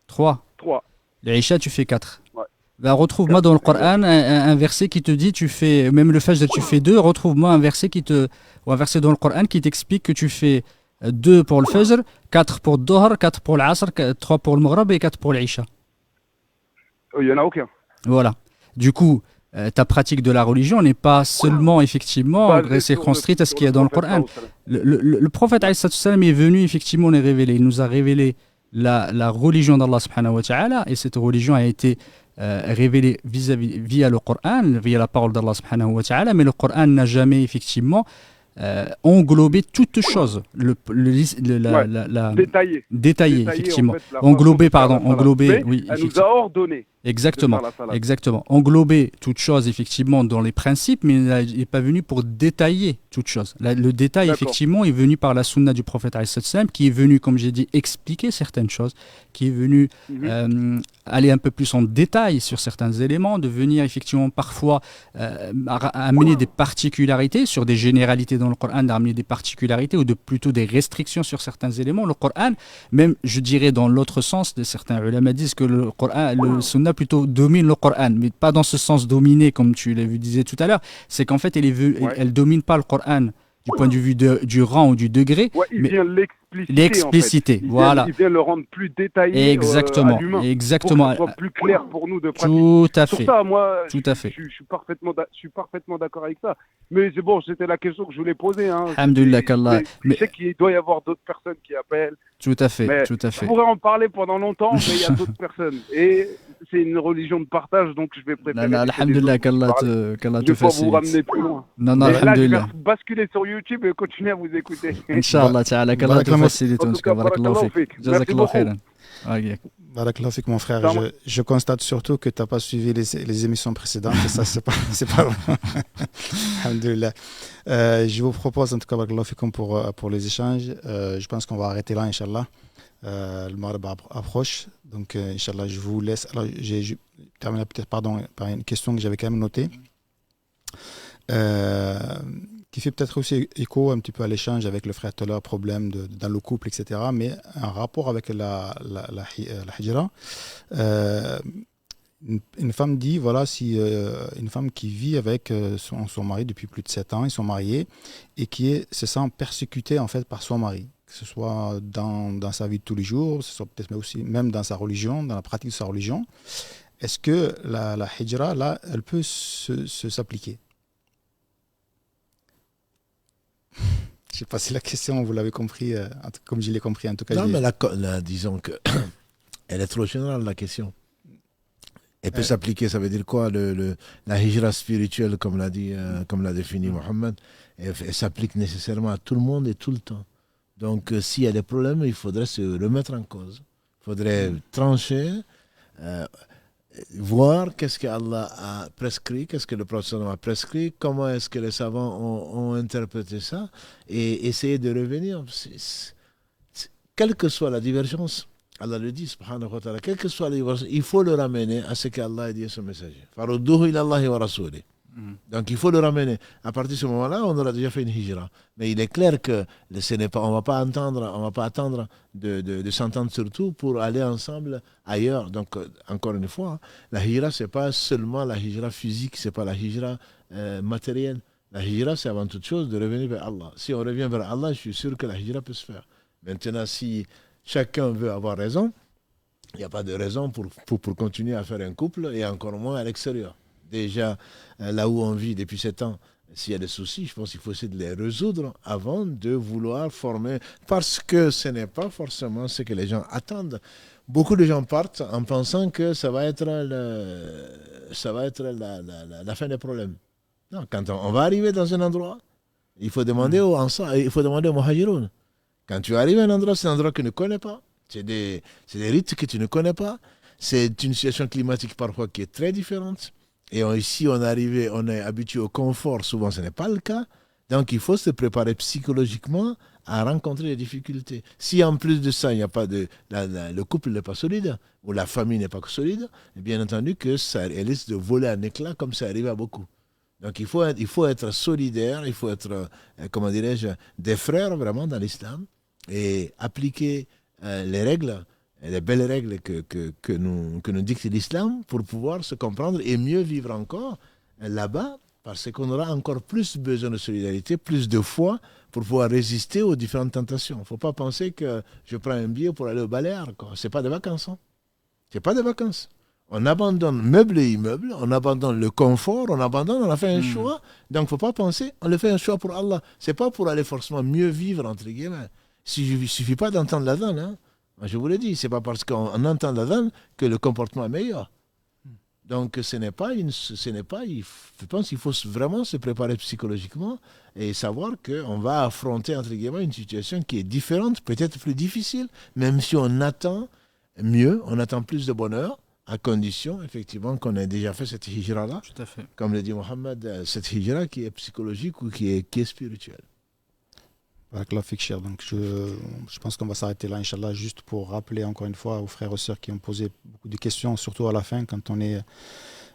3. 3. L'Isha, tu fais 4. Ouais. Ben, retrouve-moi dans le Coran un verset qui te dit, tu fais, même le Fajr, tu fais 2. Retrouve-moi un verset ou un verset dans le Coran qui t'explique que tu fais 2 pour le Fajr, 4 pour le Dohr, 4 pour l'Asr, 3 pour le Maghrib et 4 pour l'Isha. Il n'y en a aucun. Voilà. Du coup, ta pratique de la religion n'est pas seulement effectivement circonscrite à ce qu'il y a dans le Coran. Le prophète alayhi salam est venu effectivement les révéler. Il nous a révélé la religion d'Allah subhanahu wa ta'ala, et cette religion a été révélée via le Coran, via la parole d'Allah subhanahu wa ta'ala, mais le Coran n'a jamais effectivement englobé toutes choses. Détaillé effectivement. En fait, englobé, oui. Elle nous a ordonné. Exactement. Englober toute chose effectivement dans les principes, mais il n'est pas venu pour détailler toute chose. Le détail effectivement est venu par la sunna du prophète alayhi salam, qui est venu, comme j'ai dit, expliquer certaines choses, qui est venu aller un peu plus en détail sur certains éléments, de venir effectivement parfois amener des particularités sur des généralités dans le Coran, d'amener des particularités ou plutôt des restrictions sur certains éléments. Le Coran, même je dirais dans l'autre sens, certains ulama disent que le Coran, le sunna plutôt domine le Coran, mais pas dans ce sens dominer comme tu le disais tout à l'heure, c'est qu'en fait elle domine pas le Coran du point de vue du rang ou du degré, mais vient l'expliciter. En fait. Voilà. Il vient le rendre plus détaillé exactement, à l'humain, exactement. pour que ce soit plus clair pour nous de pratiquer. Tout à fait. Sur ça, moi, tout à fait. Je suis parfaitement d'accord avec ça. Mais c'est bon, c'était la question que je voulais poser. Alhamdulillah qu'Allah. Je sais qu'il doit y avoir d'autres personnes qui appellent. Tout à fait, mais tout à fait. Je pourrais en parler pendant longtemps, mais il y a d'autres personnes. Et c'est une religion de partage, donc je vais préférer. Alhamdulillah qu'Allah te facilite. Je vais pas vous ramener plus loin. Non, mais alhamdulillah. Là, je vais basculer sur YouTube et continuer à vous écouter. Inch'Allah ta'ala, qu'Allah te facilite. En tout cas, barakallahu fik. Jazakallahu khairan. Barakallahu fik, mon frère. Je constate surtout que tu n'as pas suivi les émissions précédentes. Et ça, c'est pas vrai. Alhamdulillah. Je vous propose, en tout cas, barakallahu fikum pour les échanges. Je pense qu'on va arrêter là, Inch'Allah. Le Maghreb approche. Donc, Inch'Allah, je vous laisse. Alors, je termine peut-être par une question que j'avais quand même notée. Qui fait peut-être aussi écho un petit peu à l'échange avec le frère tout à l'heure, problème dans le couple, etc. Mais un rapport avec la hijra. Une femme dit, voilà, si une femme qui vit avec son mari depuis plus de 7 ans, ils sont mariés, et qui se sent persécutée en fait par son mari, que ce soit dans sa vie de tous les jours, que ce soit peut-être aussi même dans sa religion, dans la pratique de sa religion, est-ce que la hijra, là, elle peut s'appliquer? Je ne sais pas si la question, vous l'avez compris, comme je l'ai compris en tout cas. Non, mais disons qu'elle est trop générale, la question. Elle peut s'appliquer, ça veut dire quoi? La hijra spirituelle, comme l'a défini Mohammed, elle s'applique nécessairement à tout le monde et tout le temps. Donc, s'il y a des problèmes, il faudrait se remettre en cause. Il faudrait trancher, voir qu'est-ce qu'Allah a prescrit, qu'est-ce que le prophète a prescrit, comment est-ce que les savants ont interprété ça, et essayer de revenir. Quelle que soit la divergence, Allah le dit, subhanahu wa ta'ala, quelle que soit la divergence, il faut le ramener à ce qu'Allah a dit à son messager. Farudduhu ila Allahi wa rasuli. Donc il faut le ramener. À partir de ce moment-là, on aura déjà fait une hijra. Mais il est clair que on ne va pas attendre de s'entendre surtout pour aller ensemble ailleurs. Donc encore une fois, la hijra, ce n'est pas seulement la hijra physique, ce n'est pas la hijra matérielle. La hijra, c'est avant toute chose de revenir vers Allah. Si on revient vers Allah, je suis sûr que la hijra peut se faire. Maintenant, si chacun veut avoir raison, il n'y a pas de raison pour continuer à faire un couple, et encore moins à l'extérieur. Déjà, là où on vit depuis 7 ans, S'il y a des soucis, je pense qu'il faut essayer de les résoudre avant de vouloir former, parce que ce n'est pas forcément ce que les gens attendent. Beaucoup de gens partent en pensant que ça va être la fin des problèmes. Non, quand on va arriver dans un endroit, il faut demander aux muhajiroun. Quand tu arrives à un endroit, c'est un endroit que tu ne connais pas. C'est des rites que tu ne connais pas. C'est une situation climatique parfois qui est très différente. Et ici, on est habitué au confort. Souvent, ce n'est pas le cas. Donc, il faut se préparer psychologiquement à rencontrer des difficultés. Si en plus de ça, il n'y a pas le couple n'est pas solide, ou la famille n'est pas solide, bien entendu que ça risque de voler un éclat comme ça arrive à beaucoup. Donc, il faut être solidaire, il faut être, comment dirais-je, des frères vraiment dans l'islam et appliquer les règles, les belles règles que nous dicte l'islam pour pouvoir se comprendre et mieux vivre encore là-bas, parce qu'on aura encore plus besoin de solidarité, plus de foi pour pouvoir résister aux différentes tentations. Il ne faut pas penser que je prends un billet pour aller au Baléares. Ce n'est pas des vacances. Hein. Ce n'est pas des vacances. On abandonne meubles et immeubles, on abandonne le confort, on a fait un choix. Donc il ne faut pas penser, on le fait un choix pour Allah. Ce n'est pas pour aller forcément mieux vivre, entre guillemets. Il ne suffit pas d'entendre l'adhan. Hein. Je vous l'ai dit, ce n'est pas parce qu'on entend l'adhan que le comportement est meilleur. Donc je pense qu'il faut vraiment se préparer psychologiquement et savoir qu'on va affronter, entre guillemets, une situation qui est différente, peut-être plus difficile, même si on attend mieux, on attend plus de bonheur, à condition, effectivement, qu'on ait déjà fait cette hijra-là. Tout à fait. Comme le dit Mohamed, cette hijra qui est psychologique ou qui est spirituelle. Donc je pense qu'on va s'arrêter là, Inch'Allah, juste pour rappeler encore une fois aux frères et sœurs qui ont posé beaucoup de questions, surtout à la fin, quand on est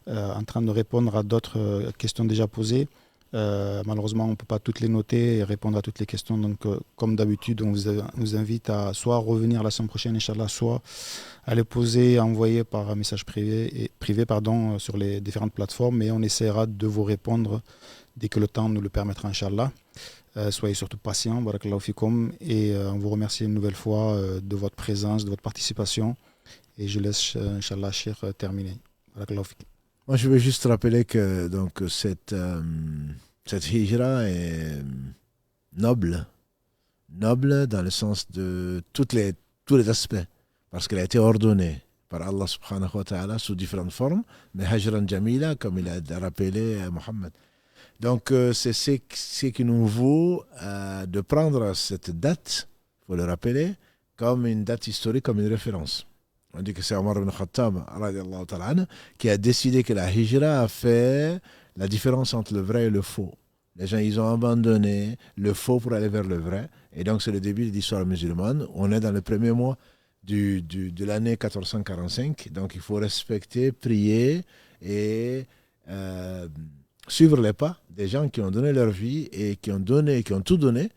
en train de répondre à d'autres questions déjà posées. Malheureusement, on ne peut pas toutes les noter et répondre à toutes les questions. Donc, comme d'habitude, on vous invite à soit revenir la semaine prochaine, Inch'Allah, soit à les poser, à envoyer par message privé sur les différentes plateformes. Et on essaiera de vous répondre dès que le temps nous le permettra, Inch'Allah. Soyez surtout patients, barakallahu fikum, et on vous remercie une nouvelle fois de votre présence, de votre participation. Et je laisse, Inch'Allah, Cheikh terminer. Barakallahu fikum. Moi, je veux juste rappeler que donc, cette hijra est noble dans le sens de tous les aspects, parce qu'elle a été ordonnée par Allah subhanahu wa ta'ala sous différentes formes, mais hajran jamila, comme il a rappelé Mohammed. Donc, c'est ce qui nous vaut de prendre cette date, il faut le rappeler, comme une date historique, comme une référence. On dit que c'est Omar ibn Khattab qui a décidé que la hijra a fait la différence entre le vrai et le faux. Les gens, ils ont abandonné le faux pour aller vers le vrai. Et donc, c'est le début de l'histoire musulmane. On est dans le premier mois de l'année 1445. Donc, il faut respecter, prier et suivre les pas des gens qui ont donné leur vie et qui ont tout donné.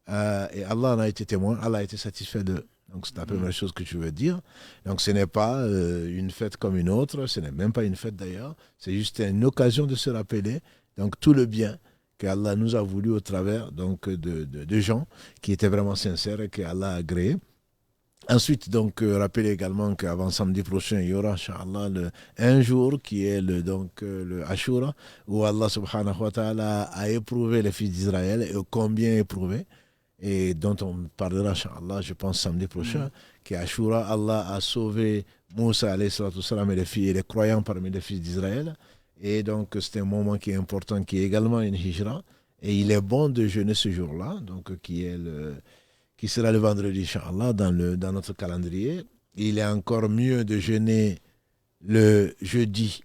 Et Allah en a été témoin. Allah a été satisfait d'eux. Donc, c'est la première chose que je veux dire. Donc, ce n'est pas une fête comme une autre. Ce n'est même pas une fête d'ailleurs. C'est juste une occasion de se rappeler donc, tout le bien qu'Allah nous a voulu au travers donc, de gens qui étaient vraiment sincères et qu'Allah a agréé. Ensuite, donc, rappeler également qu'avant samedi prochain, il y aura, Inch'Allah, un jour qui est le Ashura, où Allah subhanahu wa ta'ala a éprouvé les fils d'Israël et combien éprouvé. Et dont on parlera, Inch'Allah, je pense samedi prochain, qu'Ashura, Allah a sauvé Moussa alayhi salatu salam et les croyants parmi les fils d'Israël. Et donc, c'est un moment qui est important, qui est également une hijra. Et il est bon de jeûner ce jour-là, donc qui sera le vendredi, Inch'Allah, dans notre calendrier. Il est encore mieux de jeûner le jeudi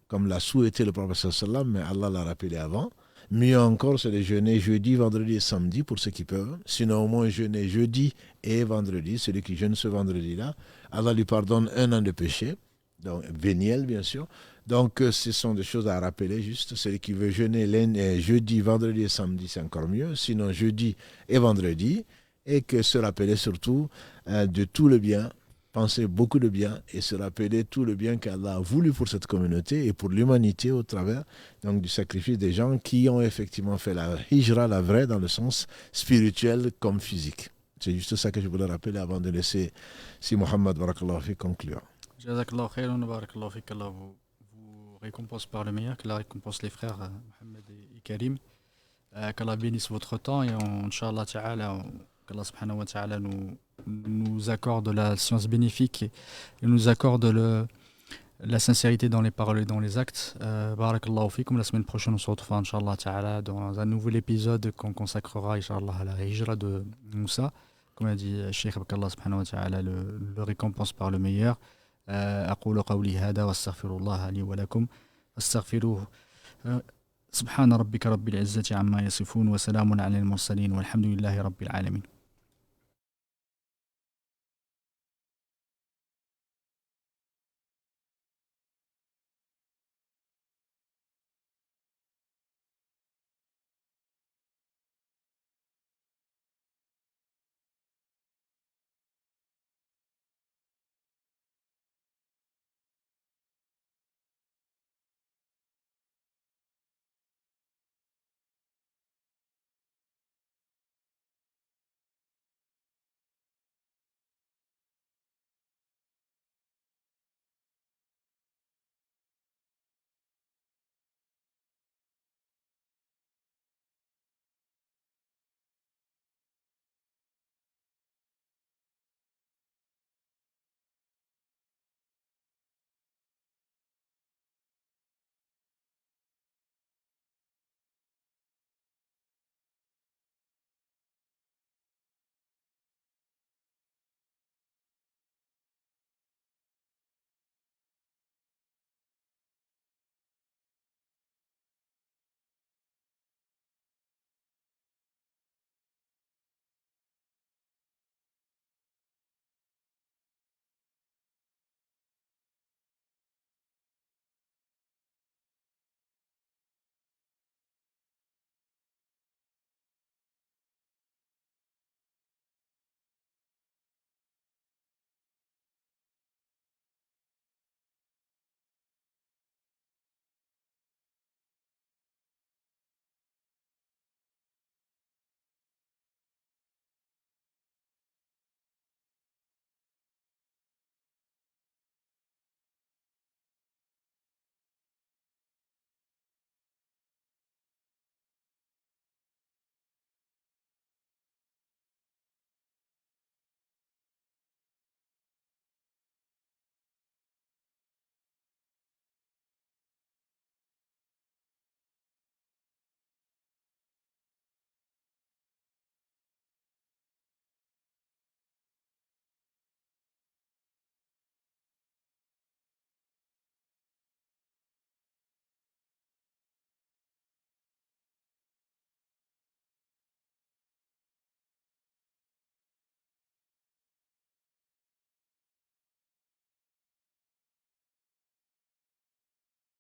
comme l'a souhaité le prophète sallallahu alayhi wa sallam, mais Allah l'a rappelé avant. Mieux encore, c'est de jeûner jeudi, vendredi et samedi pour ceux qui peuvent. Sinon, au moins jeûner jeudi et vendredi. Celui qui jeûne ce vendredi-là, Allah lui pardonne 1 an de péché. Donc, véniel, bien sûr. Donc, ce sont des choses à rappeler juste. Celui qui veut jeûner jeudi, vendredi et samedi, c'est encore mieux. Sinon, jeudi et vendredi. Et que se rappeler surtout de tout le bien. Penser beaucoup de bien et se rappeler tout le bien qu'Allah a voulu pour cette communauté et pour l'humanité au travers donc, du sacrifice des gens qui ont effectivement fait la hijra, la vraie, dans le sens spirituel comme physique. C'est juste ça que je voulais rappeler avant de laisser si Mohamed barakallahu fi conclure. Jazakallahu khairan, barakallahu fik, Allah vous récompense par le meilleur, qu'Allah récompense les frères Mohamed et Karim. Qu'Allah bénisse votre temps et Inch'Allah Ta'ala, qu'Allah subhanahu wa ta'ala nous accorde la science bénéfique et nous accorde la sincérité dans les paroles et dans les actes. Barakallahu fikum. La semaine prochaine, on se retrouve Inch'Allah Ta'ala dans un nouvel épisode qu'on consacrera Inch'Allah à la hijra de Moussa. Comme a dit Cheikh, qu'Allah subhanahu wa ta'ala le récompense par le meilleur. أقول قولي هذا واستغفر الله لي ولكم فاستغفروه. سبحان ربك رب العزة عما يصفون وسلام على المرسلين والحمد لله رب العالمين.